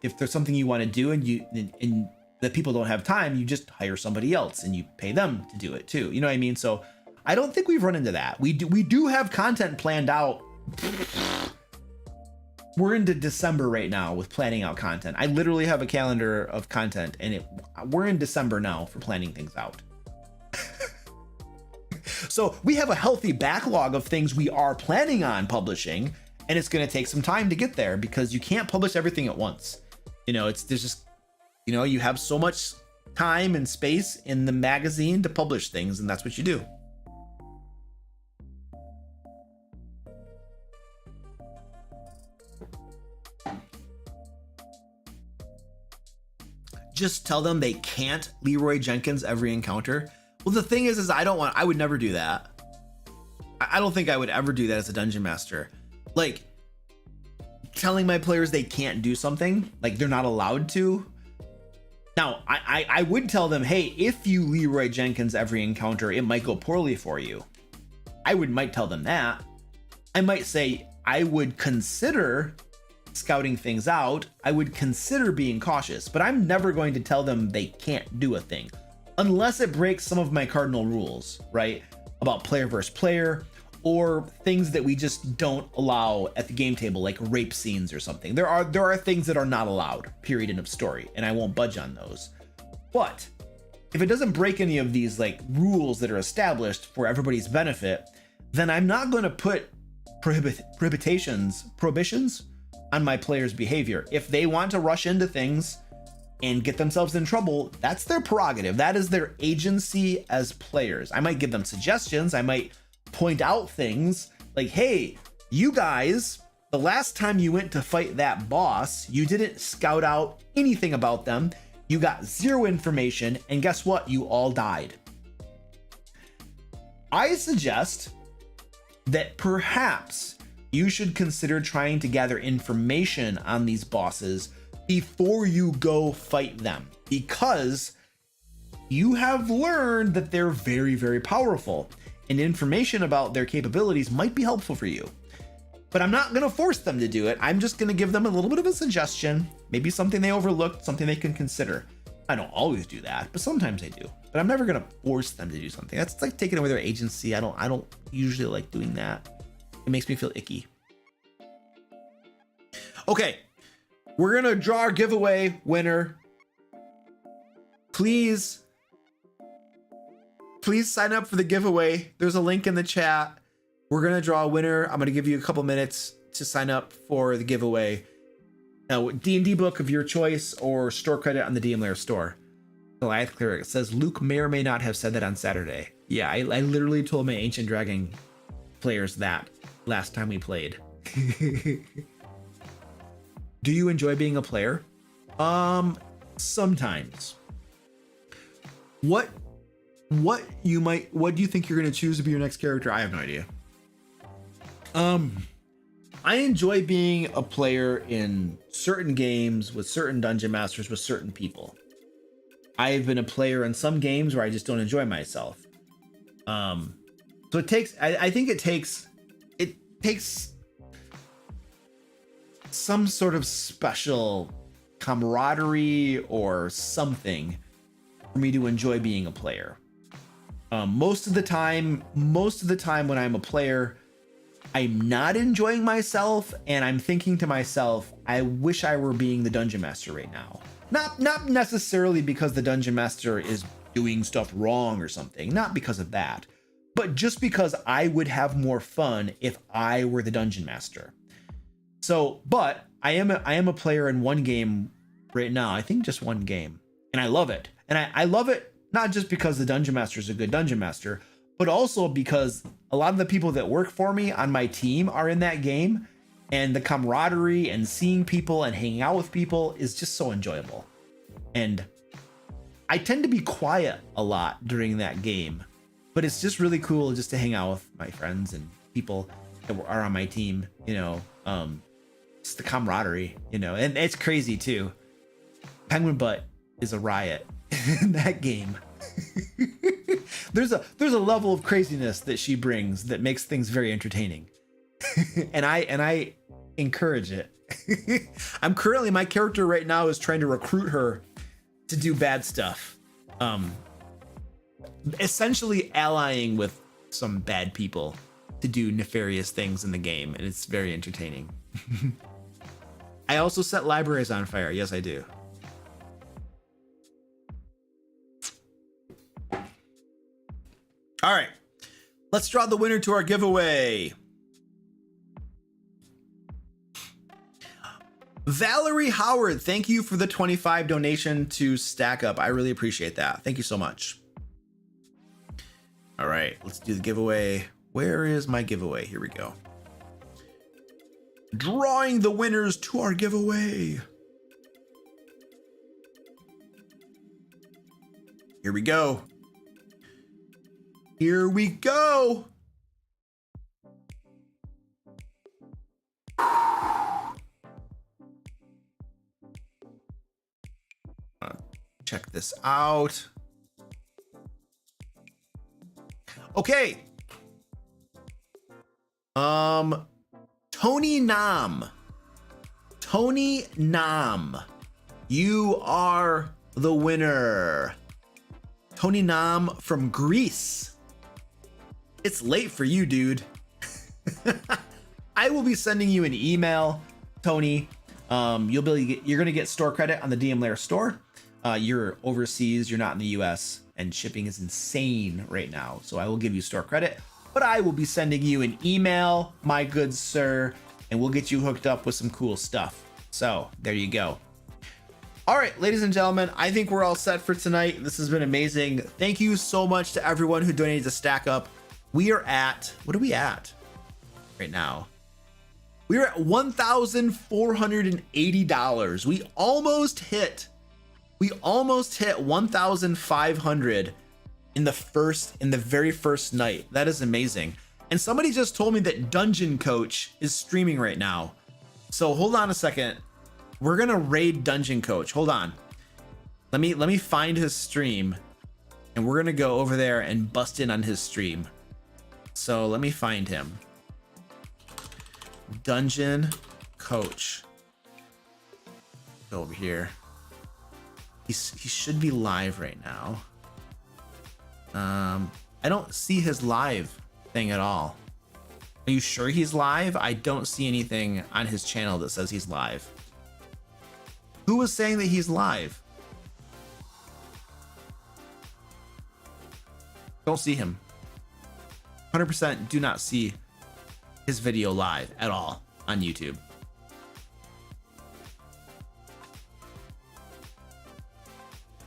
if there's something you want to do and the people don't have time, you just hire somebody else and you pay them to do it too. You know what I mean? So I don't think we've run into that. We do have content planned out. We're into December right now with planning out content. I literally have a calendar of content, and we're in December now for planning things out. So we have a healthy backlog of things we are planning on publishing, and it's going to take some time to get there, because you can't publish everything at once. There's just, you have so much time and space in the magazine to publish things, and that's what you do. Just tell them they can't Leroy Jenkins every encounter. Well, the thing is I would never do that. I don't think I would ever do that as a dungeon master. Like, telling my players they can't do something, like they're not allowed to. Now, I would tell them, hey, if you Leroy Jenkins every encounter, it might go poorly for you. might tell them that. I might say, I would consider scouting things out. I would consider being cautious, but I'm never going to tell them they can't do a thing unless it breaks some of my cardinal rules, right? About player versus player, or things that we just don't allow at the game table, like rape scenes or something. There are things that are not allowed, period, end of story, and I won't budge on those. But if it doesn't break any of these like rules that are established for everybody's benefit, then I'm not going to put prohibitions on my players' behavior. If they want to rush into things and get themselves in trouble, that's their prerogative. That is their agency as players. I might give them suggestions. I might point out things like, hey, you guys, the last time you went to fight that boss, you didn't scout out anything about them. You got zero information, and guess what? You all died. I suggest that perhaps you should consider trying to gather information on these bosses before you go fight them, because you have learned that they're very, very powerful, and information about their capabilities might be helpful for you. But I'm not going to force them to do it. I'm just going to give them a little bit of a suggestion, maybe something they overlooked, something they can consider. I don't always do that, but sometimes I do. But I'm never going to force them to do something. That's like taking away their agency. I don't usually like doing that. It makes me feel icky. Okay, we're going to draw our giveaway winner. Please sign up for the giveaway. There's a link in the chat. We're going to draw a winner. I'm going to give you a couple minutes to sign up for the giveaway. Now, D&D book of your choice or store credit on the DM Lair store. Goliath Cleric says Luke may or may not have said that on Saturday. Yeah, I literally told my Ancient Dragon players that last time we played. Do you enjoy being a player? Sometimes. What do you think you're going to choose to be your next character? I have no idea. I enjoy being a player in certain games with certain dungeon masters with certain people. I've been a player in some games where I just don't enjoy myself. So it takes, I think it takes some sort of special camaraderie or something for me to enjoy being a player. Most of the time when I'm a player, I'm not enjoying myself and I'm thinking to myself, I wish I were being the dungeon master right now. Not necessarily because the dungeon master is doing stuff wrong or something, not because of that, but just because I would have more fun if I were the dungeon master. So, but I am a player in one game right now, I think just one game, and I love it. And I love it not just because the dungeon master is a good dungeon master, but also because a lot of the people that work for me on my team are in that game, and the camaraderie and seeing people and hanging out with people is just so enjoyable. And I tend to be quiet a lot during that game, but it's just really cool just to hang out with my friends and people that are on my team, you know. It's the camaraderie, you know, and it's crazy too. Penguin Butt is a riot in that game. there's a level of craziness that she brings that makes things very entertaining. and I encourage it. My character right now is trying to recruit her to do bad stuff. Essentially allying with some bad people to do nefarious things in the game, and it's very entertaining. I also set libraries on fire. Yes, I do. All right, let's draw the winner to our giveaway. Valerie Howard, thank you for the 25 donation to Stack Up. I really appreciate that. Thank you so much. All right, let's do the giveaway. Where is my giveaway? Here we go. Drawing the winners to our giveaway. Here we go. Here we go. Check this out. Okay. Tony Nam. Tony Nam. You are the winner. Tony Nam from Greece. It's late for you, dude. I will be sending you an email, Tony. You're gonna get store credit on the DM Lair store. You're overseas, you're not in the US, and shipping is insane right now. So I will give you store credit, but I will be sending you an email, my good sir, and we'll get you hooked up with some cool stuff. So there you go. All right, ladies and gentlemen, I think we're all set for tonight. This has been amazing. Thank you so much to everyone who donated to Stack Up. We are at, what are we at right now? We're at $1,480. We almost hit 1,500 in the very first night. That is amazing. And somebody just told me that Dungeon Coach is streaming right now. So hold on a second. We're gonna raid Dungeon Coach. Hold on. Let me find his stream, and we're gonna go over there and bust in on his stream. So let me find him. Dungeon Coach. Go over here. He should be live right now. I don't see his live thing at all. Are you sure he's live? I don't see anything on his channel that says he's live. Who was saying that he's live? Don't see him. 100% do not see his video live at all on YouTube.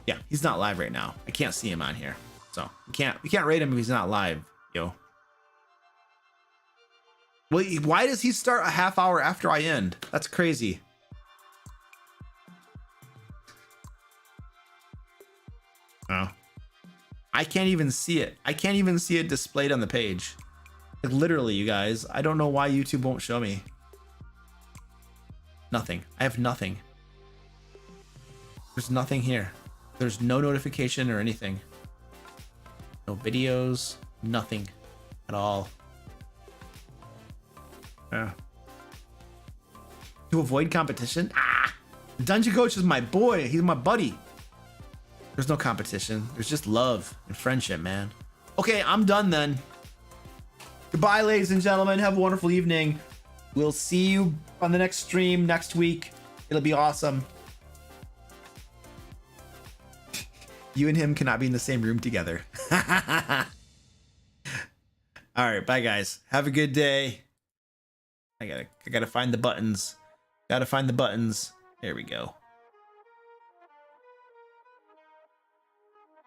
Yeah, he's not live right now. I can't see him on here. So we can't rate him if he's not live, yo. Well, why does he start a half hour after I end? That's crazy. Oh. I can't even see it. I can't even see it displayed on the page. Like, literally, you guys. I don't know why YouTube won't show me. Nothing. I have nothing. There's nothing here. There's no notification or anything. No videos. Nothing at all. Yeah. To avoid competition? Ah! The dungeon coach is my boy. He's my buddy. There's no competition. There's just love and friendship, man. Okay, I'm done then. Goodbye, ladies and gentlemen. Have a wonderful evening. We'll see you on the next stream next week. It'll be awesome. You and him cannot be in the same room together. All right, bye guys. Have a good day. I gotta find the buttons. Gotta find the buttons. There we go.